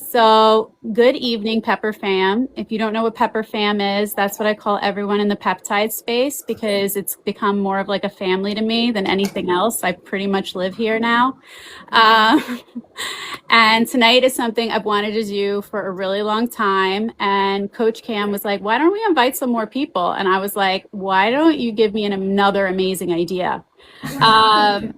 So, good evening, Pepper Fam. If you don't know what Pepper Fam is, that's what I call everyone in the peptide space because it's become more of like a family to me than anything else. I pretty much live here now. Uh, and tonight is something I've wanted to do for a really long time. And Coach Cam was like, why don't we invite some more people? And I was like, why don't you give me another amazing idea?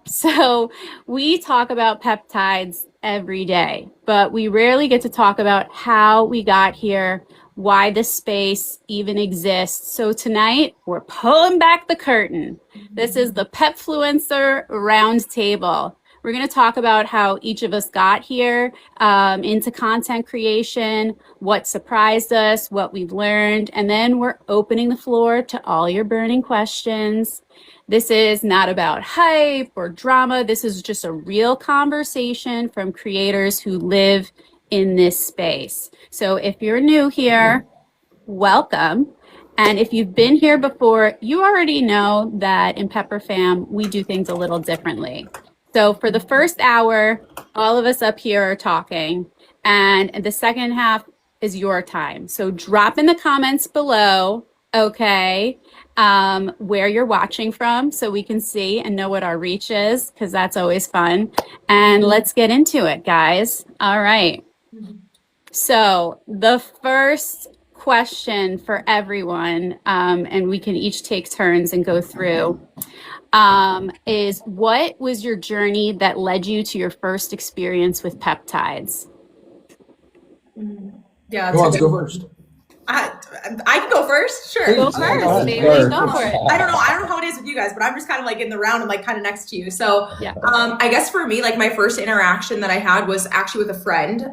So we talk about peptides every day, but we rarely get to talk about how we got here, why this space even exists. So tonight we're pulling back the curtain. This is the Pepfluencer Round Table. We're going to talk about how each of us got here into content creation, what surprised us, what we've learned, and then we're opening the floor to all your burning questions. This is not about hype or drama. This is just a real conversation from creators who live in this space. So if you're new here, welcome. And if you've been here before, you already know that in Pepper Fam, we do things a little differently. So for the first hour, all of us up here are talking, and the second half is your time. So drop in the comments below, okay, where you're watching from so we can see and know what our reach is, because that's always fun. And let's get into it, guys. All right. So the first question for everyone, and we can each take turns and go through, is what was your journey that led you to your first experience with peptides? Yeah, Who wants to go first? I can go first. Sure. Go first, baby. Go for it. I don't know how it is with you guys, but I'm just kind of like in the round and like kind of next to you. So Yeah. I guess for me, like my first interaction that I had was actually with a friend.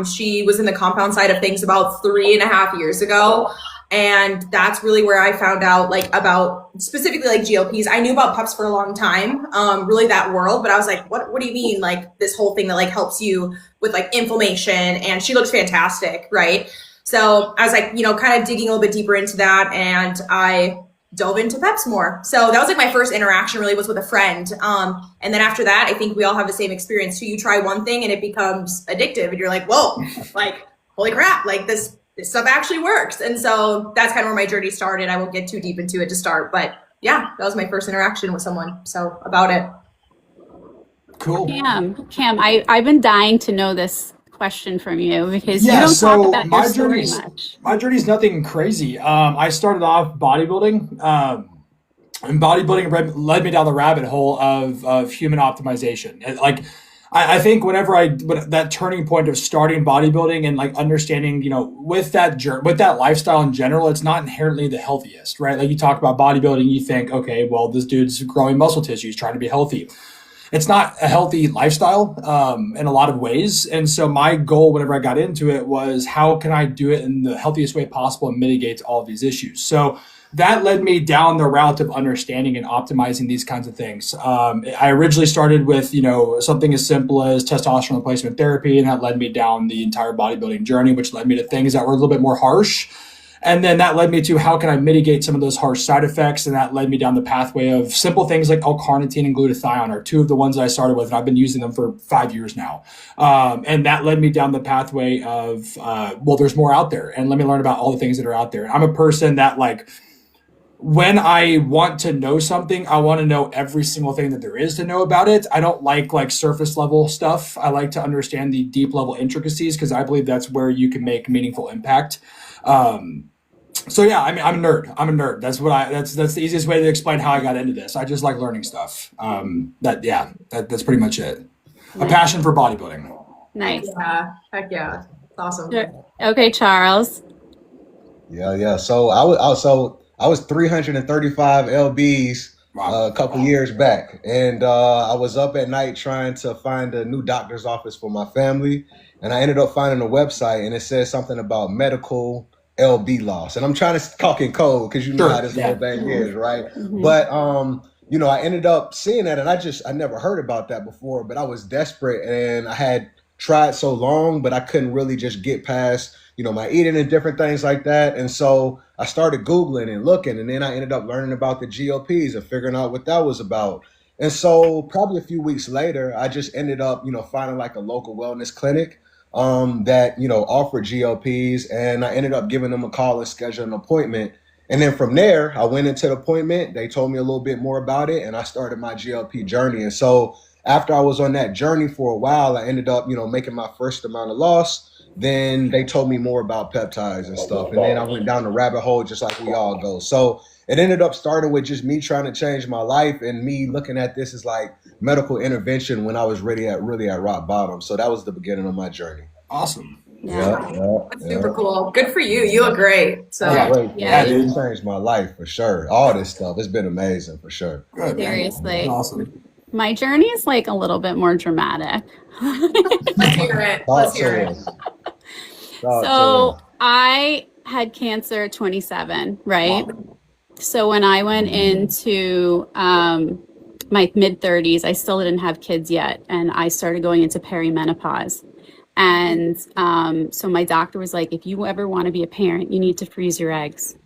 She was in the compound side of things about 3.5 years ago. And that's really where I found out like about specifically like GLPs. I knew about Peps for a long time, really that world, but I was like, what do you mean? Like this whole thing that like helps you with like inflammation, and she looks fantastic. Right. So I was like, kind of digging a little bit deeper into that, and I dove into Peps more. So that was like my first interaction really was with a friend. And then after that, I think we all have the same experience too. You try one thing and it becomes addictive and you're like, whoa, like, holy crap, like this stuff actually works. And so that's kind of where my journey started. I won't get too deep into it to start, but yeah, that was my first interaction with someone. So about it. Cool. Cam, I've been dying to know this question from you because you don't talk about your story much. My journey's nothing crazy. I started off bodybuilding, and bodybuilding led me down the rabbit hole of human optimization. Like, I think whenever that turning point of starting bodybuilding and like understanding, with that lifestyle in general, it's not inherently the healthiest, right? Like you talk about bodybuilding, you think, okay, well, this dude's growing muscle tissue, he's trying to be healthy. It's not a healthy lifestyle in a lot of ways. And so my goal whenever I got into it was how can I do it in the healthiest way possible and mitigate all of these issues? So that led me down the route of understanding and optimizing these kinds of things. I originally started with, something as simple as testosterone replacement therapy, and that led me down the entire bodybuilding journey, which led me to things that were a little bit more harsh. And then that led me to how can I mitigate some of those harsh side effects? And that led me down the pathway of simple things like L-carnitine and glutathione are two of the ones that I started with. And I've been using them for 5 years now. And that led me down the pathway of, there's more out there. And let me learn about all the things that are out there. I'm a person that like, when I want to know something, I want to know every single thing that there is to know about it. I don't like surface level stuff. I like to understand the deep level intricacies because I believe that's where you can make meaningful impact. So yeah, I mean, I'm a nerd. That's the easiest way to explain how I got into this. I just like learning stuff. That's pretty much it. A passion for bodybuilding. Nice. Yeah. Heck yeah. It's awesome. Okay, Charles. Yeah. So I was 335 lbs a couple years back, and I was up at night trying to find a new doctor's office for my family, and I ended up finding a website, and it said something about medical LB loss, and I'm trying to talk in code because know how this whole thing is, right? Mm-hmm. But I ended up seeing that, and I never heard about that before, but I was desperate, and I had tried so long, but I couldn't really just get past my eating and different things like that. And so I started Googling and looking, and then I ended up learning about the GLPs and figuring out what that was about. And so probably a few weeks later, I just ended up, finding like a local wellness clinic that, you know, offered GLPs, and I ended up giving them a call and scheduling an appointment. And then from there, I went into the appointment. They told me a little bit more about it, and I started my GLP journey. And so after I was on that journey for a while, I ended up, you know, making my first amount of loss. Then they told me more about peptides and stuff. And then I went down the rabbit hole just like we all go. So it ended up starting with just me trying to change my life and me looking at this as like medical intervention when I was really at rock bottom. So that was the beginning of my journey. Awesome. That's super cool. Good for you. You look great. So it changed my life for sure. All this stuff, it's been amazing for sure. Good. Seriously. Awesome. My journey is like a little bit more dramatic. Let's hear it. Let's hear it. So I had cancer at 27, right? So when I went into my mid 30s, I still didn't have kids yet. And I started going into perimenopause. And so my doctor was like, if you ever want to be a parent, you need to freeze your eggs.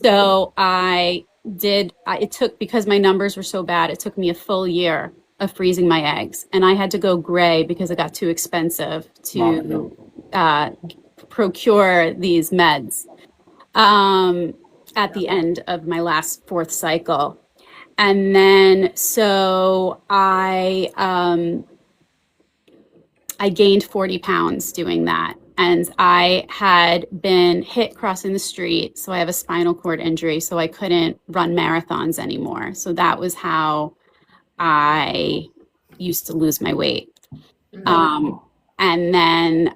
So I did. It took, because my numbers were so bad, it took me a full year of freezing my eggs. And I had to go gray because it got too expensive to procure these meds at the end of my last 4th cycle. And then so I gained 40 pounds doing that. And I had been hit crossing the street. So I have a spinal cord injury. So I couldn't run marathons anymore. So that was how I used to lose my weight. And then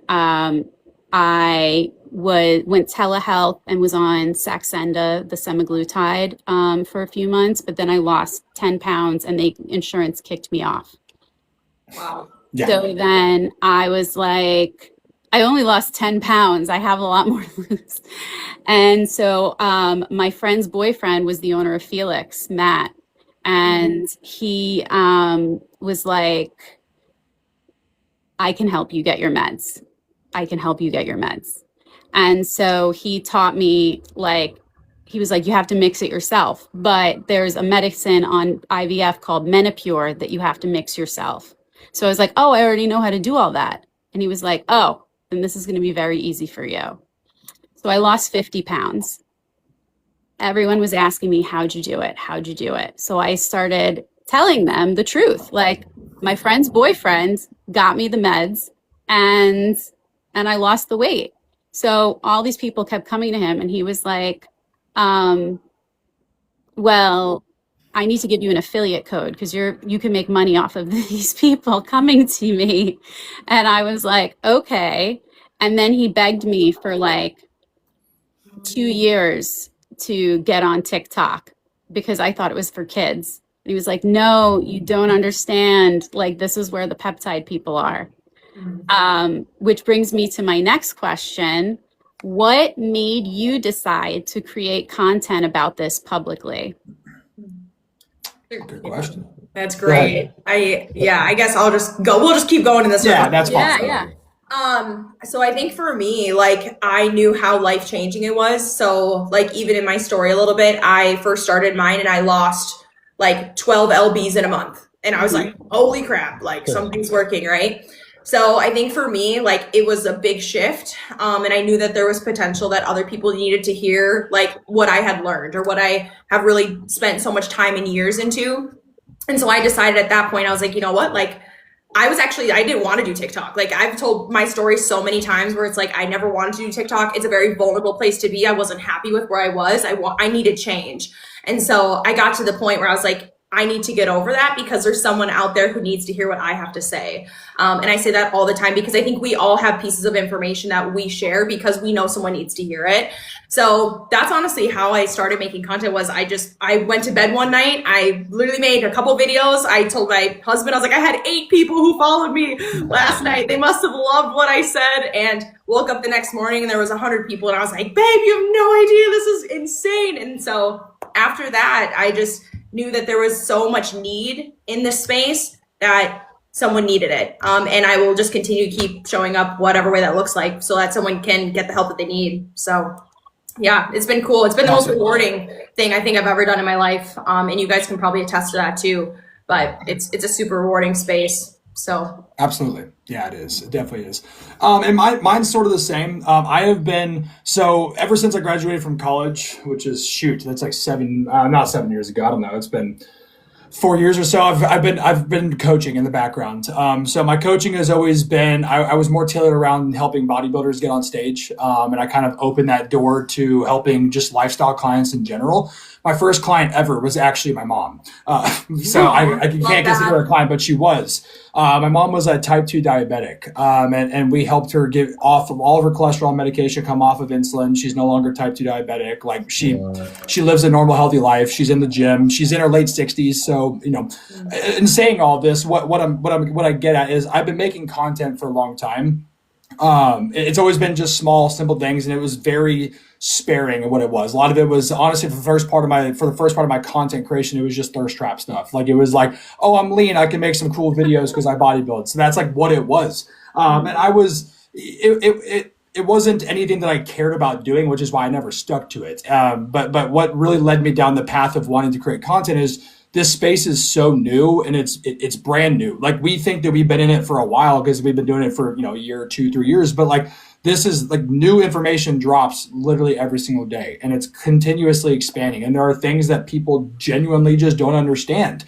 I went telehealth and was on Saxenda, the semaglutide, for a few months. But then I lost 10 pounds and the insurance kicked me off. Wow. Yeah. So then I was like, I only lost 10 pounds. I have a lot more to lose. And so my friend's boyfriend was the owner of Felix, Matt. And he was like, I can help you get your meds. I can help you get your meds. And so he taught me, like, he was like, you have to mix it yourself. But there's a medicine on IVF called Menopur that you have to mix yourself. So I was like, oh, I already know how to do all that. And he was like, oh, then this is going to be very easy for you. So I lost 50 pounds. Everyone was asking me, how'd you do it? How'd you do it? So I started telling them the truth. Like, my friend's boyfriend got me the meds and I lost the weight. So all these people kept coming to him and he was like, well, I need to give you an affiliate code because you can make money off of these people coming to me. And I was like, okay. And then he begged me for like 2 years to get on TikTok because I thought it was for kids. And he was like, no, you don't understand. Like, this is where the peptide people are. Which brings me to my next question. What made you decide to create content about this publicly? Good question. That's great. I guess I'll just go. We'll just keep going in this. Yeah, that's fine. Yeah. So I think for me, like, I knew how life changing it was. So like, even in my story a little bit, I first started mine and I lost like 12 lbs in a month. And I was like, holy crap, like something's working, right? So I think for me, like, it was a big shift. And I knew that there was potential that other people needed to hear, like, what I had learned or what I have really spent so much time and years into. And so I decided at that point, I was like, you know what, like, I didn't want to do TikTok. Like, I've told my story so many times where it's like, I never wanted to do TikTok. It's a very vulnerable place to be. I wasn't happy with where I was. I needed change. And so I got to the point where I was like, I need to get over that because there's someone out there who needs to hear what I have to say. And I say that all the time because I think we all have pieces of information that we share because we know someone needs to hear it. So that's honestly how I started making content. Was I went to bed one night. I literally made a couple videos. I told my husband, I was like, I had 8 people who followed me last night. They must have loved what I said. And woke up the next morning and there was 100 people. And I was like, babe, you have no idea. This is insane. And so after that, I just knew that there was so much need in this space that someone needed it. And I will just continue to keep showing up whatever way that looks like so that someone can get the help that they need. So yeah, it's been cool. It's been the most rewarding thing I think I've ever done in my life. And you guys can probably attest to that too, but it's a super rewarding space. So Absolutely. Yeah, it is. It definitely is. And mine's sort of the same. I have been, so ever since I graduated from college, which is, that's like not 7 years ago. I don't know. It's been 4 years or so. I've been coaching in the background. So my coaching has always been, I was more tailored around helping bodybuilders get on stage. And I kind of opened that door to helping just lifestyle clients in general. My first client ever was actually my mom. So I can't consider her a client, but she was. My mom was a type 2 diabetic, and we helped her get off of all of her cholesterol medication, come off of insulin. She's no longer type 2 diabetic. Like she lives a normal, healthy life. She's in the gym. She's in her late 60s. So, in saying all this, what I get at is I've been making content for a long time. It's always been just small, simple things, and it was very sparing of what it was. A lot of it was honestly for the first part of my content creation, it was just thirst trap stuff. Like it was like, oh, I'm lean, I can make some cool videos because I bodybuild. So that's like what it was. And I was it wasn't anything that I cared about doing, which is why I never stuck to it. But what really led me down the path of wanting to create content is this space is so new and it's brand new. Like we think that we've been in it for a while because we've been doing it for, a year, 2-3 years, but like this is like new information drops literally every single day and it's continuously expanding. And there are things that people genuinely just don't understand,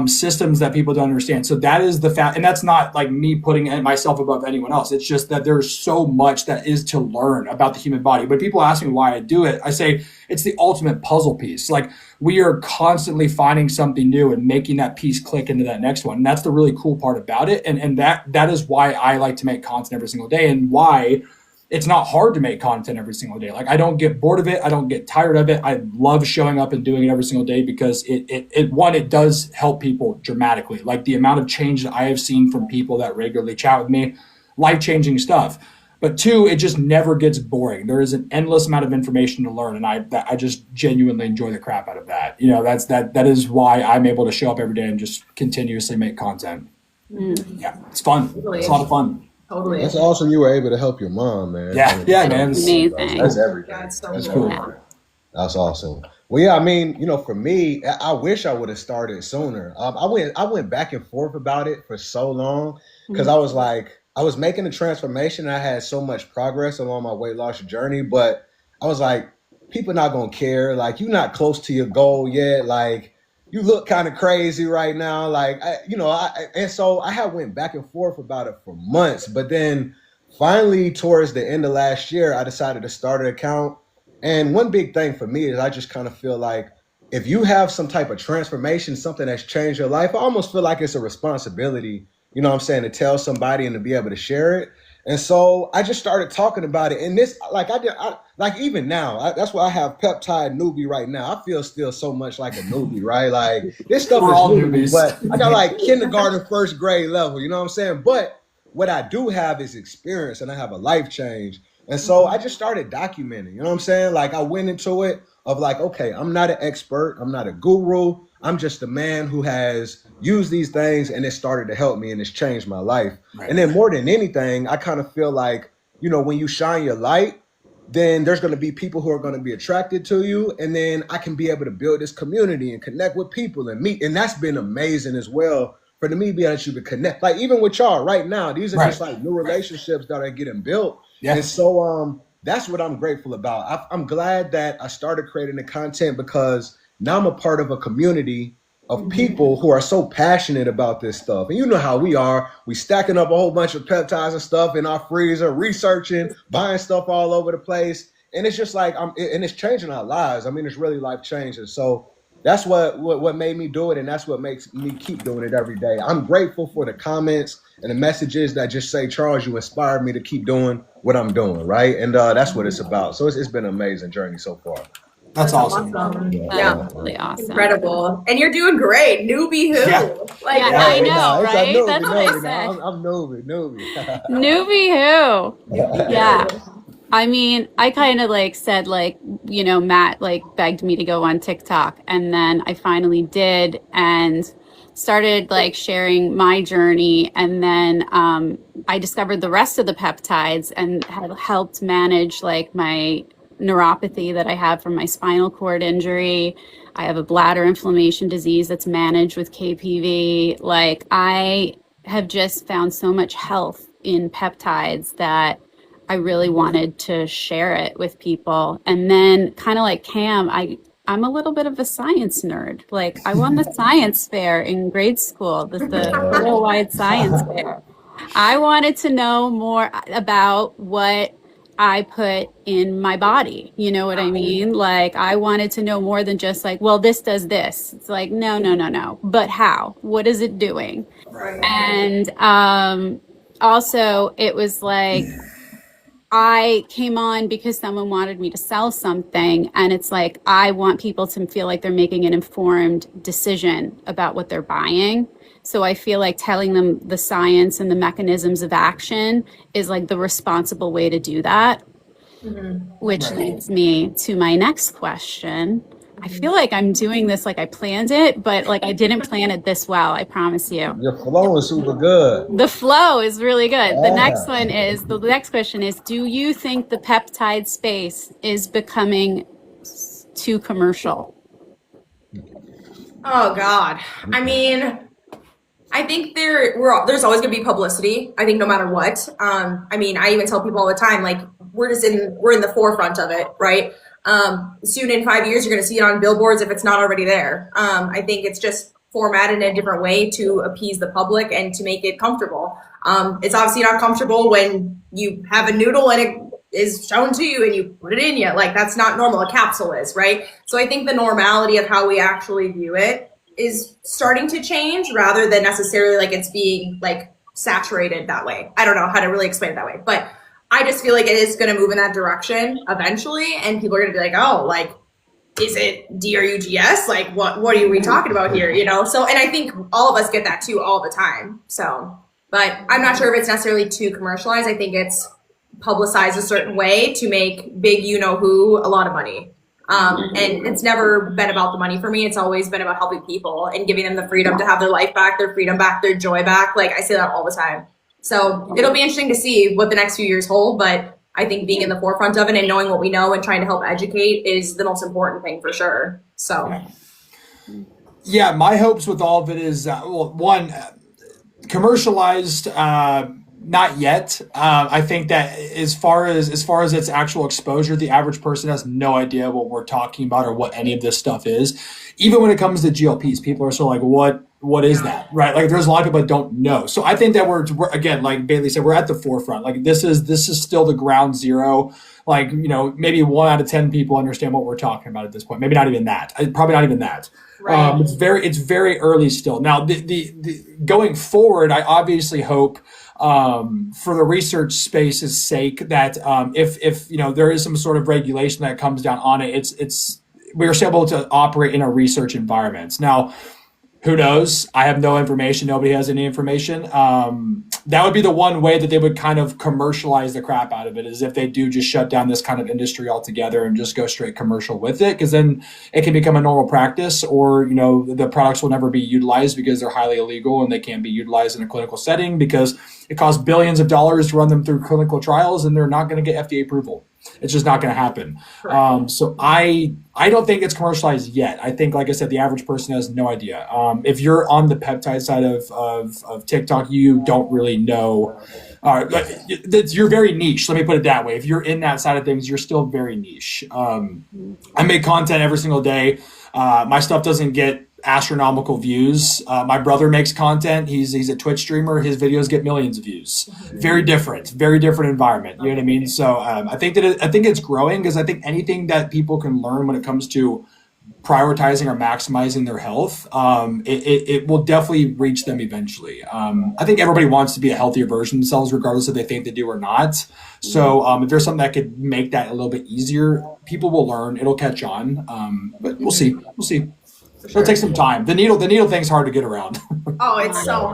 systems that people don't understand. So that is the fact. And that's not like me putting myself above anyone else. It's just that there's so much that is to learn about the human body. But people ask me why I do it. I say it's the ultimate puzzle piece. Like we are constantly finding something new and making that piece click into that next one. And that's the really cool part about it. And that is why I like to make content every single day and why it's not hard to make content every single day. Like I don't get bored of it. I don't get tired of it. I love showing up and doing it every single day because it does help people dramatically. Like the amount of change that I have seen from people that regularly chat with me, life-changing stuff. But two, it just never gets boring. There is an endless amount of information to learn. And I just genuinely enjoy the crap out of that. That is why I'm able to show up every day and just continuously make content. Yeah, it's fun. It's a lot of fun. Totally. That's awesome. You were able to help your mom, man. Yeah, man. Amazing. That's everything. That's That's cool. cool. That's awesome. Well, yeah, I mean, for me, I wish I would have started sooner. I went back and forth about it for so long because I was like, I was making a transformation. I had so much progress along my weight loss journey, but I was like, people not gonna care. Like, you're not close to your goal yet. Like, you look kind of crazy right now. Like, and so I had went back and forth about it for months, but then finally towards the end of last year, I decided to start an account. And one big thing for me is I just kind of feel like if you have some type of transformation, something that's changed your life, I almost feel like it's a responsibility, to tell somebody and to be able to share it. And so I just started talking about it. And this, even now, that's why I have Peptide Newbie right now. I feel still so much like a newbie, right? Like this stuff We're is all newbie, newbies. but I got like kindergarten, first grade level, you know what I'm saying? But what I do have is experience and I have a life change. And so I just started documenting, you know what I'm saying? Like I went into it of like, okay, I'm not an expert. I'm not a guru. I'm just a man who has used these things and it started to help me and it's changed my life. Right. And then more than anything, I kind of feel like, when you shine your light, then there's going to be people who are going to be attracted to you. And then I can be able to build this community and connect with people and meet. And that's been amazing as well for me being able to connect. Like even with y'all right now, these are just like new relationships that are getting built. Yeah. And so that's what I'm grateful about. I'm glad that I started creating the content because now I'm a part of a community of people who are so passionate about this stuff. And you know how we are. We stacking up a whole bunch of peptides and stuff in our freezer, researching, buying stuff all over the place. And it's just like, and it's changing our lives. I mean, it's really life changing. So that's what made me do it. And that's what makes me keep doing it every day. I'm grateful for the comments and the messages that just say, Charles, you inspired me to keep doing what I'm doing. Right. And that's what it's about. So it's been an amazing journey so far. That's awesome. That's really awesome. Incredible. And you're doing great. Newbie who? Yeah. I know, right? That's what I said. I'm newbie. Newbie who? Yeah. I mean, I kind of said Matt begged me to go on TikTok and then I finally did and started sharing my journey. And then I discovered the rest of the peptides and have helped manage my neuropathy that I have from my spinal cord injury. I have a bladder inflammation disease that's managed with KPV. I have just found so much health in peptides that I really wanted to share it with people. And then kind of like Cam, I'm a little bit of a science nerd. Like I won the science fair in grade school, the worldwide science fair. I wanted to know more about what I put in my body. You know what I mean? Like I wanted to know more than just like, well, this does this. It's like, no, no, no, no. But how? What is it doing? Right. And also, it was like I came on because someone wanted me to sell something. And it's like, I want people to feel like they're making an informed decision about what they're buying. So I feel like telling them the science and the mechanisms of action is like the responsible way to do that, which leads me to my next question. I feel like I'm doing this like I planned it, but like I didn't plan it this well, I promise you. Your flow is super good. The flow is really good. Yeah. The next question is, do you think the peptide space is becoming too commercial? Oh God. I mean, I think there's always gonna be publicity. I think no matter what. I mean, I even tell people all the time, like we're in the forefront of it, right? Soon in 5 years, you're gonna see it on billboards if it's not already there. I think it's just formatted in a different way to appease the public and to make it comfortable. It's obviously not comfortable when you have a noodle and it is shown to you and you put it in you. Like that's not normal. A capsule is, right? So I think the normality of how we actually view it is starting to change rather than necessarily like it's being like saturated that way. I don't know how to really explain it that way, but I just feel like it is going to move in that direction eventually. And people are going to be like, oh, like, is it DRUGS? Like, what are we talking about here? You know? So, and I think all of us get that too all the time. So, but I'm not sure if it's necessarily too commercialized. I think it's publicized a certain way to make big, you-know-who a lot of money. And it's never been about the money for me. It's always been about helping people and giving them the freedom to have their life back, their freedom back, their joy back. Like I say that all the time. So it'll be interesting to see what the next few years hold. But I think being in the forefront of it and knowing what we know and trying to help educate is the most important thing for sure. So. Yeah, my hopes with all of it is, commercialized, not yet. I think that as far as its actual exposure, the average person has no idea what we're talking about or what any of this stuff is. Even when it comes to GLPs, people are still like, what is that? Right? Like there's a lot of people that don't know. So I think that we're again, like Bailey said, we're at the forefront. Like this is still the ground zero. Like, you know, maybe 1 out of 10 people understand what we're talking about at this point. Maybe not even that. Probably not even that. Right. It's very early still. Now, the going forward, I obviously hope for the research space's sake that if you know there is some sort of regulation that comes down on it, we're still able to operate in a research environment. Now, who knows? I have no information. Nobody has any information. That would be the one way that they would kind of commercialize the crap out of it, is if they do just shut down this kind of industry altogether and just go straight commercial with it, because then it can become a normal practice, or, you know, the products will never be utilized because they're highly illegal and they can't be utilized in a clinical setting because it costs billions of dollars to run them through clinical trials and they're not going to get FDA approval. It's just not going to happen. So I don't think it's commercialized yet. I think, like I said, the average person has no idea. If you're on the peptide side of TikTok, you don't really know. You're very niche. Let me put it that way. If you're in that side of things, you're still very niche. I make content every single day. My stuff doesn't get astronomical views. My brother makes content. He's a Twitch streamer. His videos get millions of views. Very different environment. You know what I mean? So I think it's growing, because I think anything that people can learn when it comes to prioritizing or maximizing their health, it will definitely reach them eventually. I think everybody wants to be a healthier version of themselves, regardless if they think they do or not. So if there's something that could make that a little bit easier, people will learn. It'll catch on. But we'll see. It'll take some time. The needle thing's hard to get around. Oh, it's so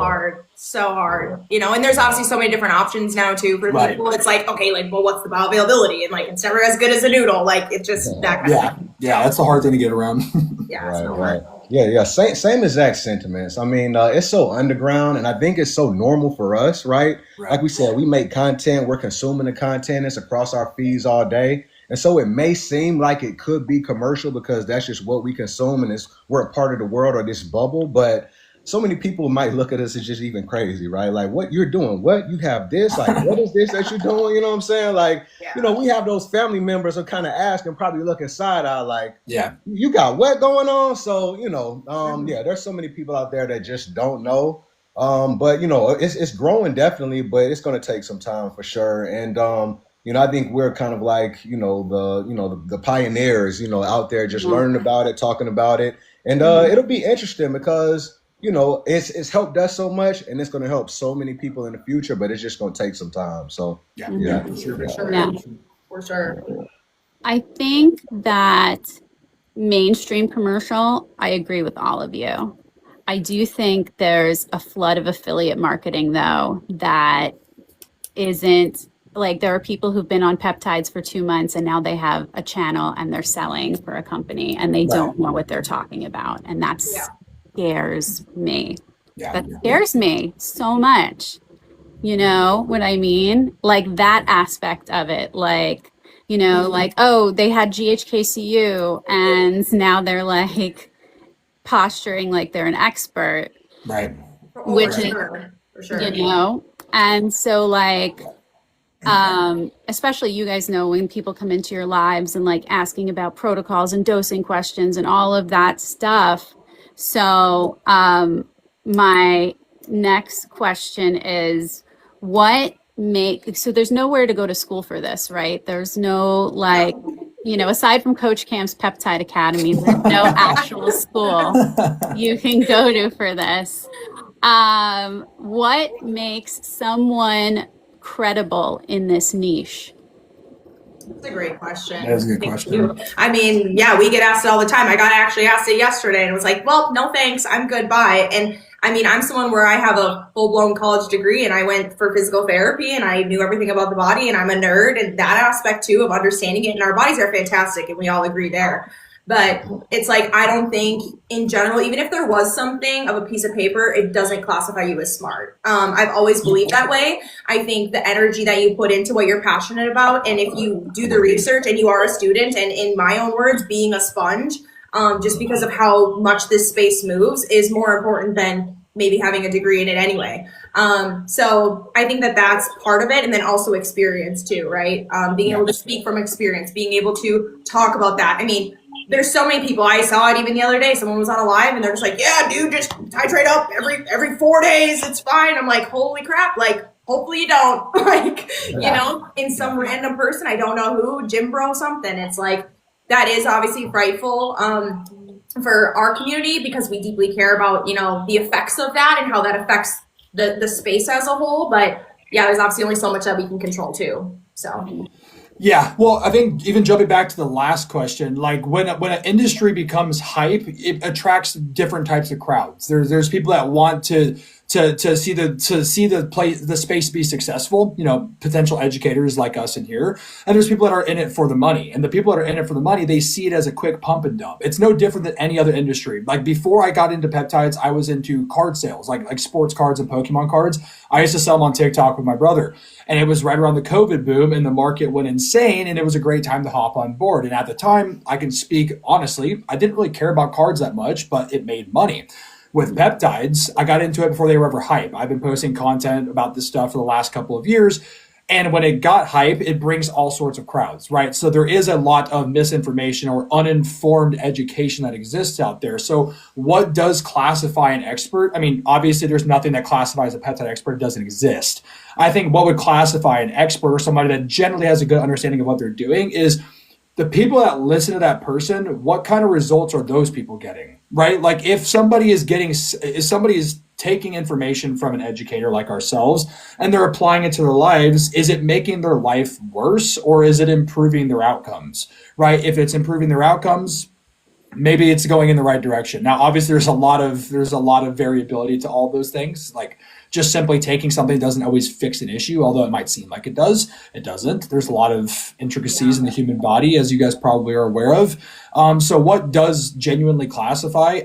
hard. You know, and there's obviously so many different options now too for people. It's like, okay, like, well, what's the bioavailability? And like, it's never as good as a noodle. Like, it's just that kind of thing. Yeah, that's the hard thing to get around. Right. Yeah. Same exact sentiments. I mean, it's so underground, and I think it's so normal for us, right? Like we said, we make content, we're consuming the content, it's across our feeds all day. And so it may seem like it could be commercial because that's just what we consume and we're a part of the world or this bubble. But so many people might look at us as just even crazy, right? Like, what you're doing, what you have this, like, what is this that you're doing? You know what I'm saying? Like, you know, we have those family members who kind of ask and probably looking side eye, like, you got what going on? So, you know, yeah, there's so many people out there that just don't know. But you know, it's growing definitely, but it's going to take some time for sure. And you know, I think we're kind of like, you know, the pioneers, you know, out there just learning about it, talking about it, and it'll be interesting because, you know, it's helped us so much, and it's going to help so many people in the future, but it's just going to take some time. So For sure. I think that mainstream commercial, I agree with all of you. I do think there's a flood of affiliate marketing, though, that isn't like, there are people who've been on peptides for 2 months and now they have a channel and they're selling for a company and they don't know what they're talking about. And that scares me. That scares me so much. You know what I mean? Like that aspect of it, like, you know, like, oh, they had GHKCU and now they're like posturing like they're an expert. Right. Which is, you know, and so like, especially you guys know when people come into your lives and like asking about protocols and dosing questions and all of that stuff. So my next question is, so there's nowhere to go to school for this, right? There's no like, you know, aside from Coach Cam's Peptide Academy, there's no actual school you can go to for this. What makes someone credible in this niche? That's a great question. That is a good question. I mean, yeah, we get asked it all the time. I got actually asked it yesterday and was like, well, no thanks, I'm good, bye. And I mean, I'm someone where I have a full-blown college degree and I went for physical therapy and I knew everything about the body and I'm a nerd, and that aspect too of understanding it, and our bodies are fantastic and we all agree there. But it's like, I don't think in general, even if there was something of a piece of paper, it doesn't classify you as smart. I've always believed that way. I think the energy that you put into what you're passionate about, and if you do the research and you are a student, and in my own words, being a sponge, just because of how much this space moves, is more important than maybe having a degree in it anyway. So I think that that's part of it. And then also experience too, right? Being able to speak from experience, being able to talk about that. I mean, there's so many people. I saw it even the other day. Someone was on a live and they're just like, yeah, dude, just titrate up every 4 days. It's fine. I'm like, holy crap. Like, hopefully you don't. Like, you know, in some random person, I don't know who, gym bro something. It's like, that is obviously frightful for our community, because we deeply care about, you know, the effects of that and how that affects the space as a whole. But yeah, there's obviously only so much that we can control too. So. Yeah, well, I think even jumping back to the last question, like when an industry becomes hype, it attracts different types of crowds. There's people that want to see the space be successful, you know, potential educators like us in here, and there's people that are in it for the money. And the people that are in it for the money, they see it as a quick pump and dump. It's no different than any other industry. Like before I got into peptides, I was into card sales, like sports cards and Pokemon cards. I used to sell them on TikTok with my brother, and it was right around the COVID boom, and the market went insane, and it was a great time to hop on board. And at the time, I can speak honestly, I didn't really care about cards that much, but it made money. With peptides, I got into it before they were ever hype. I've been posting content about this stuff for the last couple of years. And when it got hype, it brings all sorts of crowds, right? So there is a lot of misinformation or uninformed education that exists out there. So what does classify an expert? I mean, obviously there's nothing that classifies a peptide expert. It doesn't exist. I think what would classify an expert, or somebody that generally has a good understanding of what they're doing, is the people that listen to that person, what kind of results are those people getting, right? Like if somebody is taking information from an educator like ourselves and they're applying it to their lives, is it making their life worse or is it improving their outcomes, right? If it's improving their outcomes, maybe it's going in the right direction. Now, obviously there's a lot of variability to all those things. Like just simply taking something doesn't always fix an issue, although it might seem like it does. It doesn't. There's a lot of intricacies in the human body, as you guys probably are aware of. So what does genuinely classify?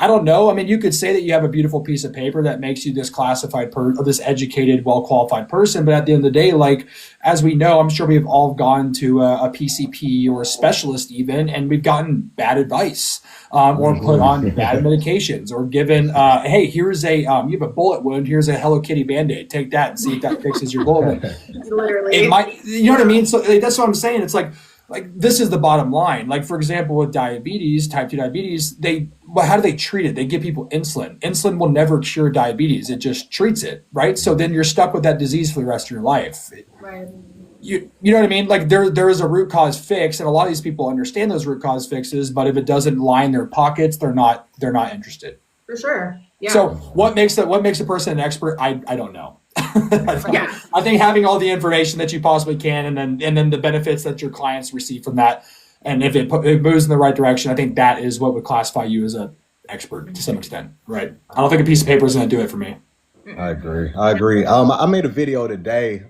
I don't know. I mean, you could say that you have a beautiful piece of paper that makes you this classified or this educated, well-qualified person. But at the end of the day, like, as we know, I'm sure we've all gone to a PCP or a specialist even, and we've gotten bad advice or put on bad medications or given, hey, here's you have a bullet wound. Here's a Hello Kitty Band-Aid. Take that and see if that fixes your bullet wound. Literally. It might, you know what I mean? So that's what I'm saying. It's like this is the bottom line. Like, for example, with diabetes, type 2 diabetes, how do they treat it? They give people insulin. Insulin will never cure diabetes. It just treats it, right? So then you're stuck with that disease for the rest of your life. Right. You know what I mean? Like, there is a root cause fix, and a lot of these people understand those root cause fixes, but if it doesn't line their pockets, they're not interested. For sure. Yeah. So what makes a person an expert? I don't know. Yeah. I think having all the information that you possibly can, and then the benefits that your clients receive from that, and if it moves in the right direction, I think that is what would classify you as an expert to some extent, right? I don't think a piece of paper is going to do it for me. I agree. I made a video today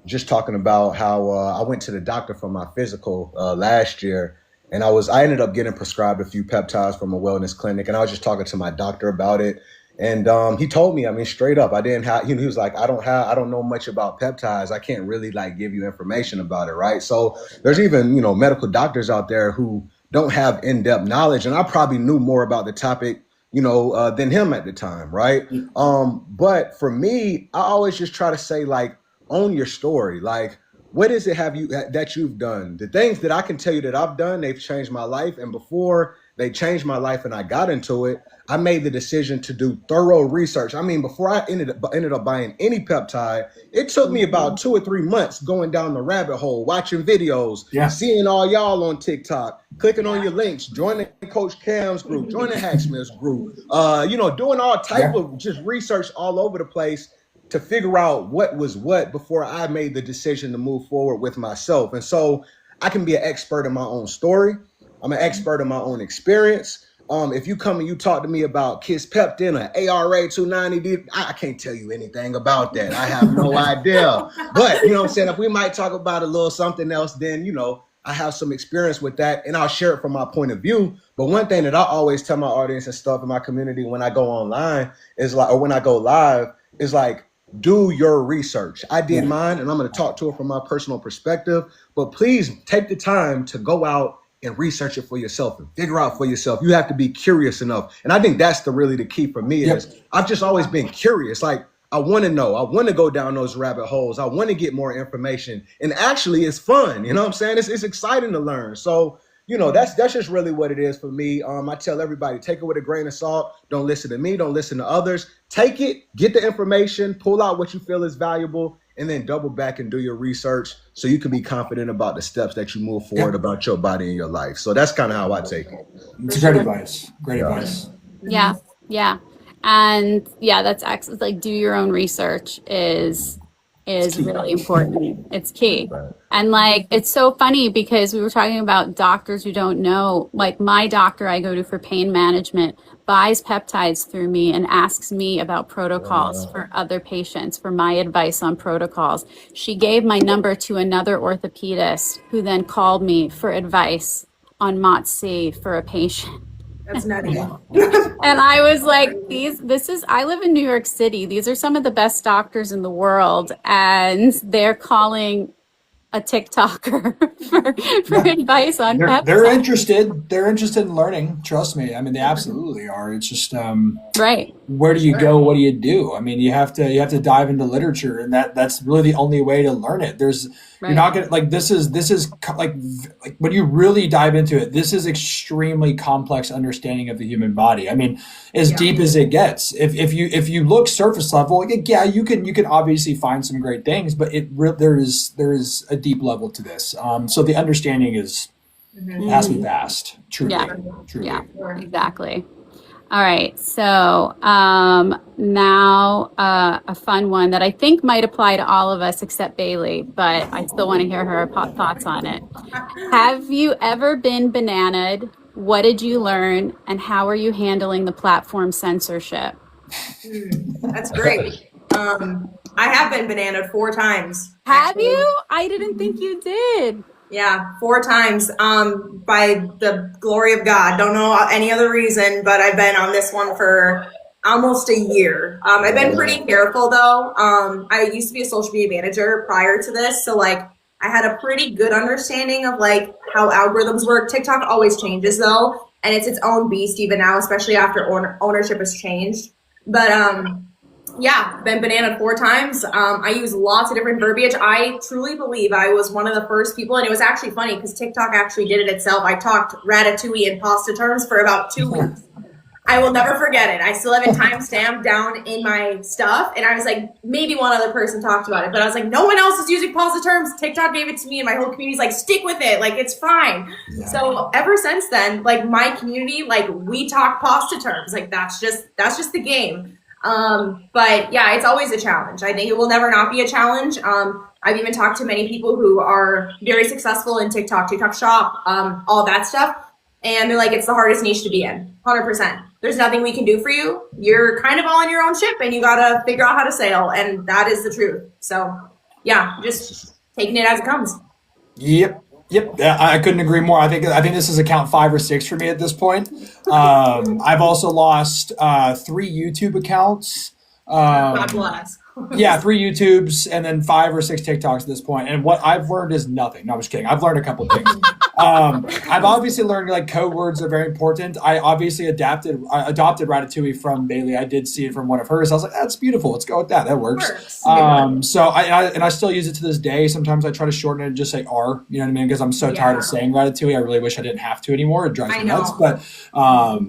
just talking about how I went to the doctor for my physical last year, and I ended up getting prescribed a few peptides from a wellness clinic, and I was just talking to my doctor about it. And he told me, I mean, straight up, I didn't have, he was like, I don't know much about peptides. I can't really like give you information about it. Right. So there's even, medical doctors out there who don't have in-depth knowledge. And I probably knew more about the topic, than him at the time. Right. But for me, I always just try to say, like, own your story. Like, what is it that you've done? The things that I can tell you that I've done, they've changed my life. And before they changed my life and I got into it, I made the decision to do thorough research. I mean, before I ended up buying any peptide, it took me about 2 or 3 months going down the rabbit hole, watching videos, seeing all y'all on TikTok, clicking on your links, joining Coach Cam's group, joining Hacksmith's group, doing all type of just research all over the place to figure out what was what before I made the decision to move forward with myself. And so I can be an expert in my own story. I'm an expert in my own experience. If you come and you talk to me about Kispeptin or ARA 290D, I can't tell you anything about that. I have no idea. But, you know what I'm saying? If we might talk about a little something else, then, I have some experience with that and I'll share it from my point of view. But one thing that I always tell my audience and stuff in my community when I go online is like, or when I go live, is like, do your research. I did mine and I'm going to talk to it from my personal perspective, but please take the time to go out and research it for yourself and figure out for yourself. You have to be curious enough. And I think that's really the key for me is I've just always been curious. Like, I want to know, I want to go down those rabbit holes. I want to get more information, and actually it's fun. You know what I'm saying? It's exciting to learn. So, that's just really what it is for me. I tell everybody, take it with a grain of salt. Don't listen to me. Don't listen to others. Take it, get the information, pull out what you feel is valuable, and then double back and do your research so you can be confident about the steps that you move forward about your body and your life. So that's kind of how I take it. It's great advice. Great advice. Yeah. Yeah. And that's excellent. Like, do your own research is really important. It's key. Right. And like, it's so funny because we were talking about doctors who don't know, like my doctor I go to for pain management buys peptides through me and asks me about protocols for other patients, for my advice on protocols. She gave my number to another orthopedist who then called me for advice on MOTS-C for a patient. That's nutty. And I was like, I live in New York City. These are some of the best doctors in the world. And they're calling a TikToker for advice on peptides. They're interested in learning. Trust me. I mean, they absolutely are. It's just, right. Where do you go? What do you do? I mean, you have to dive into literature, and that's really the only way to learn it. You're not going to, like, this is like when you really dive into it, this is extremely complex understanding of the human body. I mean, as deep as it gets. If you look surface level, like, you can obviously find some great things, but there is a deep level to this. So the understanding has to be vast. Truly. Yeah, exactly. All right. So now a fun one that I think might apply to all of us except Bailey, but I still want to hear her thoughts on it. Have you ever been bananaed? What did you learn? And how are you handling the platform censorship? That's great. I have been bananaed 4 times. Have you? I didn't think you did. Yeah, 4 times. By the glory of God. Don't know any other reason, but I've been on this one for almost a year. I've been pretty careful though. I used to be a social media manager prior to this, so like I had a pretty good understanding of like how algorithms work. TikTok always changes though, and it's its own beast even now, especially after ownership has changed. But yeah, been bananaed 4 times. I use lots of different verbiage. I truly believe I was one of the first people, and it was actually funny because TikTok actually did it itself. I talked ratatouille and pasta terms for about 2 weeks. I will never forget it. I still have it timestamped down in my stuff. And I was like, maybe one other person talked about it, but I was like, no one else is using pasta terms. TikTok gave it to me and my whole community's like, stick with it. Like, it's fine. Yeah. So ever since then, like my community, like we talk pasta terms. Like that's just the game. But yeah, it's always a challenge. I think it will never not be a challenge. I've even talked to many people who are very successful in TikTok Shop, all that stuff. And they're like, it's the hardest niche to be in, 100%. There's nothing we can do for you. You're kind of all on your own ship and you got to figure out how to sail. And that is the truth. So yeah, just taking it as it comes. Yep. I couldn't agree more. I think this is account 5 or 6 for me at this point. I've also lost 3 YouTube accounts. God bless. Yeah, 3 YouTubes and then 5 or 6 TikToks at this point. And what I've learned is nothing. No, I'm just kidding. I've learned a couple things. I've obviously learned like code words are very important. I obviously adopted Ratatouille from Bailey. I did see it from one of hers. I was like, that's beautiful. Let's go with that. That works. So I still use it to this day. Sometimes I try to shorten it and just say R. You know what I mean? Because I'm so tired of saying Ratatouille. I really wish I didn't have to anymore. It drives me nuts. But I'll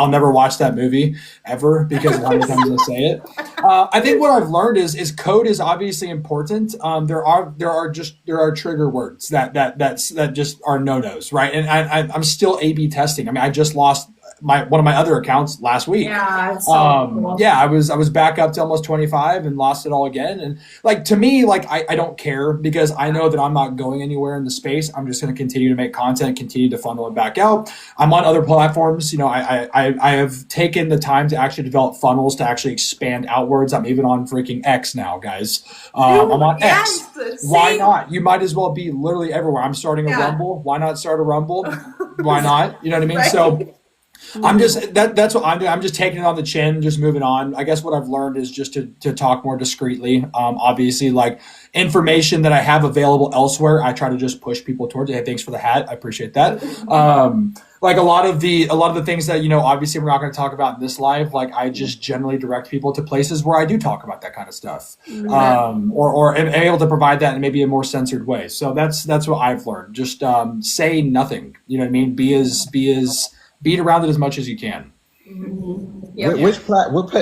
never watch that movie ever because of how many times I say it. I think what I've learned is code is obviously important. There are trigger words that just are no-nos, right? And I'm still A/B testing. I mean, I just lost one of my other accounts last week. Yeah, cool. Yeah, I was back up to almost 25 and lost it all again. And like to me, like I don't care because I know that I'm not going anywhere in the space. I'm just going to continue to make content, continue to funnel it back out. I'm on other platforms. I have taken the time to actually develop funnels to actually expand outwards. I'm even on freaking X now, guys. I'm on X. Why not? You might as well be literally everywhere. I'm starting a Rumble. Why not start a Rumble? Why not? You know what I mean? Right. So I'm just that's what I'm doing. I'm just taking it on the chin, just moving on. I guess what I've learned is just to talk more discreetly. Obviously, like information that I have available elsewhere, I try to just push people towards it. Hey, thanks for the hat. I appreciate that. Like a lot of the things that obviously we're not going to talk about in this live. Like I just generally direct people to places where I do talk about that kind of stuff, or am able to provide that in maybe a more censored way. So that's what I've learned. Just say nothing. You know what I mean? Beat around it as much as you can. Mm-hmm. Yep.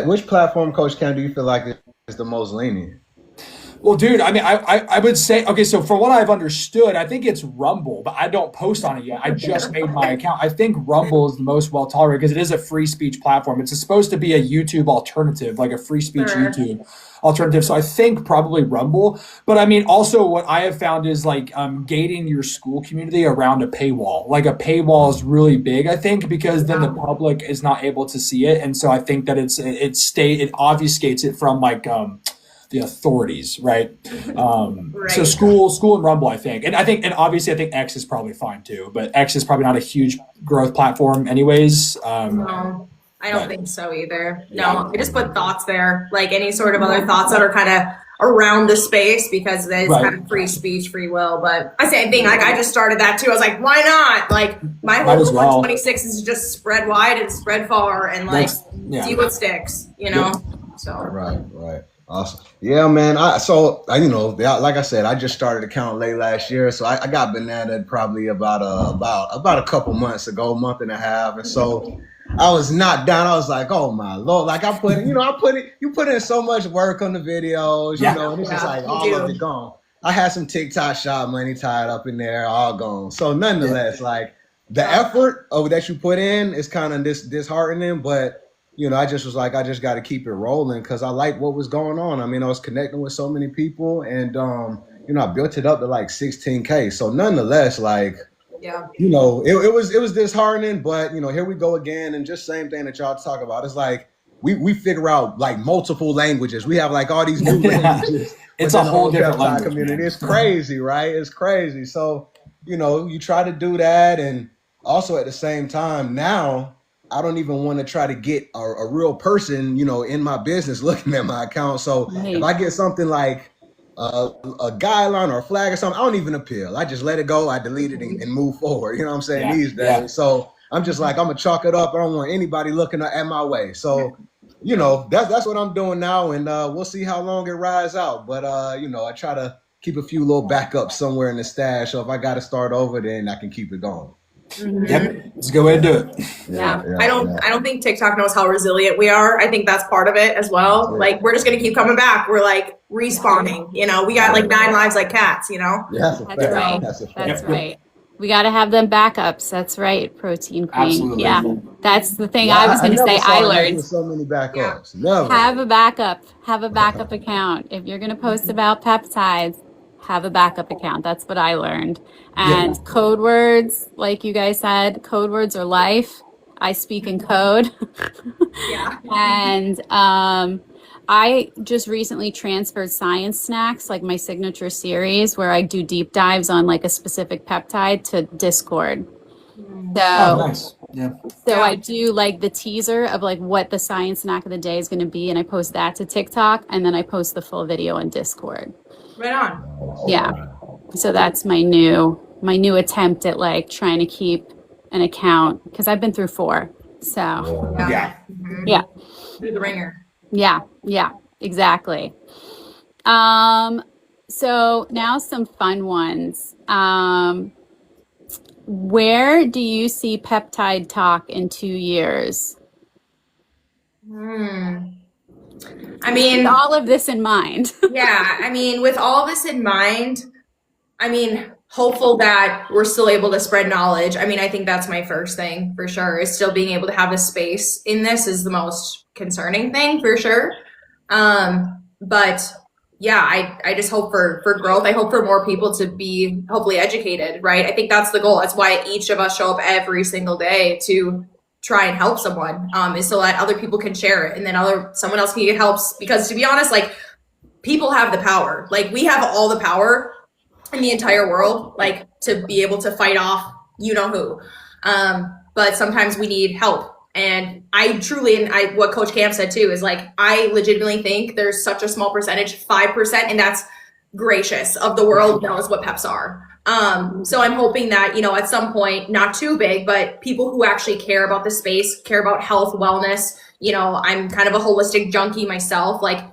Which platform, Coach Cam, do you feel like is the most lenient? Well, dude, I mean, I would say, okay, so from what I've understood, I think it's Rumble, but I don't post on it yet. I just made my account. I think Rumble is the most well tolerated because it is a free speech platform. It's supposed to be a YouTube alternative, like a free speech YouTube alternative. So I think probably Rumble. But I mean, also what I have found is like gating your school community around a paywall. Like a paywall is really big, I think, because then the public is not able to see it. And so I think that it obfuscates it from like the authorities, right? So school and Rumble, I think. And obviously I think X is probably fine too, but X is probably not a huge growth platform anyways. No, I don't think so either. No, I just put thoughts there, like any sort of other thoughts that are kind of around the space because it's kind of free speech, free will. But I say, like I just started that too. I was like, why not? Like my whole 126 is just spread wide and spread far and like see what sticks, So right. Awesome. Yeah, man. Like I said, I just started account late last year. So I got bananaed probably about a couple months ago, month and a half. And so I was knocked down. I was like, oh my Lord. Like you put in so much work on the videos, and it's just like all of it gone. I had some TikTok shop money tied up in there, all gone. So nonetheless, like the effort that you put in is kind of disheartening, but I just was like, I just got to keep it rolling because I like what was going on. I mean, I was connecting with so many people and, I built it up to like 16K. So nonetheless, like, it was disheartening, but here we go again. And just same thing that y'all talk about. It's like, we figure out like multiple languages. We have like all these new languages. It's a whole different language community. It's crazy, right? It's crazy. So, you try to do that. And also at the same time, now I don't even want to try to get a real person, in my business looking at my account. So if I get something like a guideline or a flag or something, I don't even appeal. I just let it go. I delete it and move forward. You know what I'm saying? Yeah, These days. yeah. So I'm just like, I'm gonna chalk it up. I don't want anybody looking at my way. So, that's what I'm doing now, and we'll see how long it rides out. But I try to keep a few little backups somewhere in the stash. So if I got to start over, then I can keep it going. Yep, it's a good way to do it. Yeah. I don't think TikTok knows how resilient we are. I think that's part of it as well. Yeah. Like, we're just gonna keep coming back. We're like respawning. We got like 9 lives like cats. Yeah, That's right. That's right. We got to have them backups. That's right, Protein Queen. Absolutely. Yeah, that's the thing I was going to say. I learned so many backups. Never. have a backup. Have a backup account. If you're going to post about peptides, have a backup account. That's what I learned. And code words, like you guys said, code words are life. I speak in code. Yeah. And I just recently transferred Science Snacks, like my signature series, where I do deep dives on like a specific peptide, to Discord. So, Nice. Yeah. so I do like the teaser of like what the science snack of the day is going to be, and I post that to TikTok, and then I post the full video on Discord. Right on. Yeah. So that's my new attempt at like trying to keep an account, because I've been through 4. So Yeah. yeah. Through the ringer. Yeah, exactly. So now some fun ones. Where do you see Peptide Talk in 2 years? I mean, With all of this in mind. yeah, I mean, with all this in mind, hopeful that we're still able to spread knowledge. I think that's my first thing for sure, is still being able to have the space in this is the most concerning thing for sure. But yeah, I just hope for growth. I hope for more people to be hopefully educated, right? I think that's the goal. That's why each of us show up every single day, to try and help someone, is so that other people can share it, and then someone else can get helps. Because to be honest, like, people have the power. Like, we have all the power in the entire world, like, to be able to fight off who. But sometimes we need help. And I truly, and what Coach Cam said too, is like, I legitimately think there's such a small percentage, 5%, and that's gracious, of the world knows what peps are. So I'm hoping that, at some point, not too big, but people who actually care about the space, care about health, wellness, I'm kind of a holistic junkie myself, like,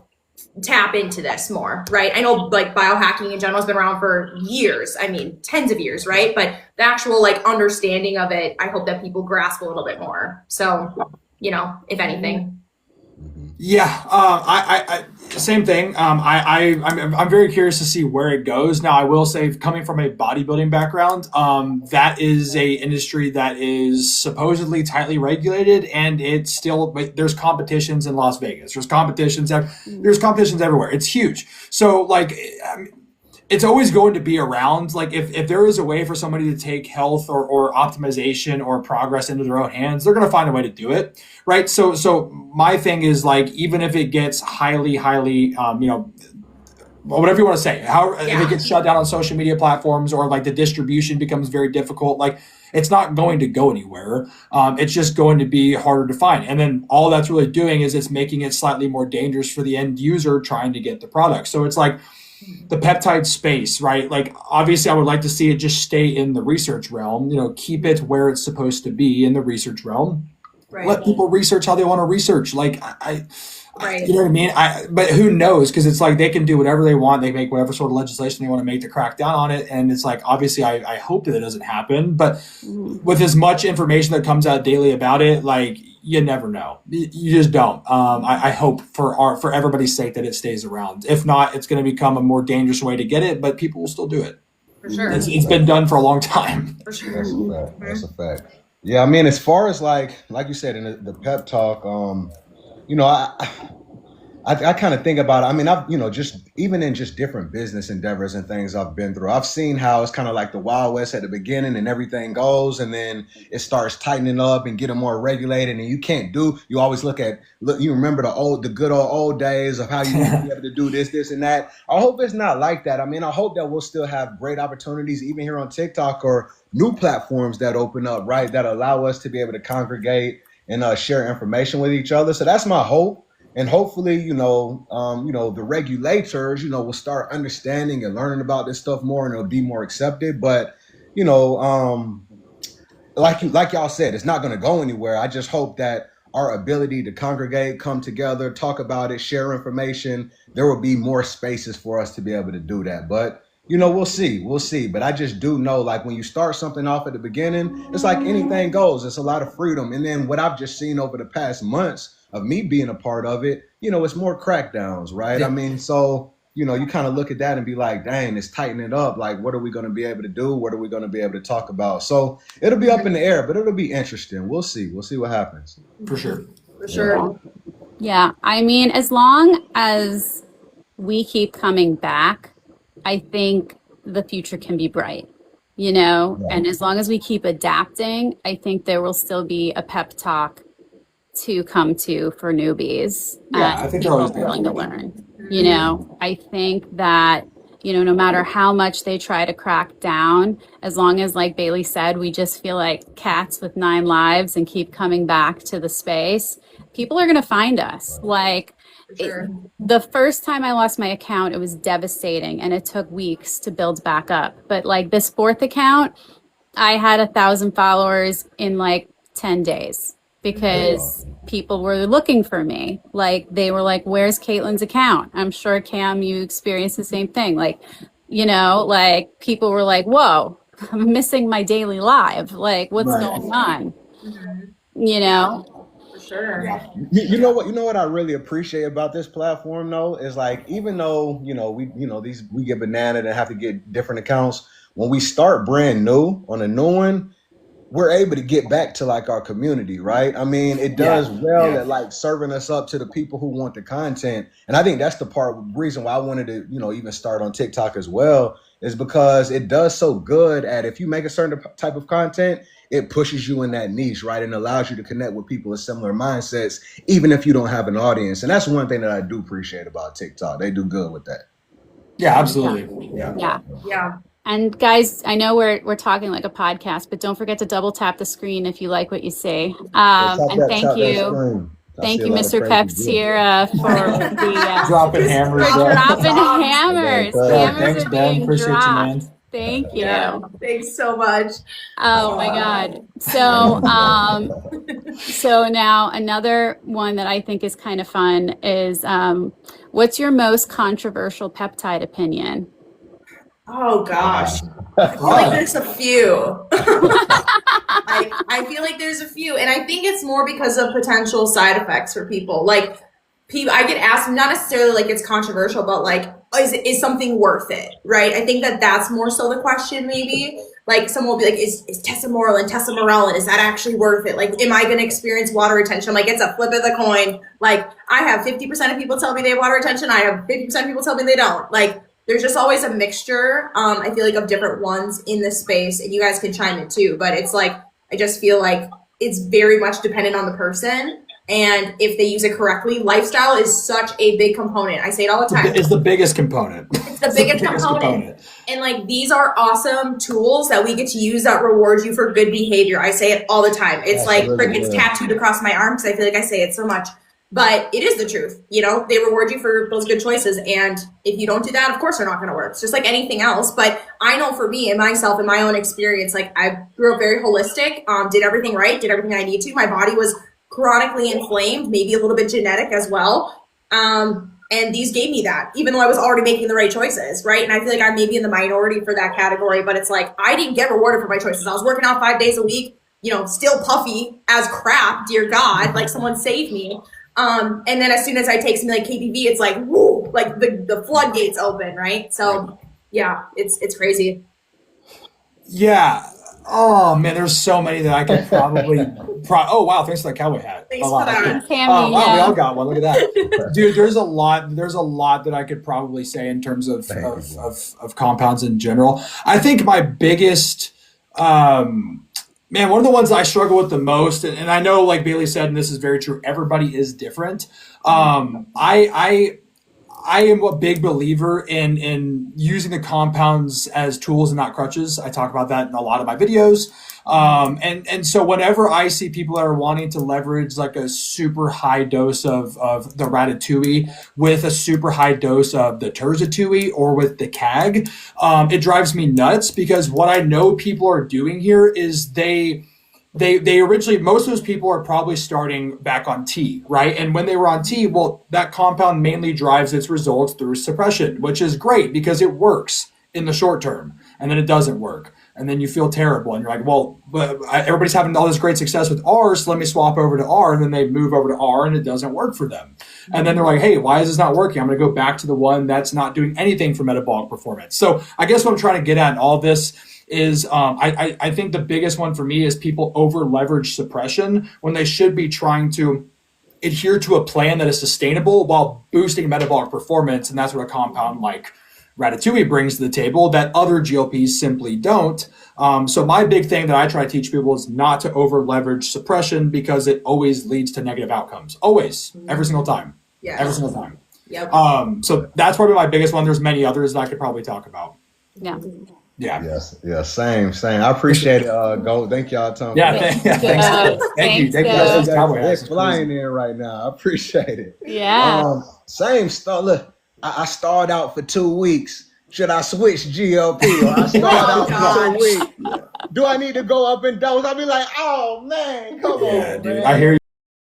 tap into this more, right? I know like biohacking in general has been around for years. Tens of years, right? But the actual like understanding of it, I hope that people grasp a little bit more. So, if anything. Yeah, I same thing. I'm very curious to see where it goes. Now, I will say, coming from a bodybuilding background, that is a industry that is supposedly tightly regulated, and it's still, there's competitions in Las Vegas. There's competitions everywhere. It's huge. So like, it's always going to be around. Like, if there is a way for somebody to take health or optimization or progress into their own hands, they're going to find a way to do it, right? So my thing is, like, even if it gets highly, whatever you want to say, if it gets shut down on social media platforms, or like the distribution becomes very difficult, like, it's not going to go anywhere. It's just going to be harder to find. And then all that's really doing is it's making it slightly more dangerous for the end user trying to get the product. So it's like, the peptide space, right? Like, obviously I would like to see it just stay in the research realm, keep it where it's supposed to be, in the research realm. Right. Let people research how they want to research. Like, right. You know what I mean? But who knows? Because it's like, they can do whatever they want. They make whatever sort of legislation they want to make to crack down on it. And it's like, obviously I hope that it doesn't happen, but with as much information that comes out daily about it, like, you never know. You just don't. I hope for everybody's sake that it stays around. If not, it's going to become a more dangerous way to get it, but people will still do it. For sure. It's been done for a long time. For sure. That's a fact. That's a fact. Yeah, as far as like you said in the pep talk, I kind of think about it. I mean, I've, just even in just different business endeavors and things I've been through, I've seen how it's kind of like the Wild West at the beginning and everything goes, and then it starts tightening up and getting more regulated. And you always you remember the good old days of how you used to be able to do this, and that. I hope it's not like that. I mean, I hope that we'll still have great opportunities, even here on TikTok or new platforms that open up, right, that allow us to be able to congregate and share information with each other. So that's my hope. And hopefully, the regulators, will start understanding and learning about this stuff more, and it'll be more accepted. But, like y'all said, it's not going to go anywhere. I just hope that our ability to congregate, come together, talk about it, share information, there will be more spaces for us to be able to do that. But, we'll see. But I just do know, like, when you start something off at the beginning, it's like anything goes. It's a lot of freedom. And then what I've just seen over the past months of me being a part of it, it's more crackdowns, right? Yeah. I mean, so, you kind of look at that and be like, dang, it's tightening up. Like, what are we going to be able to do? What are we going to be able to talk about? So it'll be up in the air, but it'll be interesting. We'll see. We'll see what happens. For sure. For sure. Yeah. I mean, as long as we keep coming back, I think the future can be bright, Yeah. And as long as we keep adapting, I think there will still be a pep talk to come to for newbies. Yeah, I think people willing to learn. I think that, no matter how much they try to crack down, as long as, like Bailey said, we just feel like cats with 9 lives and keep coming back to the space, people are going to find us. Like, Sure. The first time I lost my account, it was devastating, and it took weeks to build back up. But like this 4th account, I had 1,000 followers in like 10 days. Because people were looking for me. Like, they were like, where's Caitlin's account? I'm sure, Cam, you experienced the same thing. Like, like people were like, whoa, I'm missing my daily live. Like, what's going on? For sure. Yeah. You know what I really appreciate about this platform, though, is like, even though, we get bananaed and have to get different accounts, when we start brand new on a new one, we're able to get back to like our community, right? I mean, it does at like serving us up to the people who want the content. And I think that's the reason why I wanted to, even start on TikTok as well, is because it does so good at, if you make a certain type of content, it pushes you in that niche, right? And allows you to connect with people with similar mindsets, even if you don't have an audience. And that's one thing that I do appreciate about TikTok. They do good with that. Yeah, absolutely. Yeah. And guys, I know we're talking like a podcast, but don't forget to double tap the screen if you like what you see. And thank you. Thank you, Mr. Peps here for the dropping hammers. Dropping hammers. Thanks, Ben. Appreciate you, man. Thank you. Yeah, thanks so much. Oh my God. So so now another one that I think is kind of fun is what's your most controversial peptide opinion? Oh gosh, I feel like there's a few. I feel like there's a few, and I think it's more because of potential side effects for people. Like, I get asked, not necessarily like it's controversial, but like, is something worth it, right? I think that's more so the question, maybe. Like, someone will be like, is tesamorelin, is that actually worth it? Like, am I going to experience water retention? I'm like, it's a flip of the coin. Like, I have 50% of people tell me they have water retention. I have 50% of people tell me they don't. Like, there's just always a mixture, I feel like, of different ones in this space, and you guys can chime in too, but it's like, I just feel like it's very much dependent on the person, and if they use it correctly. Lifestyle is such a big component. I say it all the time. It's the biggest component. It's the biggest component. And like, these are awesome tools that we get to use that reward you for good behavior. I say it all the time. It's it's tattooed across my arm because I feel like I say it so much. But it is the truth, they reward you for those good choices. And if you don't do that, of course they're not going to work. It's just like anything else. But I know for me and myself and my own experience, like, I grew up very holistic, did everything right, did everything I need to. My body was chronically inflamed, maybe a little bit genetic as well. And these gave me that, even though I was already making the right choices, right? And I feel like I'm maybe in the minority for that category, but it's like, I didn't get rewarded for my choices. I was working out 5 days a week, still puffy as crap, dear God, like someone save me. And then as soon as I take something like KPV, it's like, woo, like the floodgates open, right? So yeah, it's crazy. Yeah. Oh man, there's so many that I could probably. Oh wow, thanks for that cowboy hat. Thanks Oh, wow, for that. that's good. Tammy, Oh wow, we yeah. all got one. Look at that, dude. There's a lot. There's a lot that I could probably say in terms of Thank you, bro. of compounds in general. I think my biggest, man, one of the ones I struggle with the most, and I know, like Bailey said, and this is very true. Everybody is different. I am a big believer in using the compounds as tools and not crutches. I talk about that in a lot of my videos. And so whenever I see people that are wanting to leverage like a super high dose of the ratatouille with a super high dose of the terzatouille or with the CAG, it drives me nuts, because what I know people are doing here is they originally, most of those people are probably starting back on T, right? And when they were on T, well, that compound mainly drives its results through suppression, which is great because it works in the short term, and then it doesn't work. And then you feel terrible, and you're like, well, but everybody's having all this great success with R, so let me swap over to R. And then they move over to R and it doesn't work for them. And then they're like, hey, why is this not working? I'm going to go back to the one that's not doing anything for metabolic performance. So I guess what I'm trying to get at in all this is I think the biggest one for me is people over leverage suppression when they should be trying to adhere to a plan that is sustainable while boosting metabolic performance. And that's what a compound like ratatouille brings to the table that other GLPs simply don't. So my big thing that I try to teach people is not to over leverage suppression, because it always leads to negative outcomes. Always, every single time. Yes. Every single time. Yep. So that's probably my biggest one. There's many others that I could probably talk about. Yeah. Yeah. Yes, yeah, same. I appreciate it. Go. Thank y'all, Tom. Yeah. Thank you. Thank you. Thanks, Cowboy hats. It's flying in right now. I appreciate it. Yeah. Same stuff. Look, I started out for 2 weeks. Should I switch GLP? Or I started out for 2 weeks. Do I need to go up in dose? I'll be like, oh man, come on, Dude, man. I hear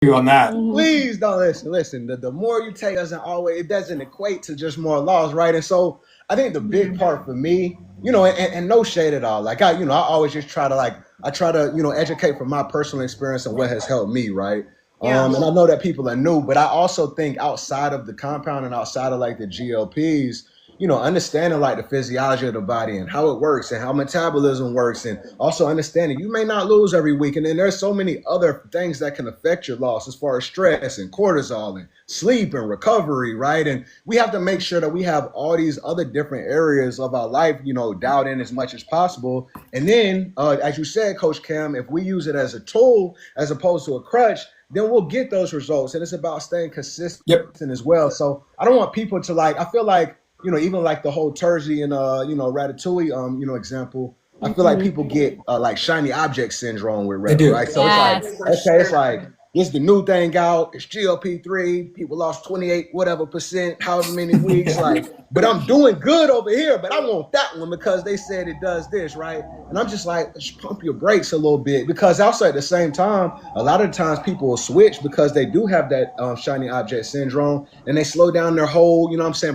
you on that. Please don't listen. Listen, the more you take it doesn't equate to just more loss, right? And so I think the big part for me, and no shade at all. Like I always just try to educate from my personal experience and what has helped me, right? Yeah. And I know that people are new, but I also think outside of the compound and outside of like the GLPs, understanding like the physiology of the body and how it works and how metabolism works, and also understanding you may not lose every week. And then there's so many other things that can affect your loss as far as stress and cortisol and sleep and recovery, right? And we have to make sure that we have all these other different areas of our life, dialed in as much as possible. And then, as you said, Coach Cam, if we use it as a tool as opposed to a crutch, then we'll get those results. And it's about staying consistent as well. So I don't want people to I feel like, even like the whole Terzi and ratatouille example, I feel like people get like shiny object syndrome with Red, right? So it's like it's the new thing out. It's GLP-3. People lost 28 whatever percent, however many weeks. But I'm doing good over here. But I want that one because they said it does this, right? And I'm just like, let's pump your brakes a little bit, because also at the same time, a lot of times people will switch because they do have that shiny object syndrome, and they slow down their whole,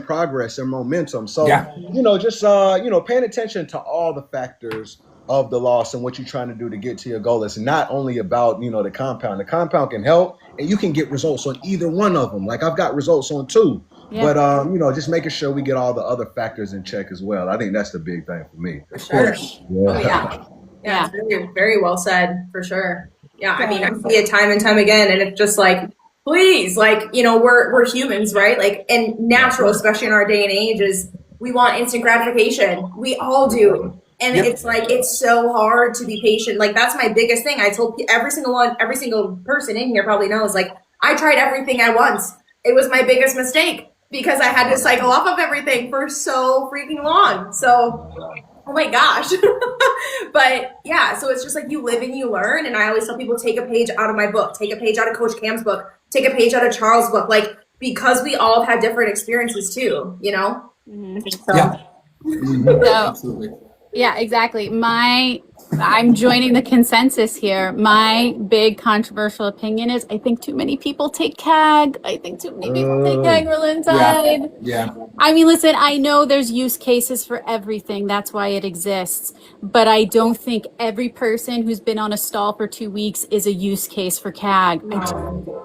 progress and momentum. So, just paying attention to all the factors of the loss and what you're trying to do to get to your goal. It's not only about, the compound. The compound can help, and you can get results on either one of them. Like I've got results on 2, but just making sure we get all the other factors in check as well. I think that's the big thing for me. For sure. Yeah. Oh, yeah. It's very, very well said, for sure. Yeah, I mean, I see it time and time again, and it's just like, please, we're humans, right? Like, and natural, especially in our day and age, is we want instant gratification. We all do. And it's like, it's so hard to be patient. Like, that's my biggest thing. I told every single person in here probably knows, like, I tried everything at once. It was my biggest mistake because I had to cycle off of everything for so freaking long. So, oh my gosh. But yeah, so it's just like you live and you learn. And I always tell people, take a page out of my book, take a page out of Coach Cam's book, take a page out of Charles' book, like, because we all have had different experiences too, Mm-hmm. So. Yeah. So, Absolutely. yeah, exactly. I'm joining the consensus here. My big controversial opinion is I think too many people take CAG. I think too many people take cagrilintide. Yeah. I mean, listen, I know there's use cases for everything. That's why it exists. But I don't think every person who's been on a stall for 2 weeks is a use case for CAG.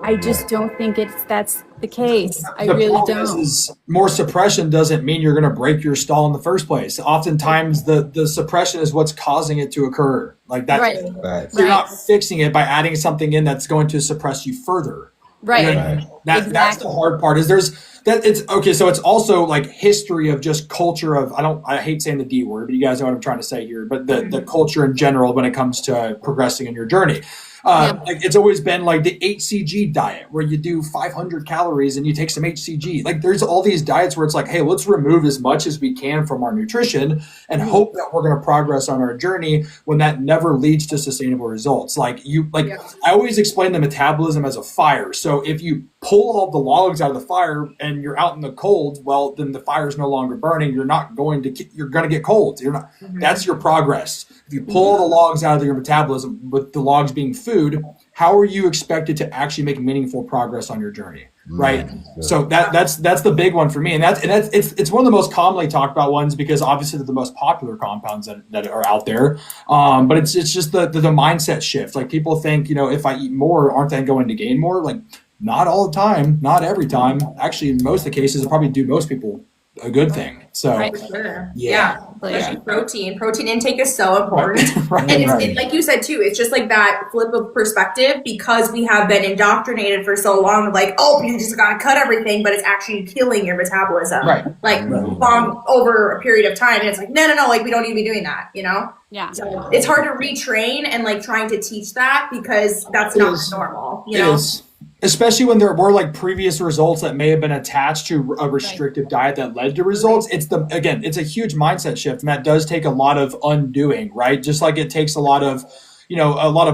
I just don't think that's the case. I The really problem don't. is more suppression doesn't mean you're going to break your stall in the first place. Oftentimes, the suppression is what's causing it to occur. Like that, Right. Right. you're not fixing it by adding something in that's going to suppress you further. Right. You know, Right. that's the Exactly. hard part. Is there's that it's okay. So it's also like history of just culture of I hate saying the D word, but you guys know what I'm trying to say here. But the culture in general when it comes to progressing in your journey. Like it's always been like the HCG diet where you do 500 calories and you take some HCG. Like there's all these diets where it's like, hey, let's remove as much as we can from our nutrition and hope that we're going to progress on our journey when that never leads to sustainable results. Like I always explain the metabolism as a fire. So if you pull all the logs out of the fire and you're out in the cold, well, then the fire is no longer burning. You're going to get cold. You're not. That's your progress. If you pull the logs out of your metabolism, with the logs being food, how are you expected to actually make meaningful progress on your journey? Right. So that's the big one for me. And it's one of the most commonly talked about ones because obviously they're the most popular compounds that are out there. But it's just the mindset shift. Like people think, if I eat more, aren't they going to gain more? Like not all the time, not every time. Actually, in most of the cases, it probably do most people a good thing. So For sure. Yeah. Especially protein. Protein intake is so important. Right, and it's right. like you said too, it's just like that flip of perspective because we have been indoctrinated for so long of like, oh, you just gotta cut everything, but it's actually killing your metabolism. Right. Like long over a period of time. And it's like, no, like we don't need to be doing that, Yeah. So it's hard to retrain and like trying to teach that because that's not normal, It is. Especially when there were like previous results that may have been attached to a restrictive diet that led to results. It's a huge mindset shift, and that does take a lot of undoing, right? Just like it takes a lot of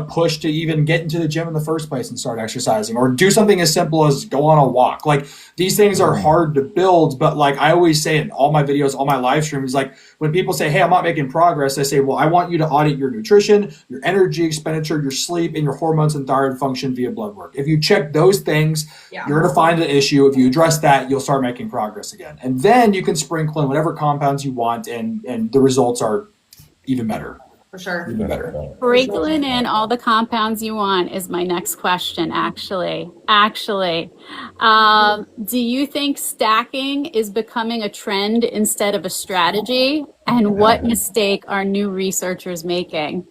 push to even get into the gym in the first place and start exercising or do something as simple as go on a walk. Like these things are hard to build, but like I always say in all my videos, all my live streams, like when people say, hey, I'm not making progress, I say, well, I want you to audit your nutrition, your energy expenditure, your sleep, and your hormones and thyroid function via blood work. If you check those things, you're going to find an issue. If you address that, you'll start making progress again. And then you can sprinkle in whatever compounds you want and the results are even better. For sure. Even better. Sprinkling in all the compounds you want is my next question, actually. Do you think stacking is becoming a trend instead of a strategy? And what mistake are new researchers making?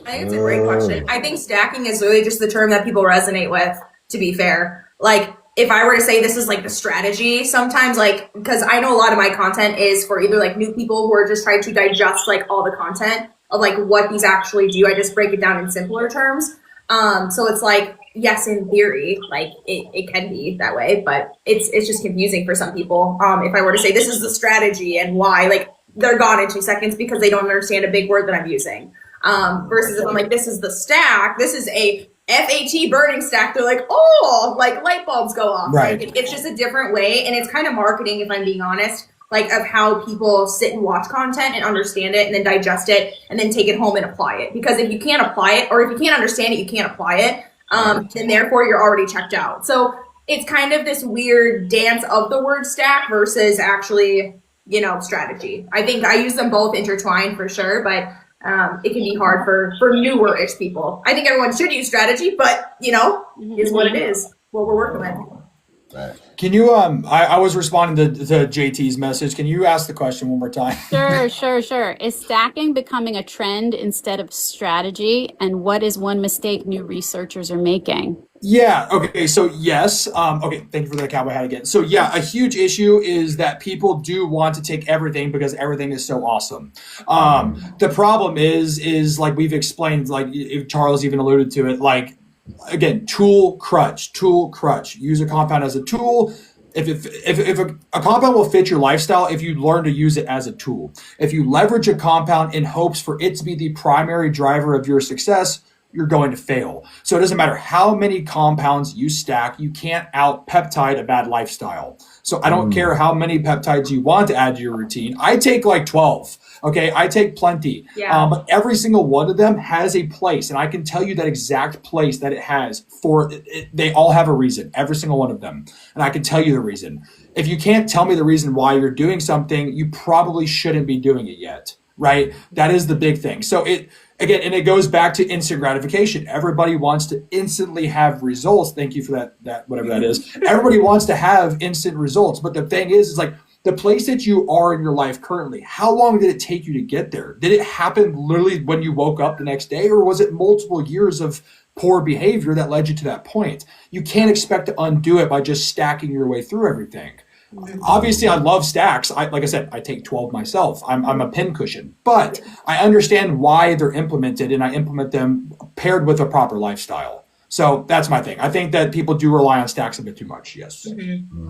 I think it's a great question. I think stacking is really just the term that people resonate with, to be fair. Like, if I were to say this is like the strategy, sometimes like, because I know a lot of my content is for either like new people who are just trying to digest like all the content of like what these actually do. I just break it down in simpler terms. So it's like, yes, in theory, like it can be that way, but it's just confusing for some people. If I were to say this is the strategy and why, like they're gone in 2 seconds because they don't understand a big word that I'm using. Versus if I'm like, this is the stack, this is a FAT burning stack, they're like, oh, like light bulbs go off. Right. Like, it's just a different way. And it's kind of marketing, if I'm being honest, like of how people sit and watch content and understand it and then digest it and then take it home and apply it. Because if you can't apply it, or if you can't understand it, you can't apply it. And therefore you're already checked out. So it's kind of this weird dance of the word stack versus actually, strategy. I think I use them both intertwined for sure, but it can be hard for newer-ish people. I think everyone should use strategy, but is what it is, what we're working with. Right. Can you I was responding to JT's message. Can you ask the question one more time? Sure. Is stacking becoming a trend instead of strategy? And what is one mistake new researchers are making? Yeah. Okay. So yes. Okay. Thank you for that cowboy hat again. So yeah, a huge issue is that people do want to take everything because everything is so awesome. The problem is like we've explained, like Charles even alluded to it, like, again, tool crutch. Use a compound as a tool. If a compound will fit your lifestyle if you learn to use it as a tool. If you leverage a compound in hopes for it to be the primary driver of your success, you're going to fail. So it doesn't matter how many compounds you stack, you can't out peptide a bad lifestyle. So I don't care how many peptides you want to add to your routine. I take like 12. Okay, I take plenty. Yeah. But every single one of them has a place, and I can tell you that exact place that it has for it. They all have a reason, every single one of them. And I can tell you the reason. If you can't tell me the reason why you're doing something, you probably shouldn't be doing it yet. right? That is the big thing. So again, and it goes back to instant gratification. Everybody wants to instantly have results. Thank you for that whatever that is. Everybody wants to have instant results. But the thing is like the place that you are in your life currently, how long did it take you to get there? Did it happen literally when you woke up the next day, or was it multiple years of poor behavior that led you to that point? You can't expect to undo it by just stacking your way through everything. Obviously, I love stacks. Like I said, I take 12 myself. I'm a pincushion, but I understand why they're implemented, and I implement them paired with a proper lifestyle. So that's my thing. I think that people do rely on stacks a bit too much. Yes.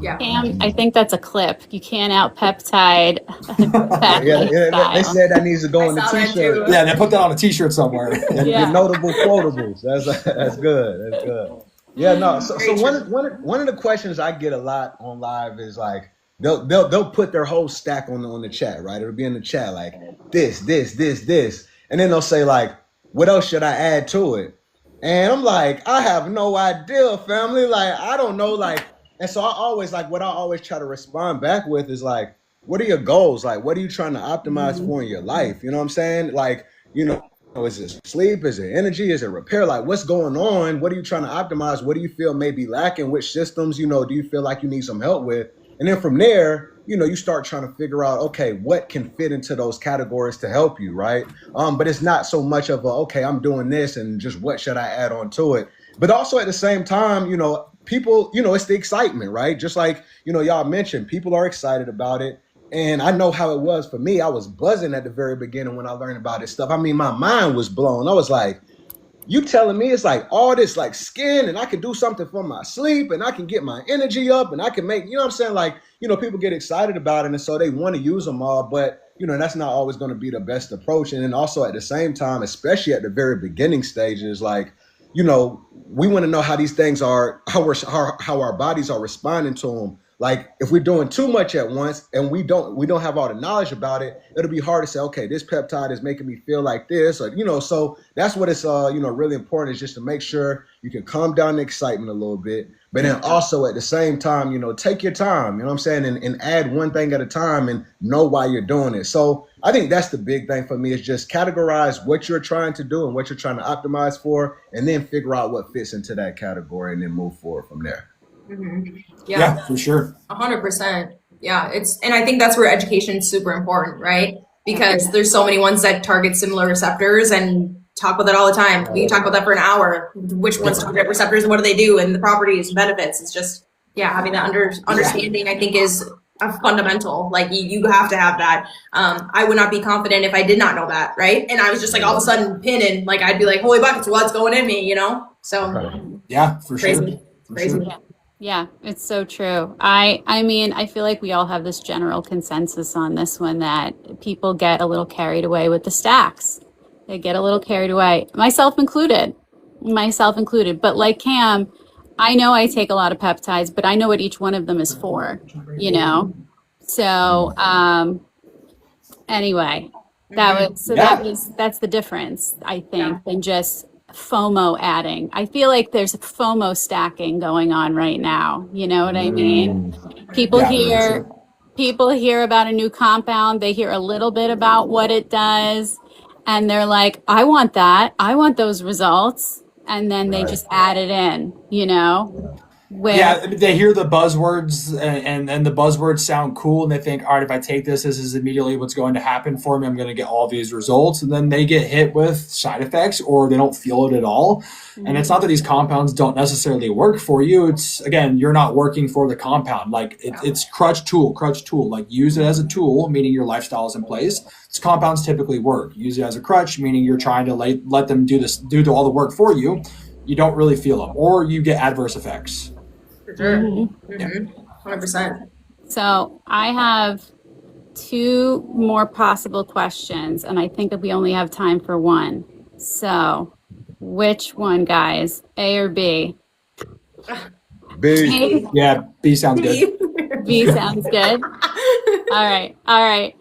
Yeah. And I think that's a clip. You can't out peptide. They said that needs to go on the t-shirt. Yeah, they put that on a t-shirt somewhere. The notable quotables. That's good. That's good. Yeah, no. So one of the questions I get a lot on live is like they'll put their whole stack on the chat, right? It'll be in the chat like this, and then they'll say like, what else should I add to it? And I'm like, I have no idea, family. Like, I don't know. Like, and so I always try to respond back with is like, what are your goals? Like, what are you trying to optimize for in your life? You know what I'm saying? Like, is it sleep? Is it energy? Is it repair? Like, what's going on? What are you trying to optimize? What do you feel may be lacking? Which systems, do you feel like you need some help with? And then from there, you start trying to figure out, okay, what can fit into those categories to help you, right? But it's not so much of okay, I'm doing this and just what should I add on to it? But also at the same time, people, it's the excitement, right? Just like, y'all mentioned, people are excited about it. And I know how it was for me. I was buzzing at the very beginning when I learned about this stuff. I mean, my mind was blown. I was like, you telling me it's like all this like skin and I can do something for my sleep and I can get my energy up and I can make, what I'm saying? Like, people get excited about it and so they want to use them all, but that's not always going to be the best approach. And then also at the same time, especially at the very beginning stages, like, we want to know how these things are, how our bodies are responding to them. Like if we're doing too much at once and we don't have all the knowledge about it, it'll be hard to say, okay, this peptide is making me feel like this, or, so that's what it's, really important is just to make sure you can calm down the excitement a little bit, but then also at the same time, take your time, what I'm saying? And add one thing at a time and know why you're doing it. So I think that's the big thing for me is just categorize what you're trying to do and what you're trying to optimize for, and then figure out what fits into that category and then move forward from there. Yeah, for sure. 100%. Yeah. And I think that's where education is super important, right? Because there's so many ones that target similar receptors and talk about that all the time. We can talk about that for an hour. Which ones target receptors and what do they do and the properties and benefits. It's just, having that understanding, I think is a fundamental. Like you have to have that. I would not be confident if I did not know that, right? And I was just like all of a sudden pinning, like I'd be like, holy buckets, what's going in me, So yeah, for crazy. sure. Crazy. Sure. Yeah, it's so true. I mean, I feel like we all have this general consensus on this one that people get a little carried away with the stacks. They get a little carried away, myself included. But like Cam, I know I take a lot of peptides, but I know what each one of them is for, So anyway, that's the difference, I think, than just FOMO adding. I feel like there's FOMO stacking going on right now. You know what I mean? People hear about a new compound. They hear a little bit about what it does. And they're like, I want that. I want those results. And then they just add it in, they hear the buzzwords and the buzzwords sound cool and they think, all right, if I take this is immediately what's going to happen for me. I'm going to get all these results. And then they get hit with side effects or they don't feel it at all. And it's not that these compounds don't necessarily work for you. It's, again, you're not working for the compound. Like it's crutch tool. Like use it as a tool, meaning your lifestyle is in place. These compounds typically work. Use it as a crutch, meaning you're trying to let them do all the work for you. You don't really feel them or you get adverse effects. For sure. 100%. So I have two more possible questions, and I think that we only have time for one. So which one, guys? A or B? B. Yeah, B sounds good. B sounds good. All right.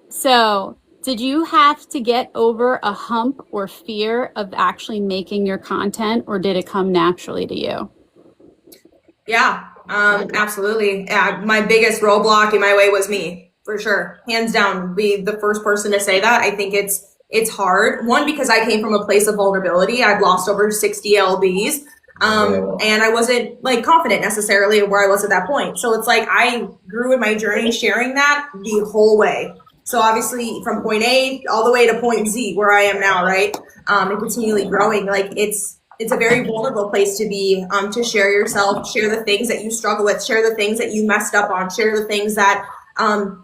So did you have to get over a hump or fear of actually making your content, or did it come naturally to you? Yeah, absolutely. Yeah, my biggest roadblock in my way was me, For sure. Hands down, be the first person to say that. I think it's hard. One, because I came from a place of vulnerability. I've lost over 60 lbs. And I wasn't like confident necessarily where I was at that point. So it's like I grew in my journey sharing that the whole way. So obviously from point A all the way to point Z where I am now, right? And continually growing. Like it's a very vulnerable place to be, to share yourself, share the things that you struggle with, share the things that you messed up on, share the things that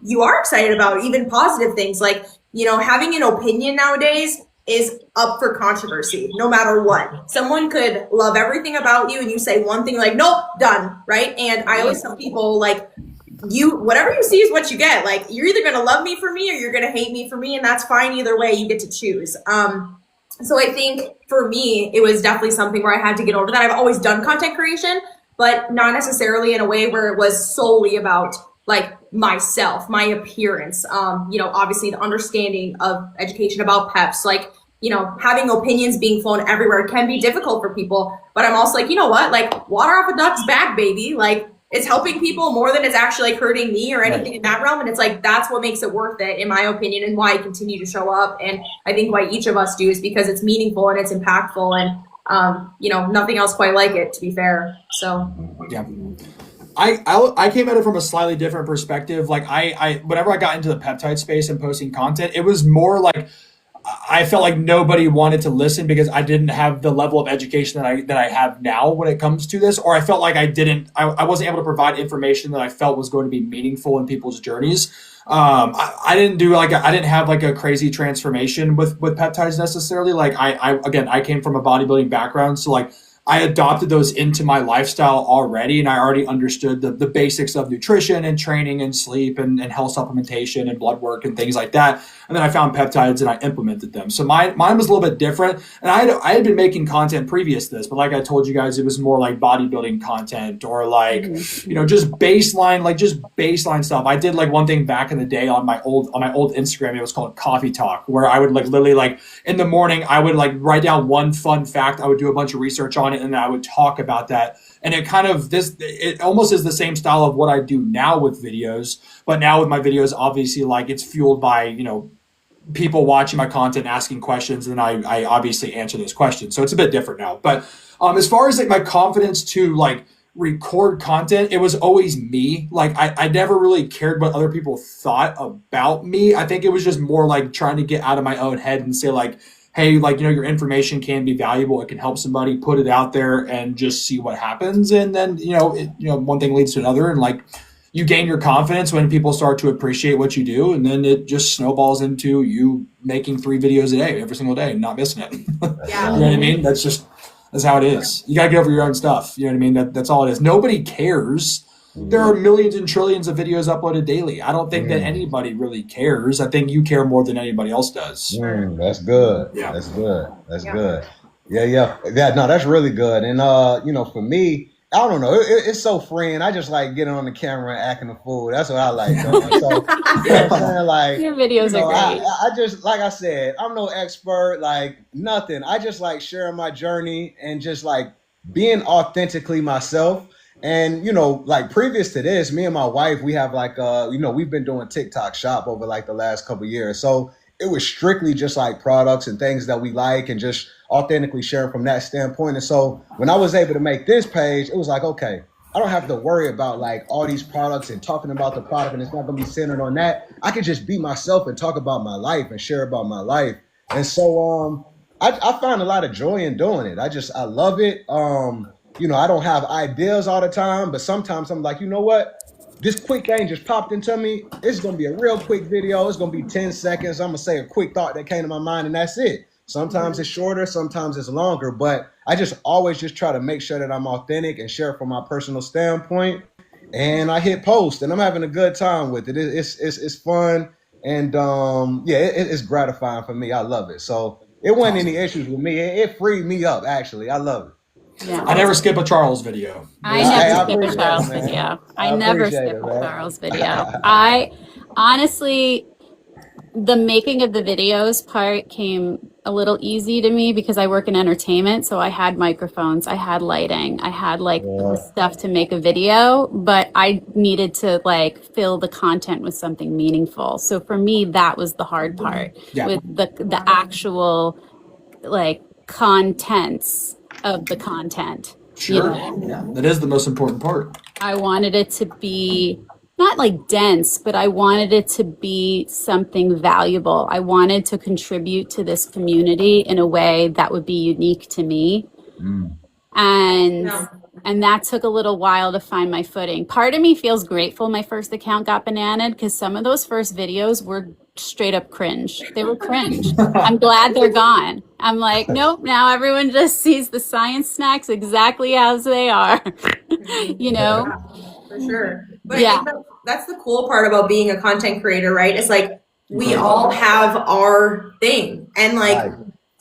you are excited about, even positive things. Like, having an opinion nowadays is up for controversy, no matter what. Someone could love everything about you and you say one thing, like, nope, done, right? And I always tell people, like, whatever you see is what you get. Like, you're either gonna love me for me or you're gonna hate me for me, and that's fine either way. You get to choose. So I think for me, it was definitely something where I had to get over that. I've always done content creation, but not necessarily in a way where it was solely about like myself, my appearance, obviously the understanding of education about peps, like, having opinions being flown everywhere can be difficult for people. But I'm also like, you know what, like water off a duck's back, baby. Like it's helping people more than it's actually like hurting me or anything in that realm. And it's like, that's what makes it worth it, in my opinion, and why I continue to show up. And I think why each of us do is because it's meaningful and it's impactful, and nothing else quite like it, to be fair. So yeah. I came at it from a slightly different perspective. Like I whenever I got into the peptide space and posting content, it was more like I felt like nobody wanted to listen because I didn't have the level of education that I have now when it comes to this, or I felt like I wasn't able to provide information that I felt was going to be meaningful in people's journeys. I didn't have like a crazy transformation with peptides necessarily. Like I came from a bodybuilding background, so like I adopted those into my lifestyle already, and I already understood the basics of nutrition and training and sleep and health supplementation and blood work and things like that. And then I found peptides and I implemented them. So mine was a little bit different. And I had been making content previous to this, but like I told you guys, it was more like bodybuilding content or like, just baseline stuff. I did like one thing back in the day on my old Instagram. It was called Coffee Talk, where I would like literally like in the morning, I would like write down one fun fact. I would do a bunch of research on it and I would talk about that. And it almost is the same style of what I do now with videos, but now with my videos, obviously like it's fueled by, people watching my content, asking questions, and I obviously answer those questions. So it's a bit different now. But as far as like my confidence to like record content, it was always me. Like I never really cared what other people thought about me. I think it was just more like trying to get out of my own head and say like, hey, like, your information can be valuable. It can help somebody, put it out there and just see what happens. And then, one thing leads to another. And like, you gain your confidence when people start to appreciate what you do. And then it just snowballs into you making 3 videos a day, every single day, and not missing it. Yeah. You know what I mean? That's how it is. You got to get over your own stuff. You know what I mean? That's all it is. Nobody cares. There are millions and trillions of videos uploaded daily. I don't think that anybody really cares. I think you care more than anybody else does. That's good. Yeah. That's good. That's good. Yeah. No, that's really good. And, for me, I don't know. It's so freeing. I just like getting on the camera and acting a fool. That's what I like doing. So, I'm saying? Like, your videos are great. I just, like I said, I'm no expert, like nothing. I just like sharing my journey and just like being authentically myself. And, like previous to this, me and my wife, we have like, we've been doing TikTok shop over like the last couple of years. So it was strictly just like products and things that we like and just authentically sharing from that standpoint. And so when I was able to make this page, it was like, okay, I don't have to worry about like all these products and talking about the product, and it's not going to be centered on that. I can just be myself and talk about my life and share about my life. And so I find a lot of joy in doing it. I love it. I don't have ideas all the time, but sometimes I'm like, you know what? This quick thing just popped into me. It's going to be a real quick video. It's going to be 10 seconds. I'm going to say a quick thought that came to my mind, and that's it. Sometimes it's shorter, sometimes it's longer, but I just always just try to make sure that I'm authentic and share from my personal standpoint. And I hit post, and I'm having a good time with it. It's fun, and it's gratifying for me. I love it. So it wasn't any issues with me. It freed me up, actually. I love it. Yeah. I never skip a Charles video. I never skip a Charles video. I never skip a Charles video. I honestly, the making of the videos part came a little easy to me because I work in entertainment. So I had microphones, I had lighting, I had like the stuff to make a video, but I needed to like fill the content with something meaningful. So for me, that was the hard part with the actual like contents of the content. Sure. Yeah, that is the most important part. I wanted it to be not like dense, but I wanted it to be something valuable. I wanted to contribute to this community in a way that would be unique to me. And that took a little while to find my footing. Part of me feels grateful my first account got bananaed because some of those first videos were straight up cringe. They were cringe. I'm glad they're gone. I'm like, nope, now everyone just sees the science snacks exactly as they are. You know? For sure. But I think that's the cool part about being a content creator, right? It's like we all have our thing. And like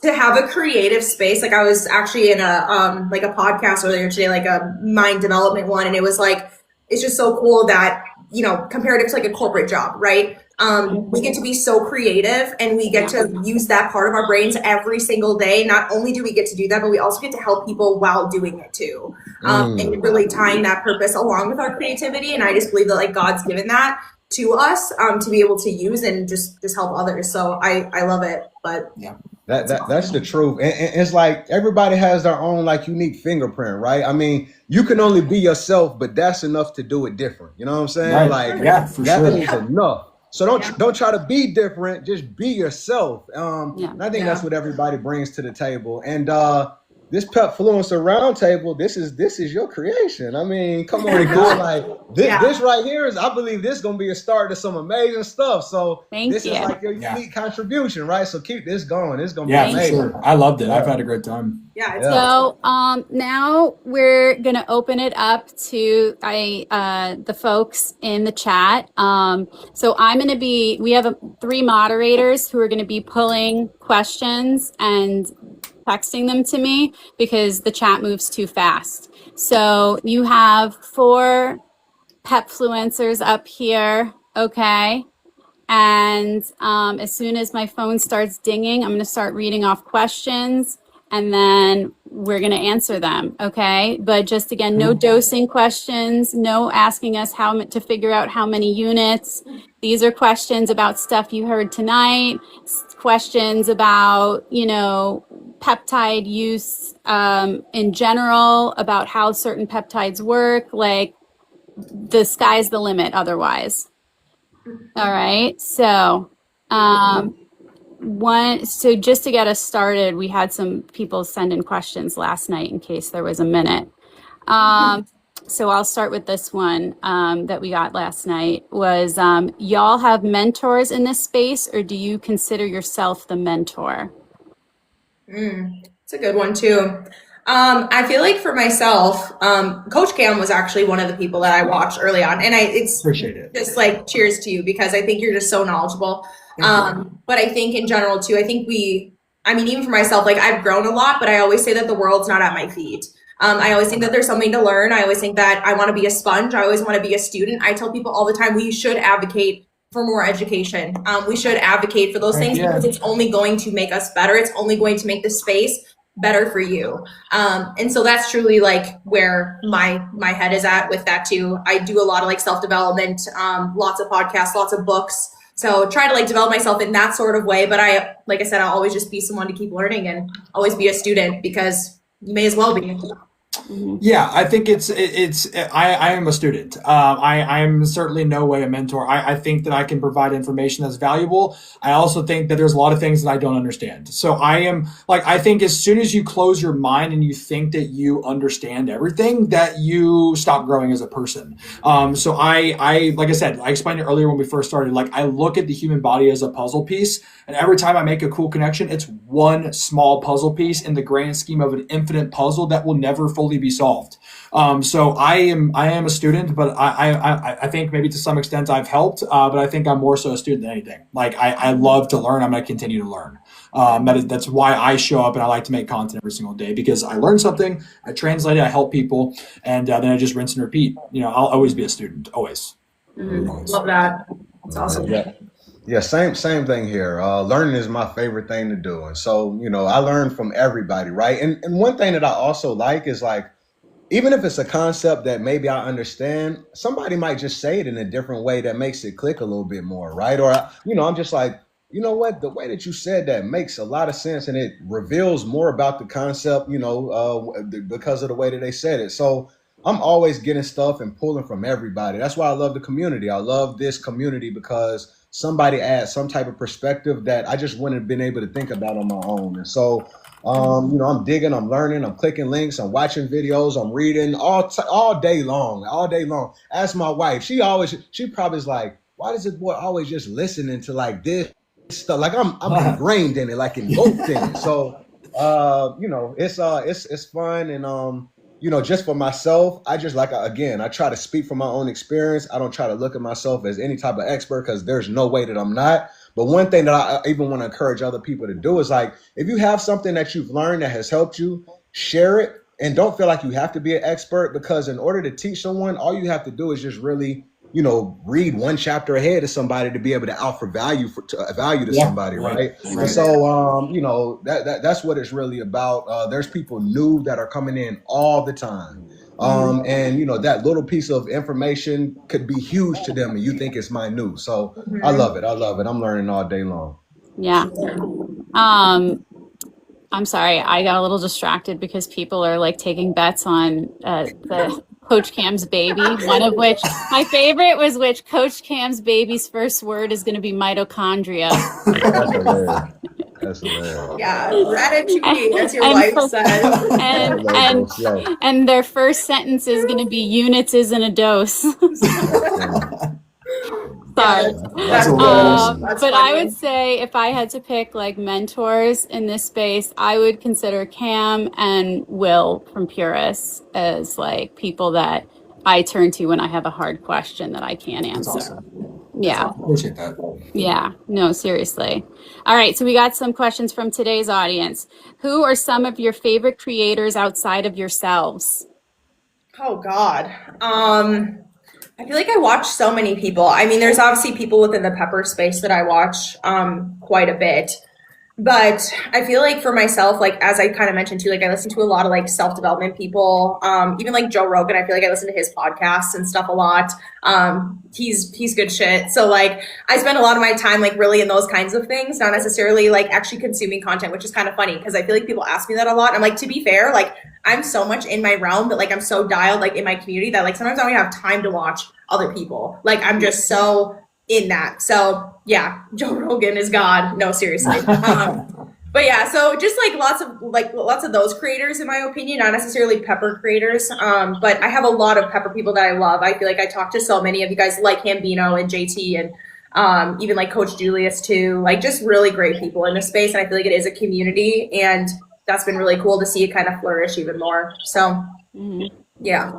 to have a creative space, like I was actually in a like a podcast earlier today, like a mind development one, and it was like it's just so cool that, you know, comparative to like a corporate job, right? We get to be so creative and we get to use that part of our brains every single day. Not only do we get to do that, but we also get to help people while doing it too. And really tying that purpose along with our creativity. And I just believe that like God's given that to us to be able to use and just help others. So I love it. But that's the truth. And it's like everybody has their own like unique fingerprint, right? I mean, you can only be yourself, but that's enough to do it different. You know what I'm saying? Like for that sure. is enough. So don't try to be different. Just be yourself. And I think that's what everybody brings to the table. And this Pepfluencer Round Table, this is your creation. I mean, come on, cool. Like this right here is, I believe this is gonna be a start to some amazing stuff. So this is like your unique contribution, right? So keep this going. It's gonna be amazing. For sure. I loved it. I've had a great time. So now we're gonna open it up to the folks in the chat. So we have 3 moderators who are gonna be pulling questions and texting them to me because the chat moves too fast. So you have 4 Pepfluencers up here, okay? And as soon as my phone starts dinging, I'm gonna start reading off questions and then we're gonna answer them, okay? But just again, no dosing questions, no asking us how to figure out how many units. These are questions about stuff you heard tonight, questions about, you know, peptide use in general, about how certain peptides work, like the sky's the limit otherwise. All right, so so just to get us started, we had some people send in questions last night in case there was a minute. So I'll start with this one that we got last night was, y'all have mentors in this space or do you consider yourself the mentor? It's a good one too. I feel like for myself, Coach Cam was actually one of the people that I watched early on, and appreciate it. Just like cheers to you because I think you're just so knowledgeable. But I think in general too, I think even for myself, like I've grown a lot, but I always say that the world's not at my feet. I always think that there's something to learn. I always think that I want to be a sponge. I always want to be a student. I tell people all the time, we should advocate for more education. We should advocate for those things because it's only going to make us better. It's only going to make the space better for you. And so that's truly like where my head is at with that too. I do a lot of like self-development, lots of podcasts, lots of books. So try to like develop myself in that sort of way. But like I said, I'll always just be someone to keep learning and always be a student because you may as well be. Yeah, I think I am a student. I'm certainly no way a mentor. I think that I can provide information that's valuable. I also think that there's a lot of things that I don't understand. So I think as soon as you close your mind and you think that you understand everything, that you stop growing as a person. So like I said, I explained it earlier when we first started, like I look at the human body as a puzzle piece. And every time I make a cool connection, it's one small puzzle piece in the grand scheme of an infinite puzzle that will never fully be solved. So I am a student, but I think maybe to some extent I've helped, but I think I'm more so a student than anything. Like I love to learn. I'm going to continue to learn. That's why I show up and I like to make content every single day because I learn something, I translate it, I help people, and then I just rinse and repeat. You know, I'll always be a student, always. Love that. That's awesome. Yeah, same thing here. Learning is my favorite thing to do, and so I learn from everybody, right? And one thing that I also like is like, even if it's a concept that maybe I understand, somebody might just say it in a different way that makes it click a little bit more, right? Or I'm just like, you know what, the way that you said that makes a lot of sense, and it reveals more about the concept, because of the way that they said it. So I'm always getting stuff and pulling from everybody. That's why I love the community. I love this community because somebody adds some type of perspective that I just wouldn't have been able to think about on my own. And so I'm digging, I'm learning, I'm clicking links, I'm watching videos, I'm reading all day long, all day long. Ask my wife. She probably is like, why does this boy always just listening to like this stuff? Like I'm ingrained in it, like engulfed in it. So, it's fun. And, just for myself, I just again, I try to speak from my own experience. I don't try to look at myself as any type of expert because there's no way that I'm not. But one thing that I even want to encourage other people to do is like, if you have something that you've learned that has helped you, share it, and don't feel like you have to be an expert, because in order to teach someone, all you have to do is just really, read one chapter ahead of somebody to be able to offer value to somebody, right? And so, that's what it's really about. There's people new that are coming in all the time. And that little piece of information could be huge to them and you think it's minute. So I love it. I'm learning all day long. Yeah. I'm sorry, I got a little distracted because people are like taking bets on the Coach Cam's baby, one of which my favorite was which Coach Cam's baby's first word is going to be mitochondria. That's hilarious. Yeah, ratatouille, as your wife says. And their first sentence is going to be units isn't a dose. Sorry. That's but funny. I would say if I had to pick like mentors in this space, I would consider Cam and Will from Purus as like people that I turn to when I have a hard question that I can't answer. Awesome. Yeah. Appreciate that. Yeah. No, seriously. All right. So we got some questions from today's audience. Who are some of your favorite creators outside of yourselves? Oh God. I feel like I watch so many people. I mean, there's obviously people within the pepper space that I watch quite a bit. But I feel like for myself, like as I kind of mentioned too, like I listen to a lot of like self-development people, even like Joe Rogan. I feel like I listen to his podcasts and stuff a lot. He's good shit. So like I spend a lot of my time like really in those kinds of things, not necessarily like actually consuming content, which is kind of funny because I feel like people ask me that a lot. I'm like, to be fair, like I'm so much in my realm that like I'm so dialed like in my community that like sometimes I don't even have time to watch other people. Like I'm just so in that. So yeah, Joe Rogan is God. No, seriously. But yeah, so just like lots of those creators in my opinion, not necessarily pepper creators. But I have a lot of pepper people that I love. I feel like I talk to so many of you guys like Hambino and JT and even like Coach Julius too, like just really great people in this space. And I feel like it is a community and that's been really cool to see it kind of flourish even more. So yeah.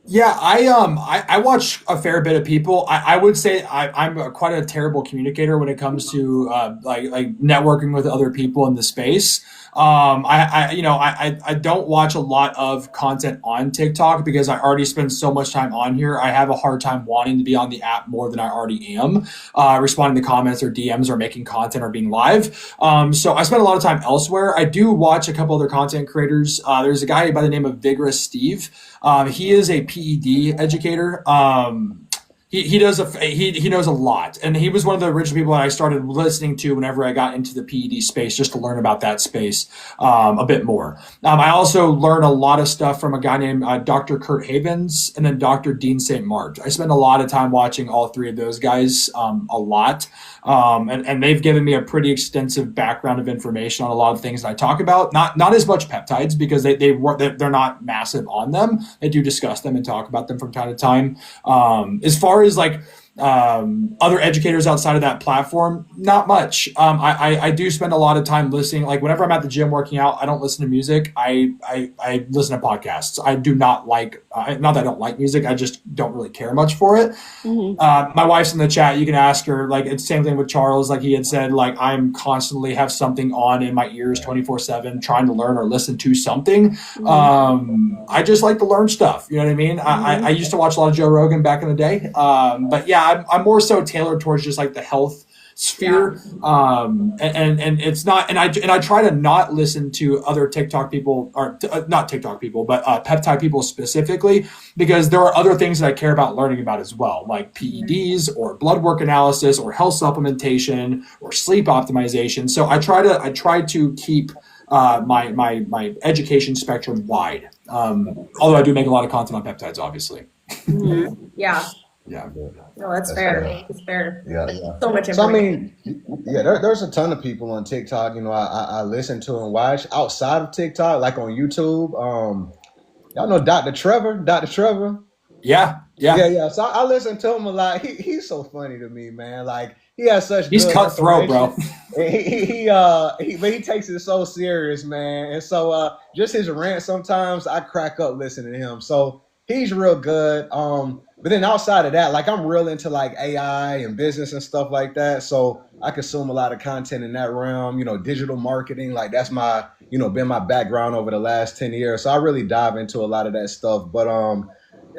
Yeah, I watch a fair bit of people. I would say I'm quite a terrible communicator when it comes to like networking with other people in the space. I don't watch a lot of content on TikTok because I already spend so much time on here. I have a hard time wanting to be on the app more than I already am, responding to comments or DMs or making content or being live. So I spend a lot of time elsewhere. I do watch a couple other content creators. There's a guy by the name of Vigorous Steve. He is a PED educator. He knows a lot, and he was one of the original people that I started listening to whenever I got into the PED space, just to learn about that space a bit more. I also learned a lot of stuff from a guy named Dr. Kurt Havens and then Dr. Dean St. March. I spend a lot of time watching all three of those guys a lot, and they've given me a pretty extensive background of information on a lot of things that I talk about. Not as much peptides because they're not massive on them. They do discuss them and talk about them from time to time. As far as like other educators outside of that platform, not much. I do spend a lot of time listening. Like whenever I'm at the gym working out, I don't listen to music. I listen to podcasts. I do not like, not that I don't like music. I just don't really care much for it. My wife's in the chat. You can ask her, like, it's the same thing with Charles. Like he had said, like I'm constantly have something on in my ears 24/7 trying to learn or listen to something. I just like to learn stuff. You know what I mean? I used to watch a lot of Joe Rogan back in the day. But yeah, I'm more so tailored towards just like the health sphere. And it's not, and I try to not listen to other TikTok people, or not TikTok people, but peptide people specifically, because there are other things that I care about learning about as well, like PEDs or blood work analysis or health supplementation or sleep optimization. So I try to keep my education spectrum wide. Although I do make a lot of content on peptides, obviously. Yeah. Yeah. No, that's fair. It's fair. Yeah. So much information. So I mean, yeah, there's a ton of people on TikTok. You know, I listen to and watch outside of TikTok, like on YouTube. Y'all know Dr. Trevor. Yeah. So I listen to him a lot. He's so funny to me, man. Like he has such. He's cutthroat, bro. But he takes it so serious, man. And so just his rant sometimes I crack up listening to him. So he's real good. But then outside of that, like I'm real into like AI and business and stuff like that. So I consume a lot of content in that realm, you know, digital marketing. Like that's my, you know, been my background over the last 10 years. So I really dive into a lot of that stuff. But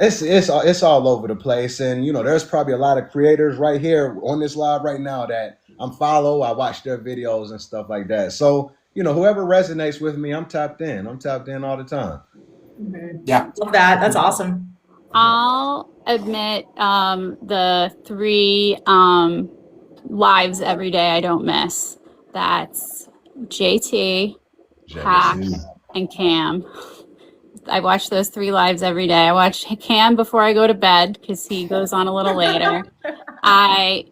it's all over the place. And, you know, there's probably a lot of creators right here on this live right now that I watch their videos and stuff like that. So, you know, whoever resonates with me, I'm tapped in all the time. Yeah. Love that. That's awesome. I'll admit the 3 lives every day I don't miss. That's JT, Hack, and Cam. I watch those 3 lives every day. I watch Cam before I go to bed because he goes on a little later. I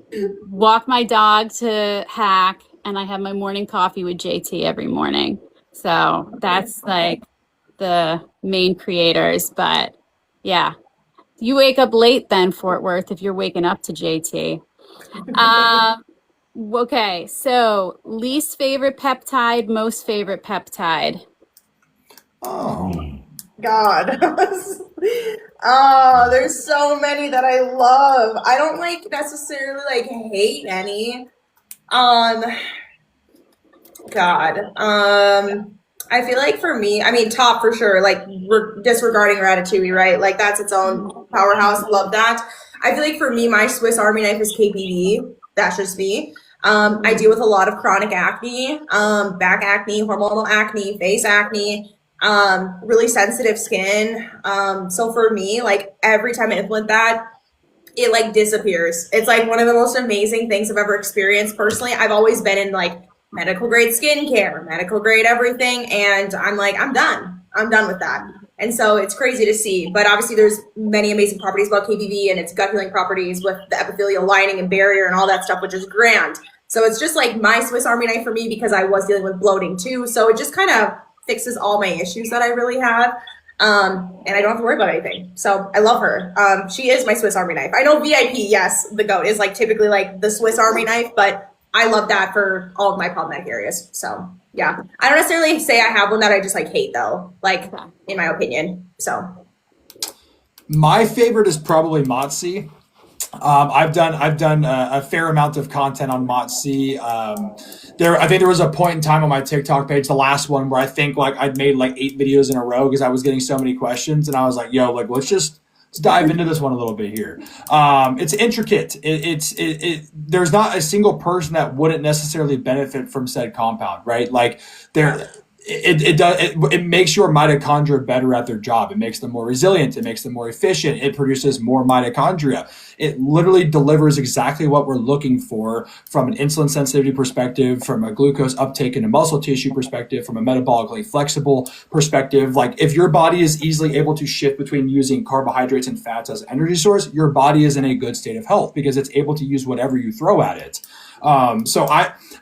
walk my dog to Hack, and I have my morning coffee with JT every morning. So that's like the main creators. But yeah, you wake up late then, Fort Worth, if you're waking up to JT. Okay, so least favorite peptide, most favorite peptide. Oh. God. Oh, there's so many that I love. I don't like necessarily like hate any. God. I feel like for me, I mean, top for sure, like disregarding Ratatouille, right? Like that's its own powerhouse. Love that. I feel like for me, my Swiss Army knife is KPD. That's just me. I deal with a lot of chronic acne, back acne, hormonal acne, face acne, really sensitive skin. So for me, like every time I implement that, it like disappears. It's like one of the most amazing things I've ever experienced personally. I've always been in like medical grade skincare, medical grade everything. And I'm like, I'm done with that. And so it's crazy to see, but obviously there's many amazing properties about KPV and its gut healing properties with the epithelial lining and barrier and all that stuff, which is grand. So it's just like my Swiss Army knife for me because I was dealing with bloating too. So it just kind of fixes all my issues that I really have. And I don't have to worry about anything. So I love her. She is my Swiss Army knife. I know VIP, yes, the GOAT is like typically like the Swiss Army knife, but I love that for all of my problematic areas. So yeah, I don't necessarily say I have one that I just like hate though, like in my opinion. So my favorite is probably Motzi. I've done a fair amount of content on Motzi. I think there was a point in time on my TikTok page, the last one, where I think like I'd made like 8 videos in a row because I was getting so many questions, and I was like, yo, like let's dive into this one a little bit here. It's intricate. There's not a single person that wouldn't necessarily benefit from said compound, right? Like it makes your mitochondria better at their job. It makes them more resilient. It makes them more efficient. It produces more mitochondria. It literally delivers exactly what we're looking for from an insulin sensitivity perspective, from a glucose uptake into muscle tissue perspective, from a metabolically flexible perspective. Like if your body is easily able to shift between using carbohydrates and fats as an energy source, your body is in a good state of health because it's able to use whatever you throw at it. So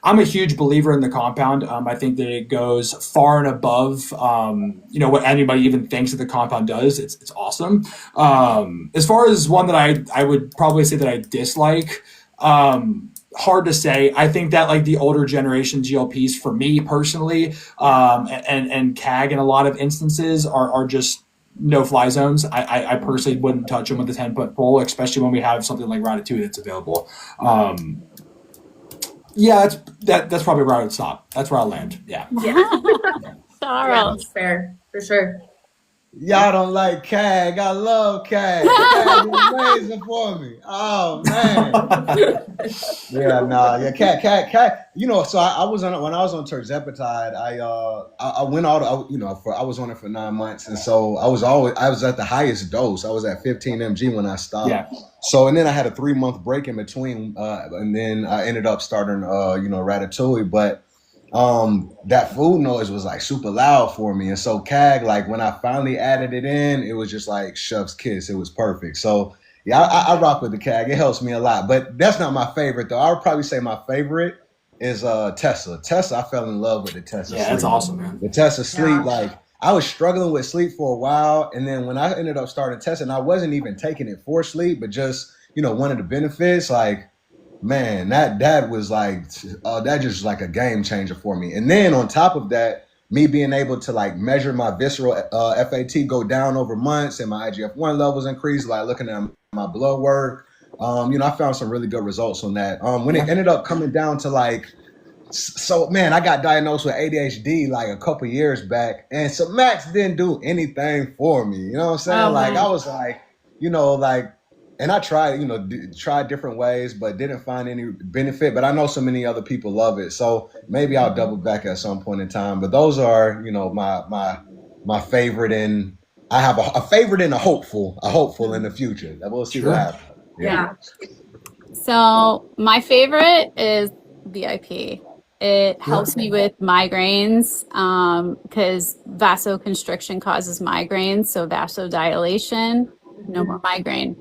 I'm a huge believer in the compound. I think that it goes far and above, what anybody even thinks that the compound does. It's awesome. As far as one that I would probably say that I dislike, hard to say. I think that like the older generation GLPs for me personally, and CAG in a lot of instances are just no-fly zones. I personally wouldn't touch them with a 10-foot pole, especially when we have something like Ratatouille that's available. Yeah, that's probably where I would stop. That's where I'll land. Yeah. Yeah. Charles. Fair, for sure. Y'all don't like CAG. I love CAG. CAG is amazing for me. Oh man. Yeah, nah, yeah, cat. You know, so I was on when I was on Terzepatide. I went I was on it for 9 months, and so I was at the highest dose. I was at 15 mg when I stopped. Yeah. So and then I had a 3-month break in between, and then I ended up starting Ratatouille, but that food noise was like super loud for me, and so CAG, like when I finally added it in, it was just like chef's kiss. It was perfect. So yeah, I rock with the CAG. It helps me a lot, but that's not my favorite though. I would probably say my favorite is Tessa. I fell in love with the Tessa. Yeah, that's awesome, man. The Tessa sleep, like I was struggling with sleep for a while, and then when I ended up starting Tessa, and I wasn't even taking it for sleep, but just one of the benefits, like man, that was like that just like a game changer for me. And then on top of that, me being able to like measure my visceral FAT go down over months, and my IGF-1 levels increase, like looking at my blood work, I found some really good results on that. When it ended up coming down to like, so man, I got diagnosed with ADHD like a couple years back, and so Max didn't do anything for me. You know what I'm saying? I was like, and I tried, tried different ways, but didn't find any benefit. But I know so many other people love it, so maybe I'll double back at some point in time. But those are, my favorite, and I have a favorite and a hopeful in the future. We'll see what happens. Yeah. So my favorite is VIP. It helps me with migraines because vasoconstriction causes migraines. So vasodilation, no more migraine.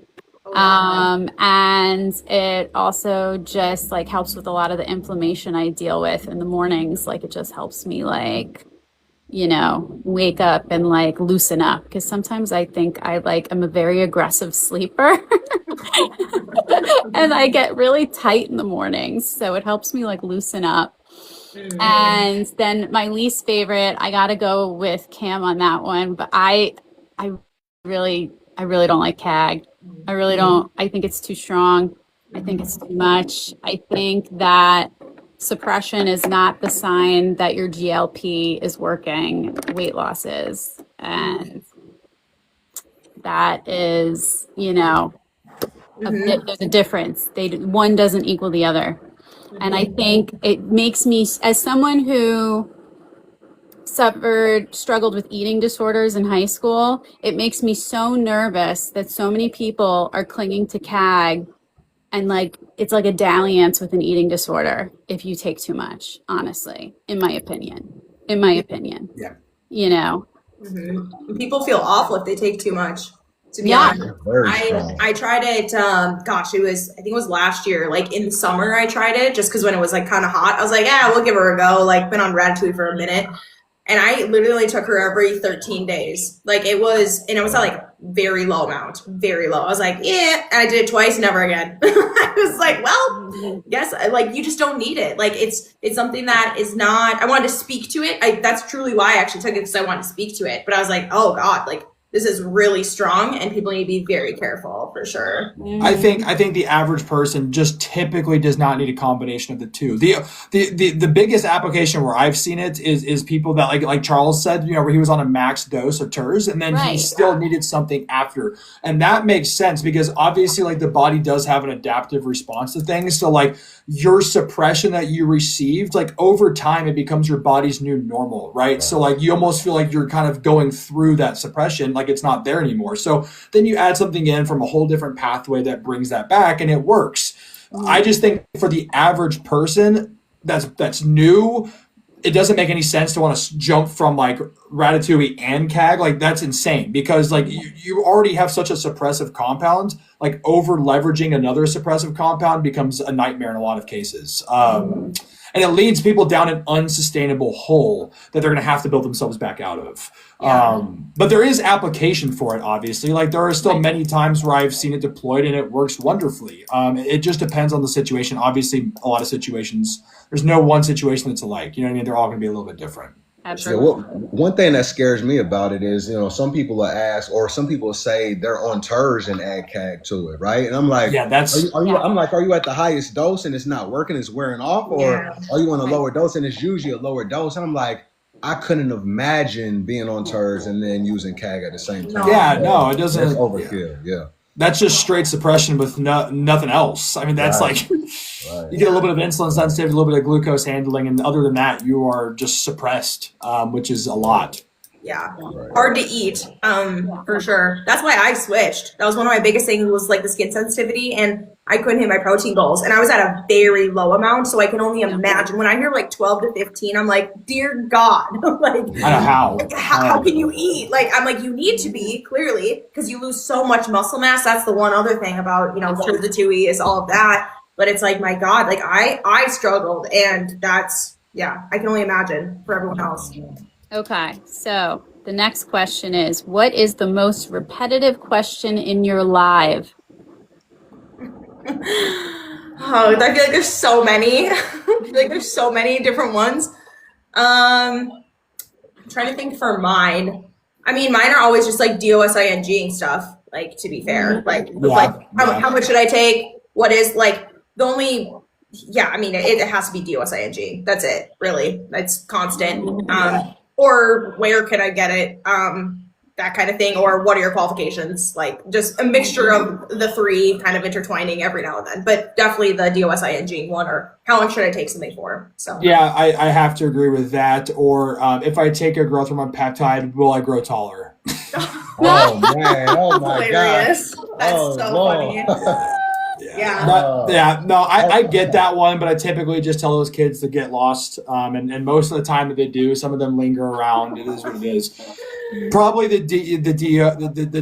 And it also just like helps with a lot of the inflammation I deal with in the mornings. Like it just helps me like, wake up and like loosen up. Because sometimes I think I'm a very aggressive sleeper and I get really tight in the mornings. So it helps me like loosen up. And then my least favorite, I got to go with Cam on that one. But I really don't like CAG. I really don't. I think it's too strong. I think it's too much. I think that suppression is not the sign that your GLP is working. Weight loss is. And that is, there's a difference. One doesn't equal the other. And I think it makes me, as someone who struggled with eating disorders in high school, it makes me so nervous that so many people are clinging to CAG, and like it's like a dalliance with an eating disorder if you take too much, honestly, in my opinion. Yeah. People feel awful if they take too much, to be honest. I tried it, I think it was last year, like in the summer I tried it just because when it was like kind of hot, I was like, we'll give her a go, like been on Ratatouille for a minute. And I literally took her every 13 days. Like it was at like very low amount, very low. I was like, and I did it twice, never again. I was like, well, yes, like you just don't need it. Like it's something that is not, I wanted to speak to it. That's truly why I actually took it, because I wanted to speak to it. But I was like, oh God, like this is really strong and people need to be very careful for sure. I think the average person just typically does not need a combination of the two. The biggest application where I've seen it is people that like Charles said, where he was on a max dose of TERS and then he still needed something after. And that makes sense because obviously like the body does have an adaptive response to things. So like your suppression that you received, like over time it becomes your body's new normal, right? So like you almost feel like you're kind of going through that suppression, like it's not there anymore. So then you add something in from a whole different pathway that brings that back and it works. I just think for the average person that's new, it doesn't make any sense to want to jump from like Ratatouille and CAG. Like that's insane because like you already have such a suppressive compound, like over leveraging another suppressive compound becomes a nightmare in a lot of cases. And it leads people down an unsustainable hole that they're going to have to build themselves back out of. But there is application for it, obviously. Like there are still many times where I've seen it deployed and it works wonderfully. It just depends on the situation. Obviously, a lot of situations, there's no one situation that's alike. You know what I mean? They're all going to be a little bit different. Absolutely. Yeah, one thing that scares me about it is, some people will ask, or some people will say they're on TERS and add CAG to it, right? And I'm like, are you at the highest dose and it's not working, it's wearing off, or are you on a lower dose and it's usually a lower dose? And I'm like, I couldn't imagine being on turds and then using CAG at the same time. Yeah, no, it doesn't. That's overkill. Yeah. That's just straight suppression with nothing else. I mean, that's Right. like you get a little bit of insulin sensitivity, a little bit of glucose handling, and other than that, you are just suppressed, which is a lot. Yeah. Right. Hard to eat, for sure. That's why I switched. That was one of my biggest things was like the skin sensitivity, and I couldn't hit my protein goals. And I was at a very low amount, so I can only imagine. When I hear like 12 to 15, I'm like, dear God. Like, I don't know how can you eat? Like, I'm like, you need to be, clearly, because you lose so much muscle mass. That's the one other thing about, the 2E is all of that. But it's like, my God, like I struggled, and that's, I can only imagine for everyone else. Okay, so the next question is, what is the most repetitive question in your live? Oh, I feel like there's so many. I feel like there's so many different ones. I'm trying to think for mine. I mean, mine are always just like DOSING stuff, like, to be fair. Like, how much should I take? What is, like, the only... Yeah, I mean, it has to be DOSING. That's it, really. That's constant. Or where can I get it? That kind of thing. Or what are your qualifications? Like, just a mixture of the three kind of intertwining every now and then. But definitely the DOSING one, or how long should I take something for? So yeah, I have to agree with that. Or if I take a growth hormone peptide, will I grow taller? Oh man! Oh my God! That's so funny. I get that one, but I typically just tell those kids to get lost. And most of the time that they do, some of them linger around. It is what it is. Probably the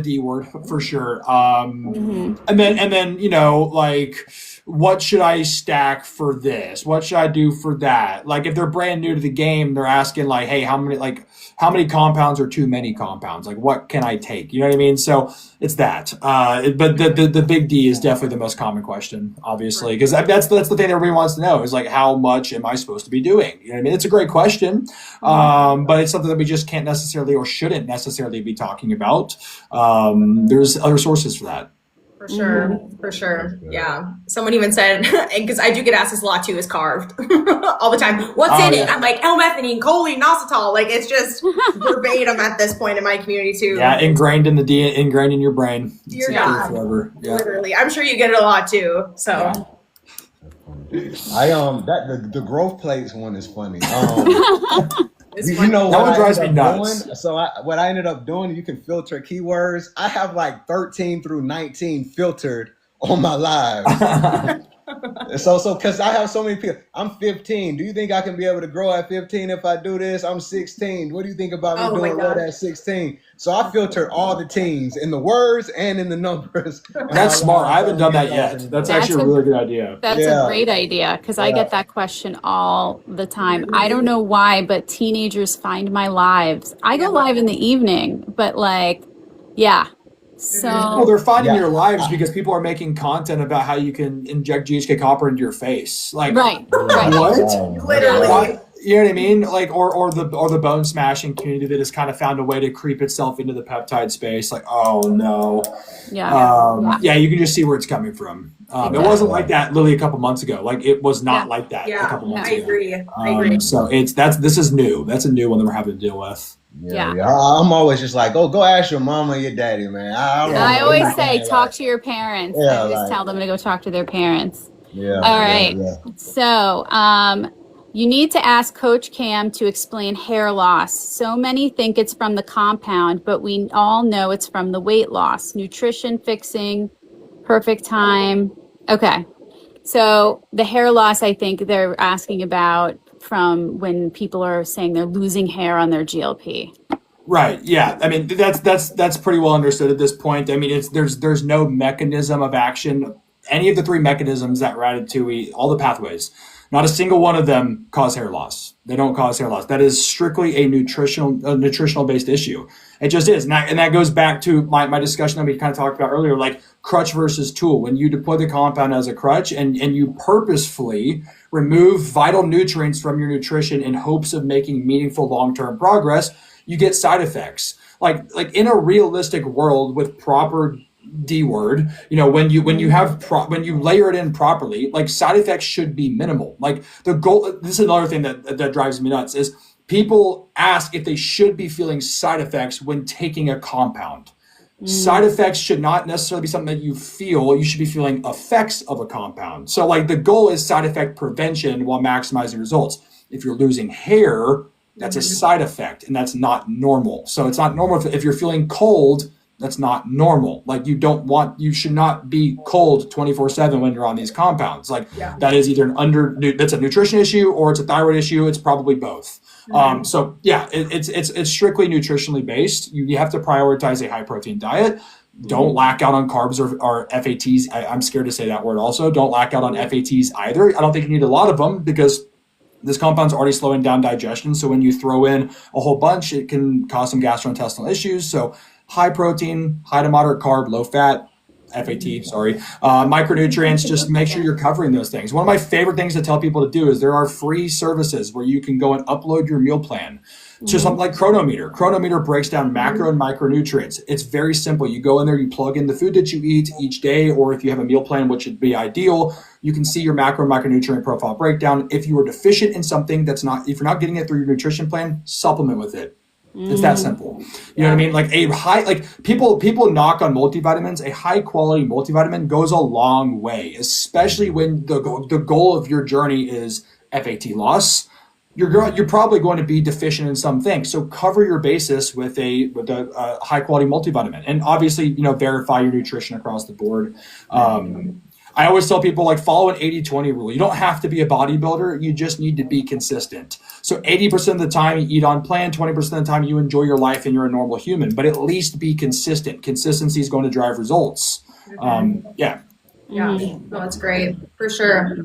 D word for sure. And then like, what should I stack for this? What should I do for that? Like, if they're brand new to the game, they're asking like, hey, how many compounds are too many compounds? Like, what can I take? You know what I mean? So it's that. But the big D is definitely the most common question, obviously, because that's the thing everybody wants to know is like, how much am I supposed to be doing? You know what I mean? It's a great question, but it's something that we just can't necessarily or shouldn't necessarily be talking about. There's other sources for that. For sure. Yeah. Someone even said, because I do get asked this a lot too, is carved all the time. What's in it? I'm like, L-methionine, choline, inositol. Like, it's just verbatim at this point in my community too. Yeah, ingrained in your brain. Dear God. Forever. Yeah. Literally. I'm sure you get it a lot too. So. Yeah. The growth plates one is funny. You know that what one drives me nuts. What I ended up doing, you can filter keywords. I have like 13 through 19 filtered on my live. So because I have so many people. I'm 15. Do you think I can be able to grow at 15 if I do this? I'm 16. What do you think about me doing what at 16? So I filtered all the teams in the words and in the numbers. That's smart. I haven't done that yet. That's actually a really good idea. That's a great idea, because I get that question all the time. I don't know why, but teenagers find my lives. I go live in the evening, but like, so well, they're finding your lives because people are making content about how you can inject GHK copper into your face. Like, right. What? Literally. What? You know what I mean? Like, or the bone smashing community that has kind of found a way to creep itself into the peptide space. Like, oh no. You can just see where it's coming from. It wasn't like that literally a couple months ago. Like, it was not like that a couple months ago. I agree. So this is new. That's a new one that we're having to deal with. Yeah. I'm always just like, go ask your mama and your daddy, man. I always say, talk to your parents. I always tell them to go talk to their parents. Yeah. All right. So, you need to ask Coach Cam to explain hair loss. So many think it's from the compound, but we all know it's from the weight loss. Nutrition fixing, perfect time. Okay. So the hair loss, I think they're asking about from when people are saying they're losing hair on their GLP. Right. Yeah. I mean, that's pretty well understood at this point. I mean, there's no mechanism of action. Any of the three mechanisms that routed to all the pathways, not a single one of them cause hair loss. They don't cause hair loss. That is strictly a nutritional based issue. It just is. And that goes back to my discussion that we kind of talked about earlier, like crutch versus tool. When you deploy the compound as a crutch and you purposefully remove vital nutrients from your nutrition in hopes of making meaningful long-term progress, you get side effects. Like in a realistic world with proper D word, when you layer it in properly, like side effects should be minimal. Like the goal, this is another thing that drives me nuts, is people ask if they should be feeling side effects when taking a compound. Side effects should not necessarily be something that you feel. You should be feeling effects of a compound. So like the goal is side effect prevention while maximizing results. If you're losing hair, that's a side effect, and that's not normal. So it's not normal if you're feeling cold. That's not normal. Like you should not be cold 24/7 when you're on these compounds. Like that is either that's a nutrition issue or it's a thyroid issue. It's probably both. So yeah, it's strictly nutritionally based. You have to prioritize a high protein diet. Don't lack out on carbs or FATs. I'm scared to say that word also. Don't lack out on FATs either. I don't think you need a lot of them because this compound's already slowing down digestion. So when you throw in a whole bunch, it can cause some gastrointestinal issues. So high protein, high to moderate carb, low fat, micronutrients, just make sure you're covering those things. One of my favorite things to tell people to do is there are free services where you can go and upload your meal plan to something like Chronometer. Chronometer breaks down macro and micronutrients. It's very simple. You go in there, you plug in the food that you eat each day, or if you have a meal plan, which would be ideal, you can see your macro and micronutrient profile breakdown. If you are deficient in something if you're not getting it through your nutrition plan, supplement with it. It's that simple. You know what I mean? Like people knock on multivitamins. A high quality multivitamin goes a long way, especially when the goal of your journey is FAT loss. You're probably going to be deficient in some things. So cover your basis with a high quality multivitamin, and obviously, verify your nutrition across the board. I always tell people, like, follow an 80-20 rule. You don't have to be a bodybuilder. You just need to be consistent. So 80% of the time you eat on plan, 20% of the time you enjoy your life and you're a normal human, but at least be consistent. Consistency is going to drive results. Yeah, no, that's great. For sure.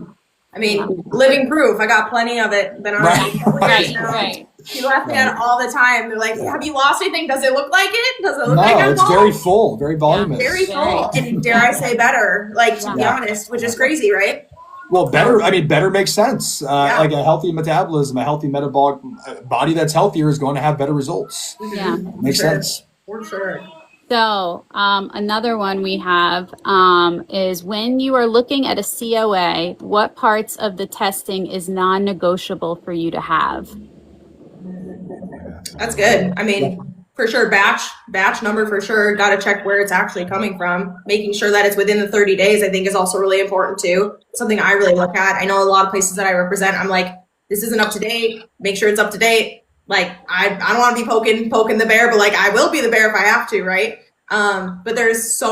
I mean, living proof. I got plenty of it. Been on Right. People ask me that all the time. They're like, have you lost anything? Does it look like it? Does it look like I'm it's very full, very voluminous. Very full. And dare I say better, to be honest, which is crazy, right? Well, better makes sense. Like a healthy metabolism, a healthy metabolic body that's healthier is going to have better results. Yeah. Makes sense. For sure. So another one we have is when you are looking at a COA, what parts of the testing is non-negotiable for you to have? That's good. I mean, for sure, batch number for sure. Got to check where it's actually coming from. Making sure that it's within the 30 days, I think, is also really important too. Something I really look at. I know a lot of places that I represent, I'm like, this isn't up to date. Make sure it's up to date. Like, I don't want to be poking the bear, but like, I will be the bear if I have to, right? But there's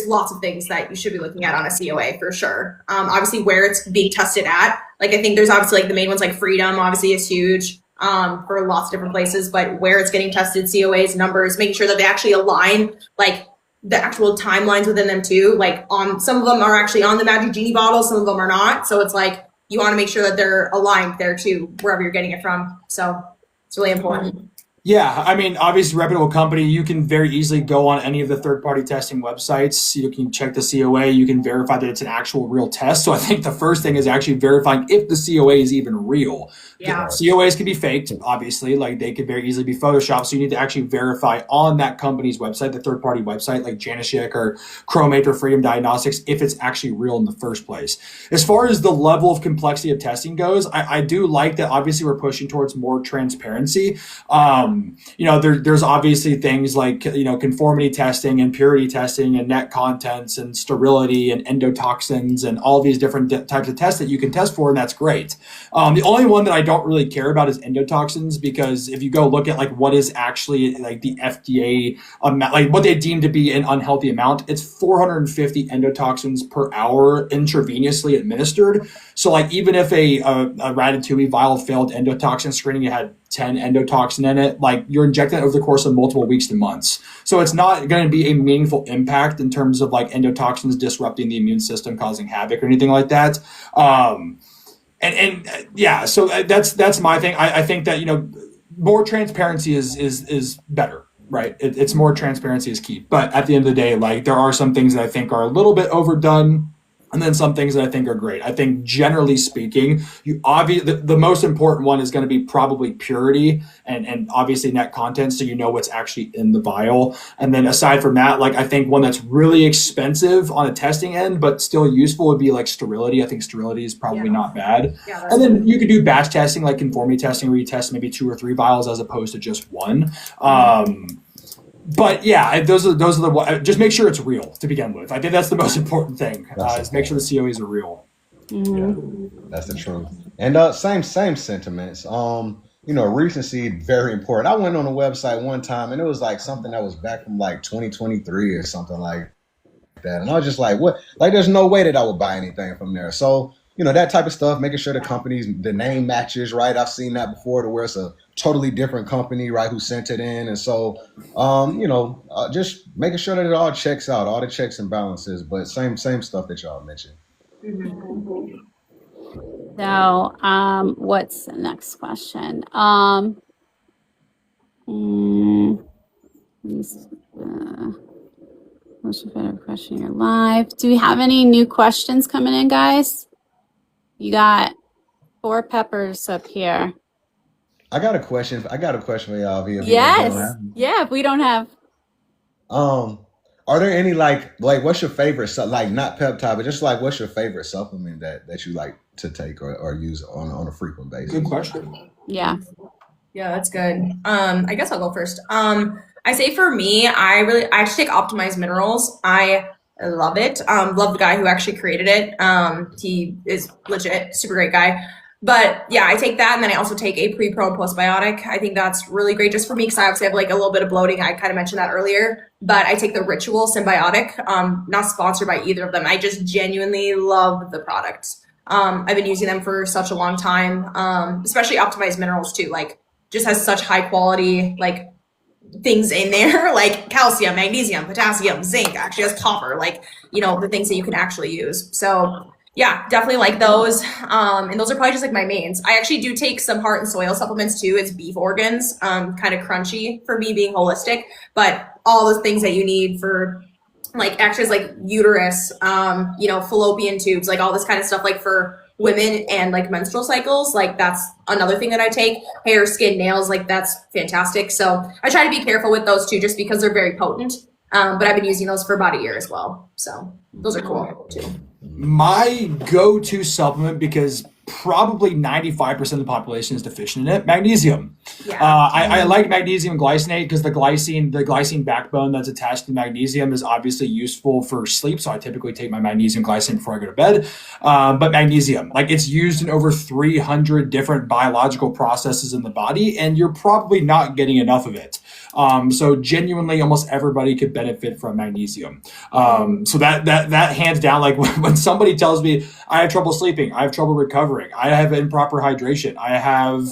lots of things that you should be looking at on a COA for sure. Obviously where it's being tested at. Like, I think there's obviously like the main ones, like Freedom obviously is huge. For lots of different places, but where it's getting tested, COAs, numbers, making sure that they actually align, like the actual timelines within them too. Like some of them are actually on the Magic Genie bottle, some of them are not. So it's like, you want to make sure that they're aligned there too, wherever you're getting it from. So it's really important. Yeah, I mean, obviously, reputable company, you can very easily go on any of the third-party testing websites. You can check the COA. You can verify that it's an actual real test. So I think the first thing is actually verifying if the COA is even real. Yeah. COAs can be faked, obviously. Like, they could very easily be photoshopped. So you need to actually verify on that company's website, the third-party website, like Janishik or Chromate or Freedom Diagnostics, if it's actually real in the first place. As far as the level of complexity of testing goes, I do like that. Obviously, we're pushing towards more transparency. There's obviously things like, conformity testing and purity testing and net contents and sterility and endotoxins and all these different types of tests that you can test for, and that's great. The only one that I don't really care about is endotoxins, because if you go look at like what is actually like the FDA amount, like what they deem to be an unhealthy amount, it's 450 endotoxins per hour intravenously administered. So like even if a Ratatouille vial failed endotoxin screening, it had 10 endotoxin in it, like you're injecting it over the course of multiple weeks to months. So it's not going to be a meaningful impact in terms of like endotoxins disrupting the immune system, causing havoc or anything like that. So that's my thing. I think that, more transparency is better, right? It's more transparency is key. But at the end of the day, like there are some things that I think are a little bit overdone. And then some things that I think are great. I think generally speaking, the most important one is going to be probably purity and obviously net content, so you know what's actually in the vial. And then aside from that, like I think one that's really expensive on a testing end but still useful would be like sterility. I think sterility is probably not bad. Yeah, and then you could do batch testing, like conformity testing, where you test maybe 2 or 3 vials as opposed to just one. But yeah, those are the just make sure it's real to begin with. I think that's the most important thing. Is make sure the COEs are real. Yeah, that's the truth. And same sentiments. Recency very important. I went on a website one time and it was like something that was back from like 2023 or something like that, and I was just like, what? Like, there's no way that I would buy anything from there. So that type of stuff, making sure the name matches, right? I've seen that before, to where it's a totally different company, right, who sent it in. And so, just making sure that it all checks out, all the checks and balances, but same stuff that y'all mentioned. So, what's the next question? What's your favorite question in your life? Do we have any new questions coming in, guys? You got 4 peppers up here. I got a question for y'all. Yes. Yeah, if we don't have. Are there any like what's your favorite, like not peptide, but just like what's your favorite supplement that you like to take or use on a frequent basis? Good question. Yeah. Yeah, that's good. I guess I'll go first. I say for me, I actually take optimized minerals. I love it. Love the guy who actually created it. He is legit, super great guy. But yeah, I take that, and then I also take a pre, pro, and postbiotic. I think that's really great just for me, because I obviously have like a little bit of bloating. I kind of mentioned that earlier. But I take the Ritual Symbiotic. Not sponsored by either of them. I just genuinely love the products. I've been using them for such a long time, especially optimized minerals too. Like, just has such high quality like things in there, like calcium, magnesium, potassium, zinc. Actually has copper. Like, the things that you can actually use. So yeah, definitely like those. And those are probably just like my mains. I actually do take some heart and soil supplements too. It's beef organs, kind of crunchy for me being holistic, but all those things that you need for like actually like uterus, fallopian tubes, like all this kind of stuff, like for women and like menstrual cycles, like that's another thing that I take. Hair, skin, nails, like that's fantastic. So I try to be careful with those too, just because they're very potent. But I've been using those for about a year as well. So those are cool too. My go-to supplement, because probably 95% of the population is deficient in it, magnesium. Yeah. I like magnesium glycinate because the glycine backbone that's attached to magnesium is obviously useful for sleep. So I typically take my magnesium glycinate before I go to bed. But magnesium, like, it's used in over 300 different biological processes in the body, and you're probably not getting enough of it. So genuinely, almost everybody could benefit from magnesium. So that hands down, like when somebody tells me I have trouble sleeping, I have trouble recovering, I have improper hydration, I have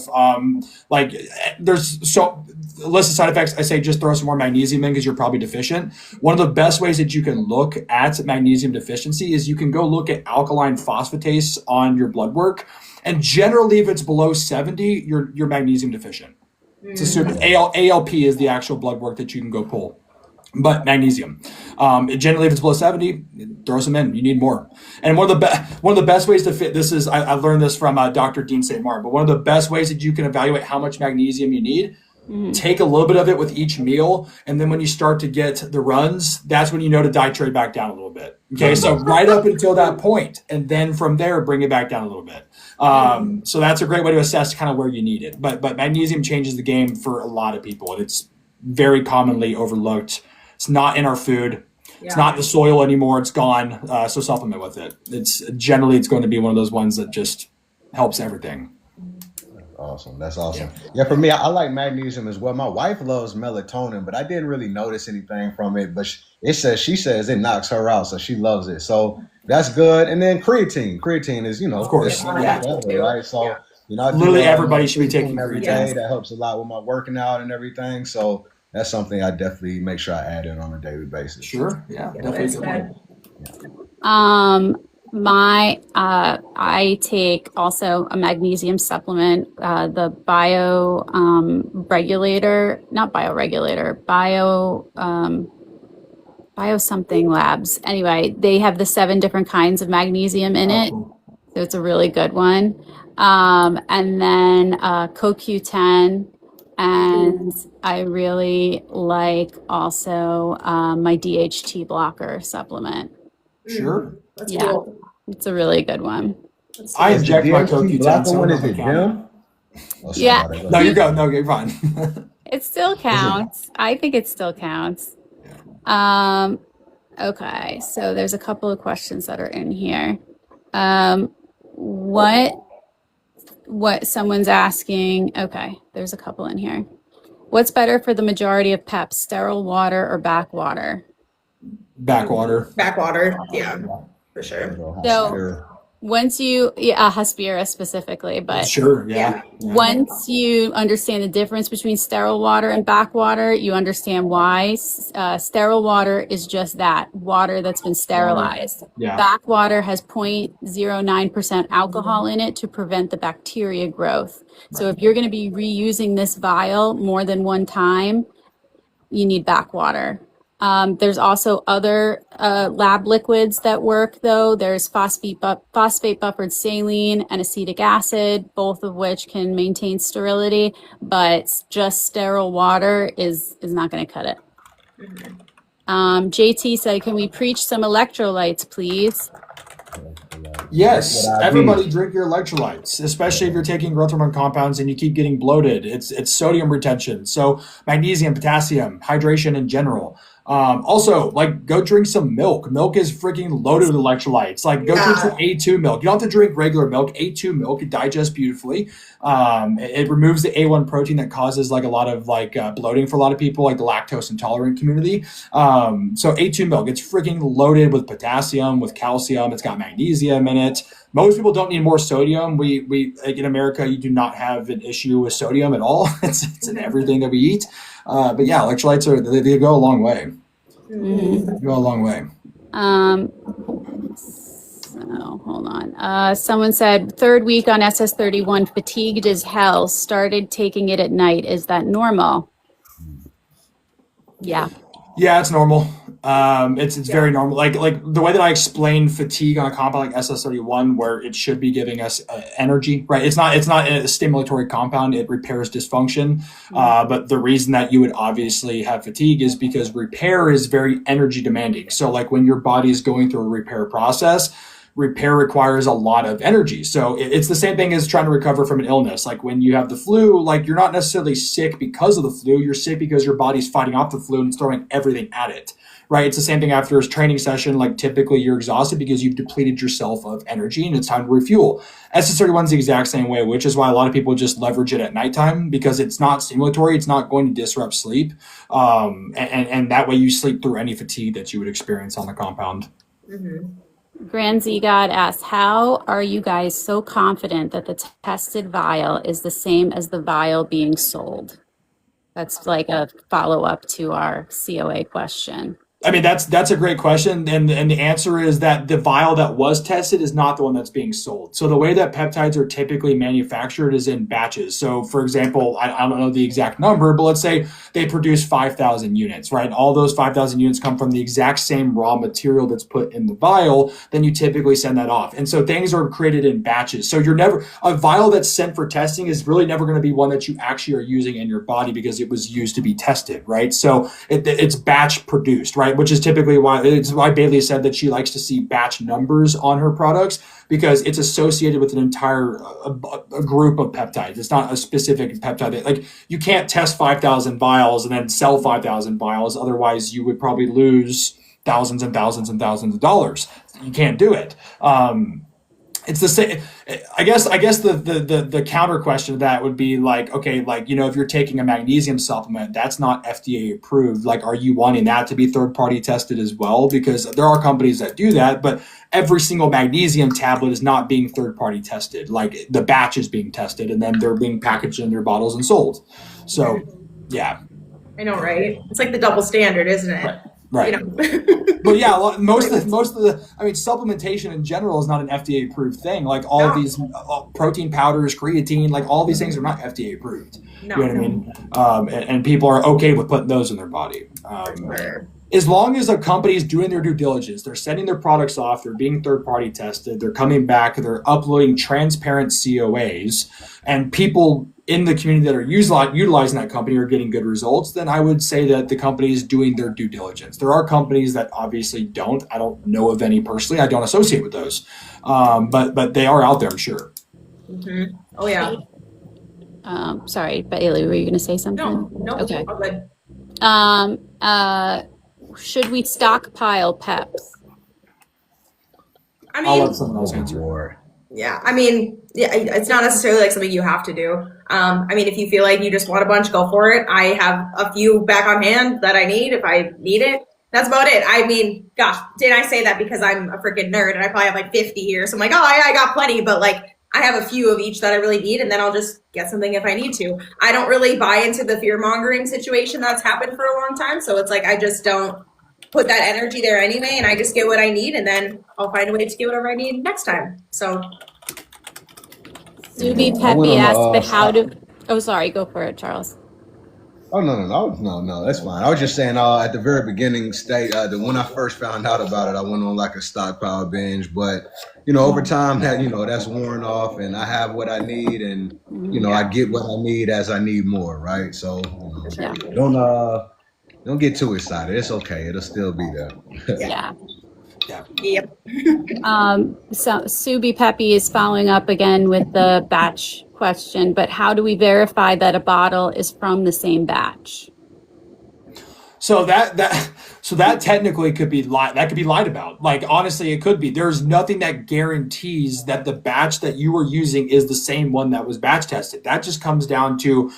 there's so list of side effects, I say just throw some more magnesium in because you're probably deficient. One of the best ways that you can look at magnesium deficiency is you can go look at alkaline phosphatase on your blood work, and generally if it's below 70, you're magnesium deficient. It's assumed ALP is the actual blood work that you can go pull. But magnesium, generally if it's below 70, throw some in. You need more. And one of the best ways to fit this is, I learned this from Dr. Dean St. Martin, but one of the best ways that you can evaluate how much magnesium you need, take a little bit of it with each meal, and then when you start to get the runs, that's when you know to titrate back down a little bit. Okay, so right up until that point, and then from there bring it back down a little bit. So that's a great way to assess kind of where you need it. But magnesium changes the game for a lot of people, and it's very commonly overlooked. It's not in our food. It's not in the soil anymore. It's gone. So supplement with it. It's going to be one of those ones that just helps everything. Awesome. That's awesome. Yeah, for me, I like magnesium as well. My wife loves melatonin, but I didn't really notice anything from it. But she says it knocks her out, so she loves it. So that's good. And then creatine. Creatine is, of course, right? So literally everybody should be taking every day. That helps a lot with my working out and everything. So that's something I definitely make sure I add in on a daily basis. Sure. Yeah. Definitely. I take also a magnesium supplement, the Bio something labs. Anyway, they have the 7 different kinds of magnesium in it. Cool. So it's a really good one. And then CoQ10. And I really like also my DHT blocker supplement. Sure. That's Yeah. cool. It's a really good one. I inject my DHT CoQ10. blocker So one, I is don't it count them? Oh, sorry, Yeah. go No, ahead. you're fine. It still counts. I think it still counts. Okay, so there's a couple of questions that are in here. What someone's asking. Okay, there's a couple in here. What's better for the majority of peps, sterile water or backwater? Backwater. Backwater. Yeah, for sure. So once you, Hospira specifically, but Sure. Yeah. once you understand the difference between sterile water and backwater, you understand why sterile water is just that, water that's been sterilized. Yeah. Backwater has 0.09% alcohol in it to prevent the bacteria growth. So if you're going to be reusing this vial more than one time, you need backwater. There's also other lab liquids that work, though. There's phosphate buffered saline and acetic acid, both of which can maintain sterility, but just sterile water is not going to cut it. JT said, can we preach some electrolytes, please? Yes, What I everybody need. drink your electrolytes, especially if you're taking growth hormone compounds and you keep getting bloated. It's sodium retention. So magnesium, potassium, hydration in general. Also, like, go drink some milk. Milk is freaking loaded with electrolytes. Like, go drink some A2 milk. You don't have to drink regular milk. A2 milk, it digests beautifully. It removes the A1 protein that causes like a lot of bloating for a lot of people, like the lactose intolerant community. So A2 milk, it's freaking loaded with potassium, with calcium. It's got magnesium in it. Most people don't need more sodium. We like in America, you do not have an issue with sodium at all. It's in everything that we eat. But yeah, electrolytes they go a long way. They go a long way. So hold on. Someone said 3rd week on SS31, fatigued as hell. Started taking it at night. Is that normal? Yeah. Yeah, it's normal. It's very normal. Like the way that I explain fatigue on a compound like SS31, where it should be giving us energy, right? It's not a stimulatory compound. It repairs dysfunction. But the reason that you would obviously have fatigue is because repair is very energy demanding. So like when your body is going through a repair process, repair requires a lot of energy. So it's the same thing as trying to recover from an illness. Like when you have the flu, like you're not necessarily sick because of the flu. You're sick because your body's fighting off the flu and it's throwing everything at it, right? It's the same thing after a training session. Like typically you're exhausted because you've depleted yourself of energy and it's time to refuel. SS31 is the exact same way, which is why a lot of people just leverage it at nighttime because it's not stimulatory. It's not going to disrupt sleep. And that way you sleep through any fatigue that you would experience on the compound. Grand Z God asks, how are you guys so confident that the tested vial is the same as the vial being sold? That's like a follow-up to our COA question. I mean, that's a great question. And the answer is that the vial that was tested is not the one that's being sold. So the way that peptides are typically manufactured is in batches. So for example, I don't know the exact number, but let's say they produce 5,000 units, right? All those 5,000 units come from the exact same raw material that's put in the vial. Then you typically send that off. And so things are created in batches. So a vial that's sent for testing is really never going to be one that you actually are using in your body because it was used to be tested, right? So it's batch produced, right? Which is typically why Bailey said that she likes to see batch numbers on her products because it's associated with an entire a group of peptides. It's not a specific peptide. Like you can't test 5,000 vials and then sell 5,000 vials. Otherwise, you would probably lose thousands and thousands and thousands of dollars. You can't do it. It's the same. I guess the counter question to that would be like, okay, like, if you're taking a magnesium supplement, that's not FDA approved. Like, are you wanting that to be third party tested as well? Because there are companies that do that, but every single magnesium tablet is not being third party tested. Like the batch is being tested and then they're being packaged in their bottles and sold. So, yeah. I know, right? It's like the double standard, isn't it? Right. But yeah, most of the, I mean, supplementation in general is not an FDA approved thing. Like all of these protein powders, creatine, like all these things are not FDA approved. No. You know what I mean? And people are okay with putting those in their body. as long as a company is doing their due diligence, they're sending their products off, they're being third-party tested, they're coming back, they're uploading transparent COAs, and people in the community that are utilizing that company are getting good results, then I would say that the company is doing their due diligence. There are companies that obviously don't. I don't know of any personally. I don't associate with those, but they are out there, I'm sure. Mm-hmm. Oh yeah. Sorry, Bailey, were you going to say something? No. Okay. All good. Should we stockpile peps? I I'll mean, let someone else answer. yeah, I mean, yeah, it's not necessarily like something you have to do. I mean, if you feel like you just want a bunch, go for it. I have a few back on hand that I need if I need it. That's about it. I mean, gosh, did I say that because I'm a freaking nerd and I probably have like 50 here. So I'm like, oh, I got plenty, but like I have a few of each that I really need, and then I'll just get something if I need to. I don't really buy into the fear mongering situation that's happened for a long time. So it's like, I just don't put that energy there anyway, and I just get what I need, and then I'll find a way to get whatever I need next time. So Subi Peppy asked, but how to, oh, sorry, go for it, Charles. Oh no, that's fine. I was just saying, at the very beginning state, when I first found out about it, I went on like a stockpile binge. But over time, that's worn off, and I have what I need, and I get what I need as I need more, right? So Yeah. don't get too excited. It's okay. It'll still be there. Yeah. yep. So Subi Peppy is following up again with the batch question, but how do we verify that a bottle is from the same batch? So that technically could be lied. That could be lied about. Like honestly, it could be. There's nothing that guarantees that the batch that you were using is the same one that was batch tested. That just comes down to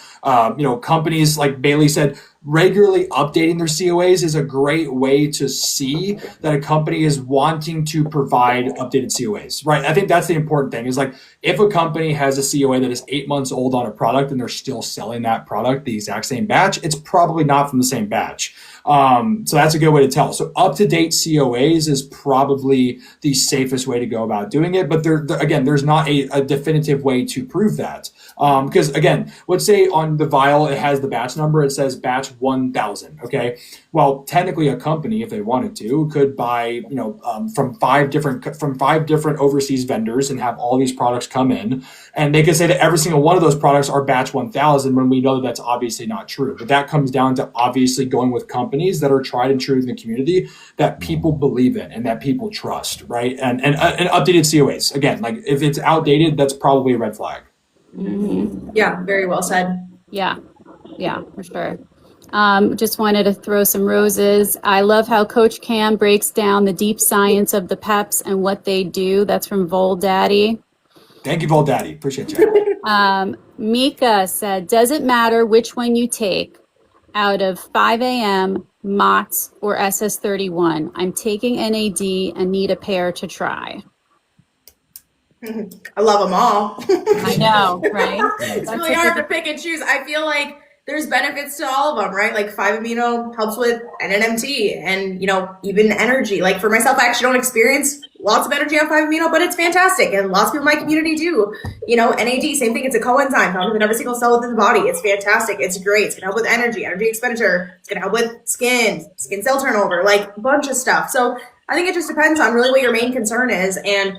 companies like Bailey said. Regularly updating their COAs is a great way to see that a company is wanting to provide updated COAs, right? I think that's the important thing is like if a company has a COA that is 8 months old on a product and they're still selling that product, the exact same batch, it's probably not from the same batch. So that's a good way to tell. So up-to-date COAs is probably the safest way to go about doing it. But again, there's not a definitive way to prove that. Because again, let's say on the vial, it has the batch number, it says batch 1000. Okay. Well, technically a company, if they wanted to, could buy, from five different overseas vendors and have all these products come in. And they could say that every single one of those products are batch 1000 when we know that that's obviously not true. But that comes down to obviously going with companies that are tried and true in the community that people believe in and that people trust, right? And updated COAs. Again, like if it's outdated, that's probably a red flag. Mm-hmm. Yeah, very well said. Yeah, for sure. Just wanted to throw some roses. I love how Coach Cam breaks down the deep science of the peps and what they do. That's from Vol Daddy. Thank you, Vol Daddy. Appreciate you. Mika said, does it matter which one you take out of 5 a.m., MOTS, or SS31? I'm taking NAD and need a pair to try. I love them all. I know, right? It's really hard to pick and choose. I feel like there's benefits to all of them, right? Like 5-amino helps with NNMT and, even energy. Like for myself, I actually don't experience lots of energy on 5-amino, but it's fantastic. And lots of people in my community do. NAD, same thing. It's a coenzyme found within every single cell within the body. It's fantastic. It's great. It's going to help with energy expenditure. It's going to help with skin cell turnover, like a bunch of stuff. So I think it just depends on really what your main concern is and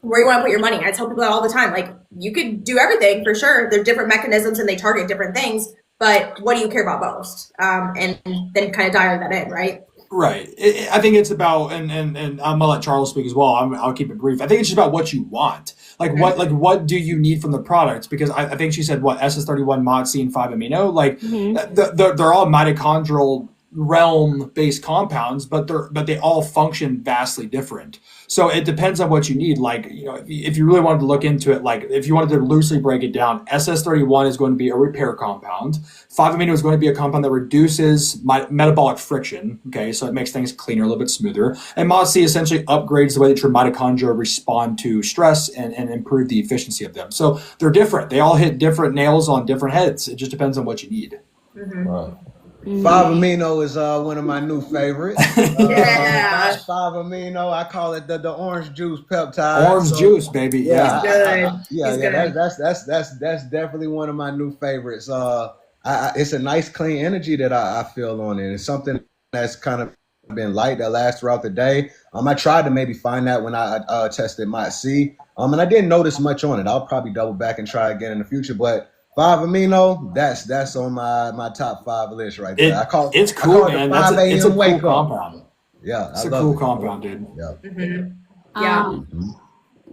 where you want to put your money. I tell people that all the time. Like you could do everything for sure. There are different mechanisms and they target different things. But what do you care about most? And then kind of dial that in, right? Right. I think it's about, and I'm gonna let Charles speak as well. I'll keep it brief. I think it's just about what you want. What do you need from the products? Because I think she said SS31, MOTS, and 5-amino. Like they're all mitochondrial realm based compounds, but they all function vastly different. So it depends on what you need. Like, if you really wanted to look into it, like if you wanted to loosely break it down, SS31 is going to be a repair compound. 5-amino is going to be a compound that reduces metabolic friction. Okay. So it makes things cleaner, a little bit smoother. And MOTS essentially upgrades the way that your mitochondria respond to stress and improve the efficiency of them. So they're different. They all hit different nails on different heads. It just depends on what you need. Mm-hmm. Right. 5-amino is one of my new favorites. Yeah. 5-amino, I call it the orange juice peptide. Orange juice, baby. Yeah, Good. That's definitely one of my new favorites. It's a nice clean energy that I feel on it. It's something that's kind of been light that lasts throughout the day. I tried to maybe find that when I tested my C, and I didn't notice much on it. I'll probably double back and try again in the future, but 5-amino, that's on my top 5 list right there. It's cool, man. It's a cool wake compound. Yeah, it's a cool compound, dude. Yeah.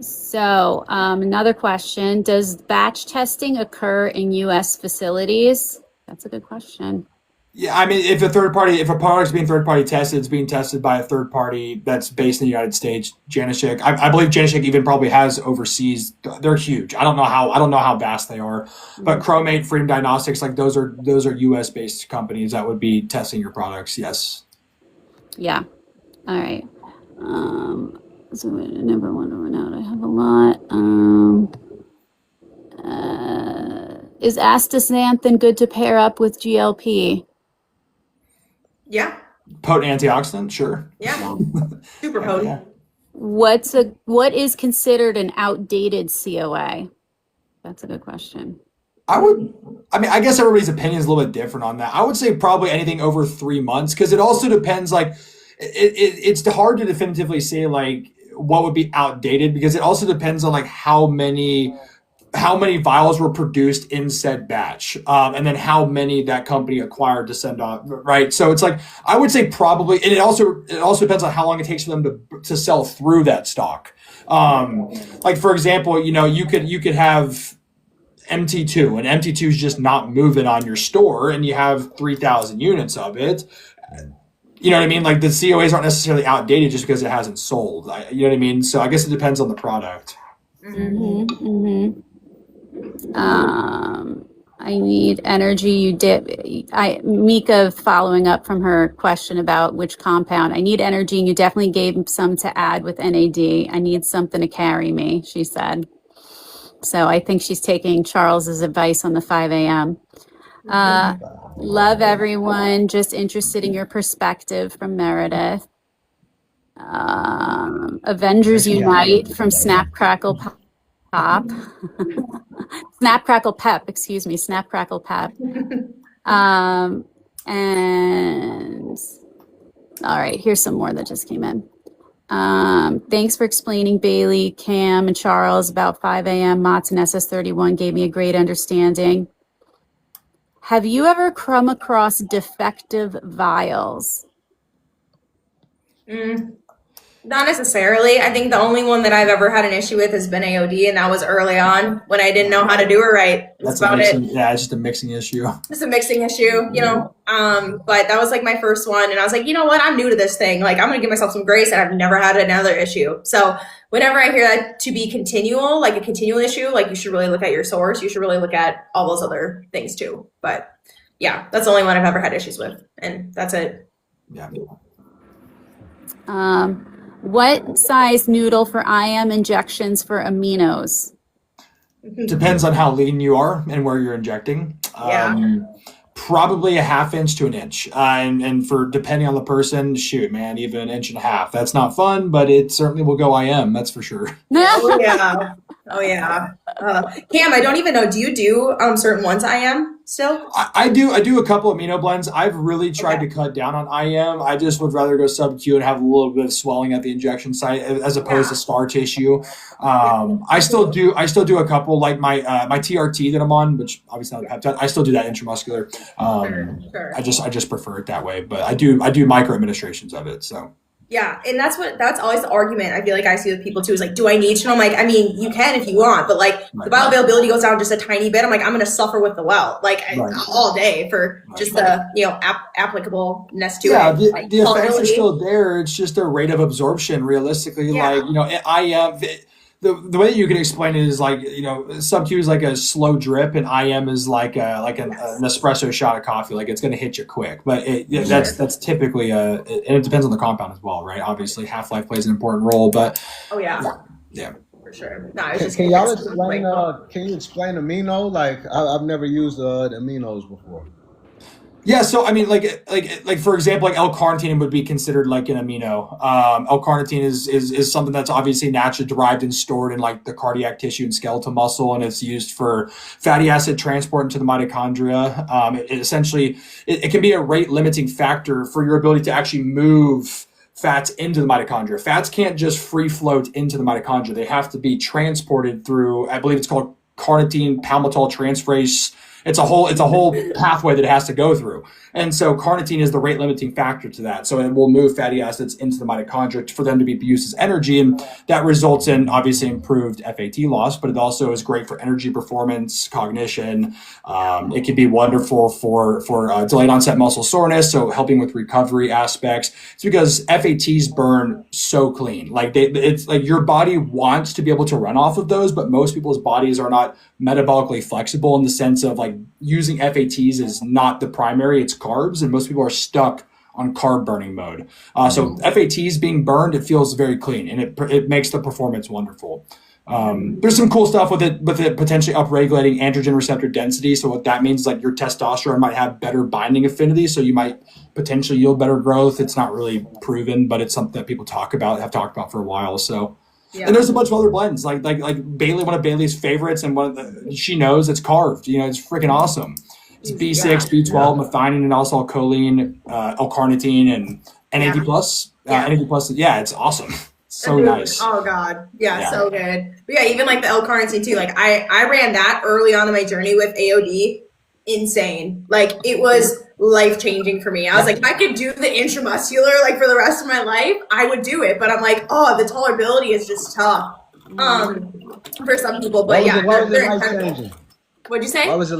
So another question: does batch testing occur in U.S. facilities? That's a good question. Yeah, I mean, if a product's being third party tested, it's being tested by a third party that's based in the United States. Janishik, I believe Janishik even probably has overseas. They're huge. I don't know how vast they are, but Chromate, Freedom Diagnostics, like those are U.S. based companies that would be testing your products. Yes. Yeah. All right. So I never want to run out. I have a lot. Is astaxanthin good to pair up with GLP? Yeah. Potent antioxidant, sure. Yeah. Super potent. What is considered an outdated COA? That's a good question. I guess everybody's opinion is a little bit different on that. I would say probably anything over 3 months, because it also depends, like, it's hard to definitively say, like, what would be outdated, because it also depends on, like, how many vials were produced in said batch, and then how many that company acquired to send off, right? So it's like, I would say probably, and it also depends on how long it takes for them to sell through that stock. Like, for example, you could have MT2, and MT2 is just not moving on your store, and you have 3,000 units of it. You know what I mean? Like, the COAs aren't necessarily outdated just because it hasn't sold. You know what I mean? So I guess it depends on the product. I need energy. Mika, following up from her question about which compound, I need energy, and you definitely gave some to add with NAD. I need something to carry me, she said. So I think she's taking Charles's advice on the 5 a.m. Love everyone. Just interested in your perspective, from Meredith. Avengers Unite from Snap Crackle Pop. Snap Crackle Pep, excuse me, Snap Crackle Pep. And all right, here's some more that just came in. Thanks for explaining, Bailey, Cam, and Charles about 5 a.m. Mott's and SS31 gave me a great understanding. Have you ever come across defective vials? Not necessarily. I think the only one that I've ever had an issue with has been AOD, and that was early on when I didn't know how to do it right. That's about it. Yeah, it's just a mixing issue. Just a mixing issue, but that was like my first one, and I was like, you know what? I'm new to this thing. Like, I'm gonna give myself some grace, and I've never had another issue. So whenever I hear that to be continual, like a continual issue, like, you should really look at your source. You should really look at all those other things too. But yeah, that's the only one I've ever had issues with, and that's it. Yeah. What size noodle for IM injections for aminos? Depends on how lean you are and where you're injecting. Probably a 1/2 inch to 1 inch. And for, depending on the person, shoot, man, even 1.5 inches. That's not fun, but it certainly will go IM, that's for sure. Oh yeah. Cam, I don't even know. Do you do certain ones IM still? I do a couple amino blends. I've really tried to cut down on IM. I just would rather go sub-Q and have a little bit of swelling at the injection site as opposed to scar tissue. I still do a couple, like my TRT that I'm on, which obviously not a peptide. I still do that intramuscular. Sure. I just prefer it that way, but I do micro administrations of it. So. Yeah, and that's always the argument I feel like I see with people too, is like, do I need to? And I'm like, I mean, you can if you want, but like the bioavailability goes down just a tiny bit. I'm like, I'm going to suffer with the well, like all day for just the, applicableness to it. Yeah, the effects are still there. It's just a rate of absorption realistically. Like, IM, the way you can explain it is like, sub-Q is like a slow drip, and IM is like an espresso shot of coffee. Like, it's going to hit you quick, but that's typically and it depends on the compound as well, right? Obviously, half-life plays an important role, but yeah. For sure. No, it's just can y'all explain? Can you explain amino? Like, I've never used the aminos before. Yeah, so I mean, like for example, like L-carnitine would be considered like an amino. L-carnitine is something that's obviously naturally derived and stored in like the cardiac tissue and skeletal muscle, and it's used for fatty acid transport into the mitochondria. It can be a rate limiting factor for your ability to actually move fats into the mitochondria. Fats can't just free float into the mitochondria; they have to be transported through, I believe it's called carnitine palmitoyl transferase. It's a whole pathway that it has to go through. And so carnitine is the rate limiting factor to that. So it will move fatty acids into the mitochondria for them to be used as energy. And that results in obviously improved FAT loss, but it also is great for energy performance, cognition. It can be wonderful for delayed onset muscle soreness. So helping with recovery aspects. It's because FATs burn so clean. Like it's like your body wants to be able to run off of those, but most people's bodies are not metabolically flexible in the sense of like using FATs is not the primary, it's carbs, and most people are stuck on carb burning mode. So FATs being burned, it feels very clean, and it makes the performance wonderful. There's some cool stuff with it potentially upregulating androgen receptor density. So what that means is like your testosterone might have better binding affinity, so you might potentially yield better growth. It's not really proven, but it's something that people have talked about for a while. So. Yeah. And there's a bunch of other blends, like Bailey, one of Bailey's favorites, and she knows it's carved. You know, it's freaking awesome. It's B6, B12, methionine, and also choline, L-carnitine, and NAD plus. NAD plus, it's awesome. So nice. Oh God, so good. But yeah, even like the L-carnitine too. Like I ran that early on in my journey with AOD. Insane. Like it was life-changing for me. I was like, if I could do the intramuscular like for the rest of my life, I would do it. But I'm like, oh, the tolerability is just tough for some people. But why was it life-changing? What'd you say? Why was it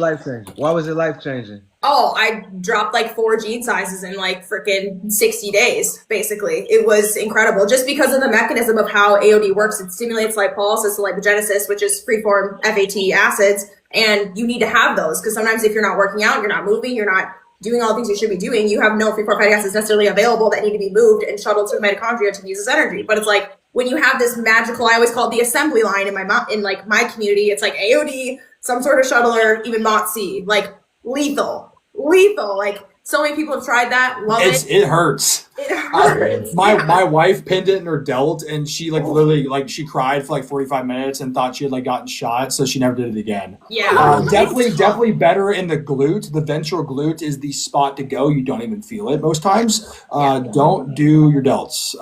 life-changing? Oh, I dropped like 4 gene sizes in like freaking 60 days, basically. It was incredible just because of the mechanism of how AOD works. It stimulates lipolysis to lipogenesis, which is free-form FAT acids. And you need to have those because sometimes if you're not working out, you're not moving, you're not doing all the things you should be doing, you have no free-form fatty acids necessarily available that need to be moved and shuttled to the mitochondria to use as energy. But it's like when you have this magical, I always call it the assembly line in my community, it's like AOD, some sort of shuttler, even MOTS-C, like lethal. Like so many people have tried that. Love it. It hurts. It hurts. My wife pinned it in her delt, and she literally she cried for like 45 minutes and thought she had like gotten shot, so she never did it again. Yeah. Definitely better in the glute. The ventral glute is the spot to go. You don't even feel it most times. Don't do your delts,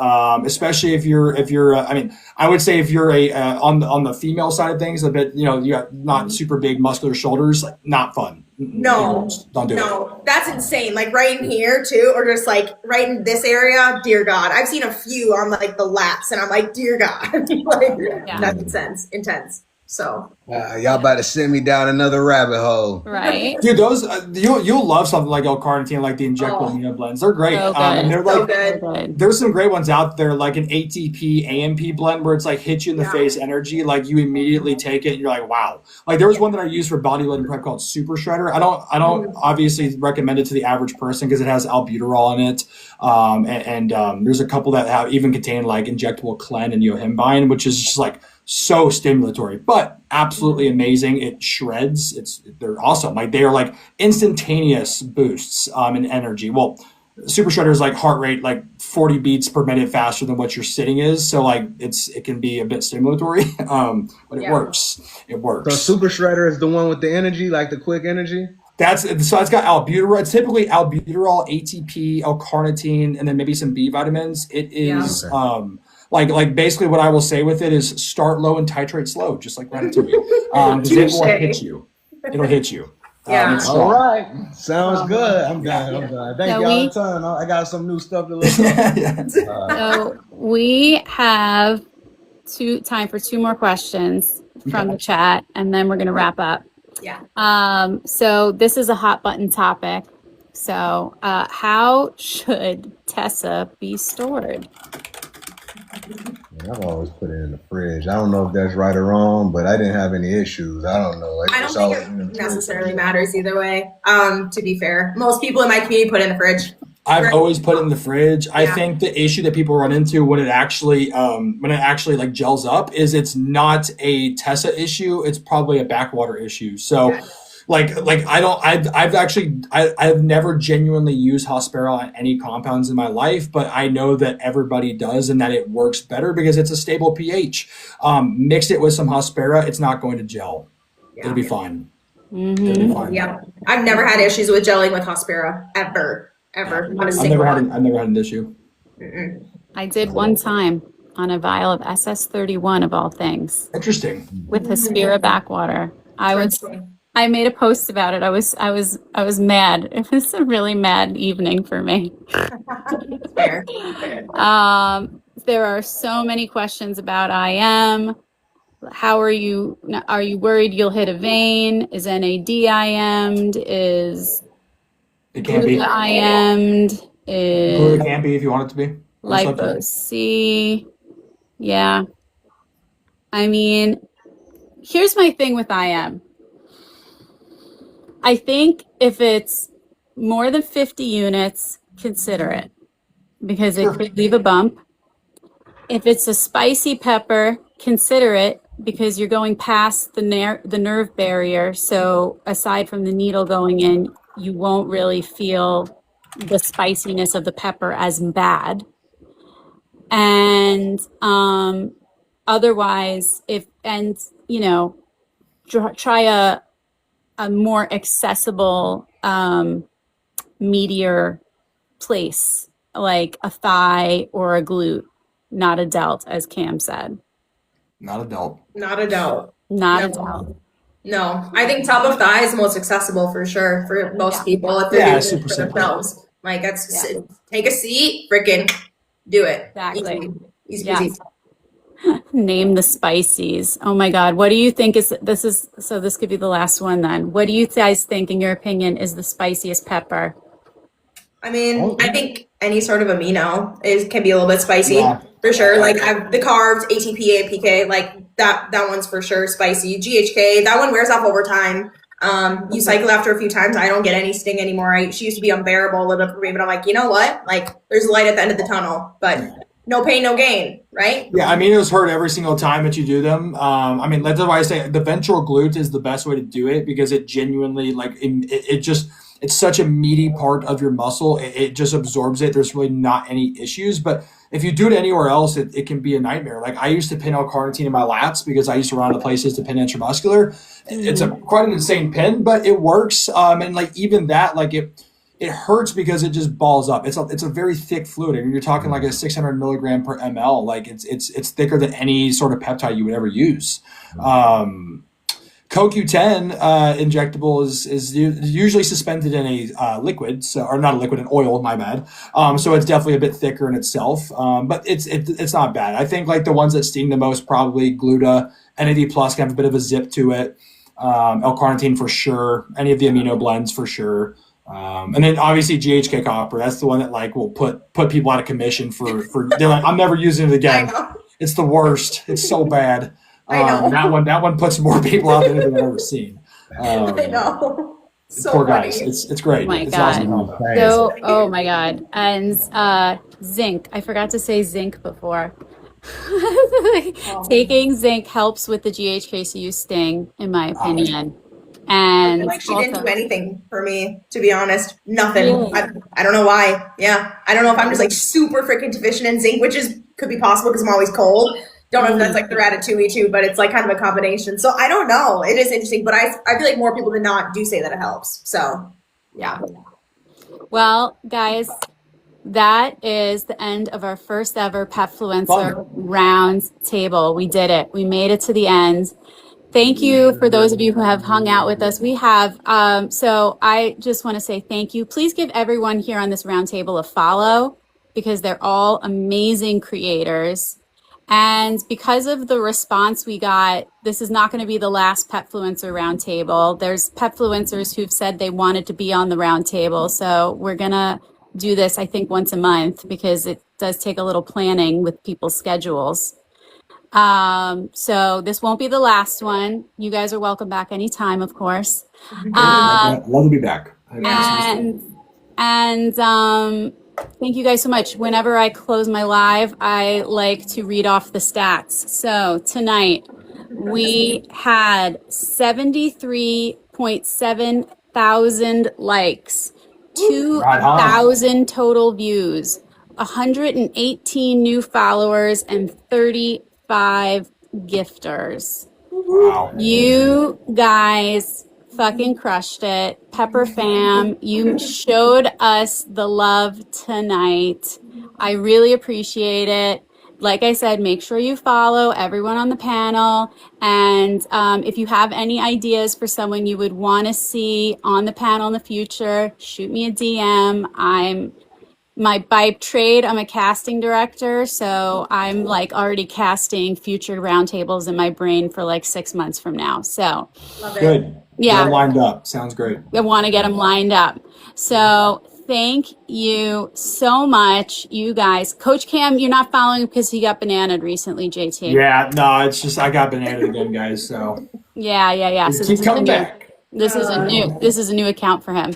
especially if you're. I mean, I would say if you're on the female side of things, a bit you got not super big muscular shoulders, not fun. No, don't do it. No, that's insane. Like right in here too, or just like right in this area. Dear God, I've seen a few on like the lats, and I'm like, dear God, that's intense. So y'all about to send me down another rabbit hole, right? Dude, those you'll love something like L-carnitine, like the injectable amino blends. They're great. So And they're like, good. There's some great ones out there, like an ATP AMP blend where it's like hit you in the face energy, like you immediately take it and you're like, wow. Like there was one that I used for bodybuilding prep called Super Shredder. I don't obviously recommend it to the average person because it has albuterol in it, and there's a couple that even contain like injectable clen and yohimbine, which is just like so stimulatory, but absolutely amazing. It shreds. They're awesome. Like they are like instantaneous boosts in energy. Well, Super Shredder is like heart rate like 40 beats per minute faster than what your sitting is. So like it can be a bit stimulatory, but it works. It works. So Super Shredder is the one with the energy, like the quick energy. So it's got albuterol. It's typically albuterol, ATP, L-carnitine, and then maybe some B vitamins. It is like basically what I will say with it is start low and titrate slow, just like Ratatouille. It will hit you. It'll hit you. All right. Sounds good. I'm done. Thank y'all a ton. I got some new stuff to look up. So we have time for 2 more questions from the chat, and then we're going to wrap up. Yeah. So this is a hot button topic. So how should Tessa be stored? I've always put it in the fridge. I don't know if that's right or wrong, but I didn't have any issues. I don't know. I don't think it necessarily matters either way. To be fair, most people in my community put it in the fridge. I've always put it in the fridge. I think the issue that people run into when it actually like gels up is it's not a Tessa issue. It's probably a backwater issue. So I've never genuinely used Hospira on any compounds in my life, but I know that everybody does and that it works better because it's a stable pH. Mix it with some Hospira, it's not going to gel. It'll be fine. It'll be fine. Yeah, I've never had issues with gelling with Hospira ever. Not a single one. I've never had an issue. I did one time on a vial of SS31 of all things Interesting. with Hospira backwater. I made a post about it. I was mad. It was a really mad evening for me. Fair. There are so many questions about IM. How are you worried you'll hit a vein? Is NAD IM'd? Is It can be. IM'd? It can be if you want it to be. Lipo C. Yeah. I mean, here's my thing with IM. I think if it's more than 50 units, consider it because it could leave a bump. If it's a spicy pepper, consider it because you're going past the nerve barrier. So aside from the needle going in, you won't really feel the spiciness of the pepper as bad. And otherwise, try a more accessible meatier place, like a thigh or a glute, not a delt, as Cam said. Not a delt. Not a delt. Not a delt. No, I think top of thigh is the most accessible for sure for most people if they're doing it super for simple. themselves. Like take a seat, freaking do it. Exactly. Easy Yes. peasy. Name the spices. Oh my God. What do you think this could be the last one then. What do you guys think, in your opinion, is the spiciest pepper? I mean, I think any sort of amino can be a little bit spicy for sure. Like the carbs, ATP, APK, like that one's for sure spicy. GHK, that one wears off over time. You cycle after a few times. I don't get any sting anymore. She used to be unbearable a little bit for me, but I'm like, you know what? Like there's a light at the end of the tunnel, but no pain, no gain, right? Yeah, aminos hurt every single time that you do them. That's why I say the ventral glute is the best way to do it because it genuinely, it's such a meaty part of your muscle. It just absorbs it. There's really not any issues. But if you do it anywhere else, it can be a nightmare. Like I used to pin L-carnitine in my lats because I used to run out of places to pin intramuscular. It's quite an insane pin, but it works. And like even that, like it hurts because it just balls up. It's a very thick fluid, and you're talking like a 600 milligram per ml. Like it's thicker than any sort of peptide you would ever use. CoQ10 injectable is usually suspended in a liquid, or not a liquid, an oil. My bad. So it's definitely a bit thicker in itself, but it's not bad. I think like the ones that sting the most probably Gluta, NAD plus can have a bit of a zip to it. L-carnitine for sure. Any of the amino blends for sure. And then obviously GHK copper. That's the one that like will put people out of commission for they're like, I'm never using it again. It's the worst. It's so bad. That one puts more people out than anything I've ever seen. I know. So poor funny. guys. It's great. Oh my It's God. awesome. So, oh my God. And zinc. I forgot to say zinc before. Taking zinc helps with the GHKCU sting, in my opinion. And like she didn't do anything for me, to be honest. Nothing. I don't know why. Yeah. I don't know if I'm just like super freaking deficient in zinc, which could be possible because I'm always cold. Don't know if that's like the ratatouille too, but it's like kind of a combination. So I don't know. It is interesting, but I feel like more people than not do say that it helps. So yeah. Well, guys, that is the end of our first ever Pepfluencer Round Table. We did it. We made it to the end. Thank you for those of you who have hung out with us. We have, so I just want to say thank you. Please give everyone here on this round table a follow because they're all amazing creators. And because of the response we got, this is not going to be the last Pepfluencer round table. There's Pepfluencers who've said they wanted to be on the round table. So we're going to do this, I think, once a month because it does take a little planning with people's schedules. So this won't be the last one. You guys are welcome back anytime, of course. Love to be back. And thank you guys so much. Whenever I close my live, I like to read off the stats. So tonight we had 73.5 6.7 thousand likes, Right on. 2,000 total views, 118 new followers, and 35 gifters. Wow. You guys fucking crushed it. Pepper fam, you showed us the love tonight. I really appreciate it. Like I said, make sure you follow everyone on the panel. And if you have any ideas for someone you would want to see on the panel in the future, shoot me a DM. By trade, I'm a casting director, so I'm like already casting future roundtables in my brain for like 6 months from now. So Love it. Good. yeah, Get lined up. Sounds great. I want to get them lined up. So thank you so much, you guys. Coach Cam, you're not following because he got bananaed recently, JT. Yeah, no, it's just I got banana again, guys. So Yeah. So keep coming back. This is a new account for him.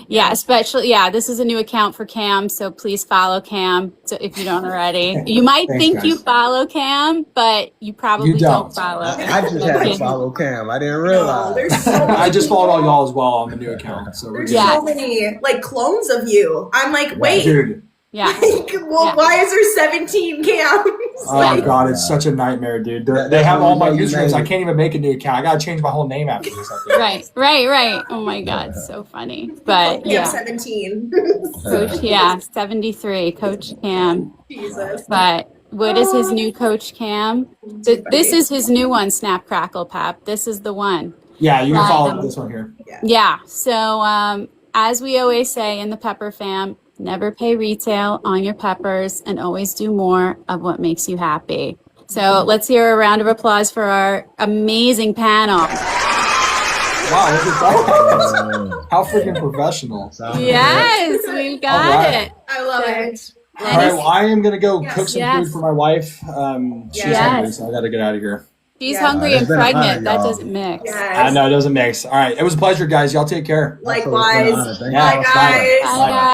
Yeah, especially this is a new account for Cam, so please follow Cam if you don't already. You might Thanks, think guys. you follow Cam, but you probably You don't. follow. I just had to follow Cam. I didn't realize. There's so I just followed all y'all as well on the new account. So we're There's good. Yeah. so many like clones of you. I'm like, wait, Dude. Yeah. like, well, Yeah. why is there 17 cams? Oh god, it's such a nightmare, dude. They have all my usernames. I can't even make a new account. I gotta change my whole name after this. I think. Right. Oh my God, so funny. But Cam yeah, 17. Coach, 73, Coach Cam. Jesus. But what is his new Coach Cam? This is his new one, Snap Crackle Pep. This is the one. Yeah, you can follow this one here. Yeah. So as we always say in the Pepper fam, never pay retail on your peppers and always do more of what makes you happy. So let's hear a round of applause for our amazing panel. Wow, look at that. How freaking professional. Yes, we've got All right. it. I love it. All right, well, I am gonna go Yes. cook some Yes. food for my wife. She's Yes. hungry, so I gotta get out of here. She's Yeah. hungry It's and been an honor, pregnant. That y'all. doesn't mix. Yes. I know it doesn't mix. All right, it was a pleasure, guys. Y'all take care. Likewise. Thank you. Yeah, Bye, guys. Bye, guys.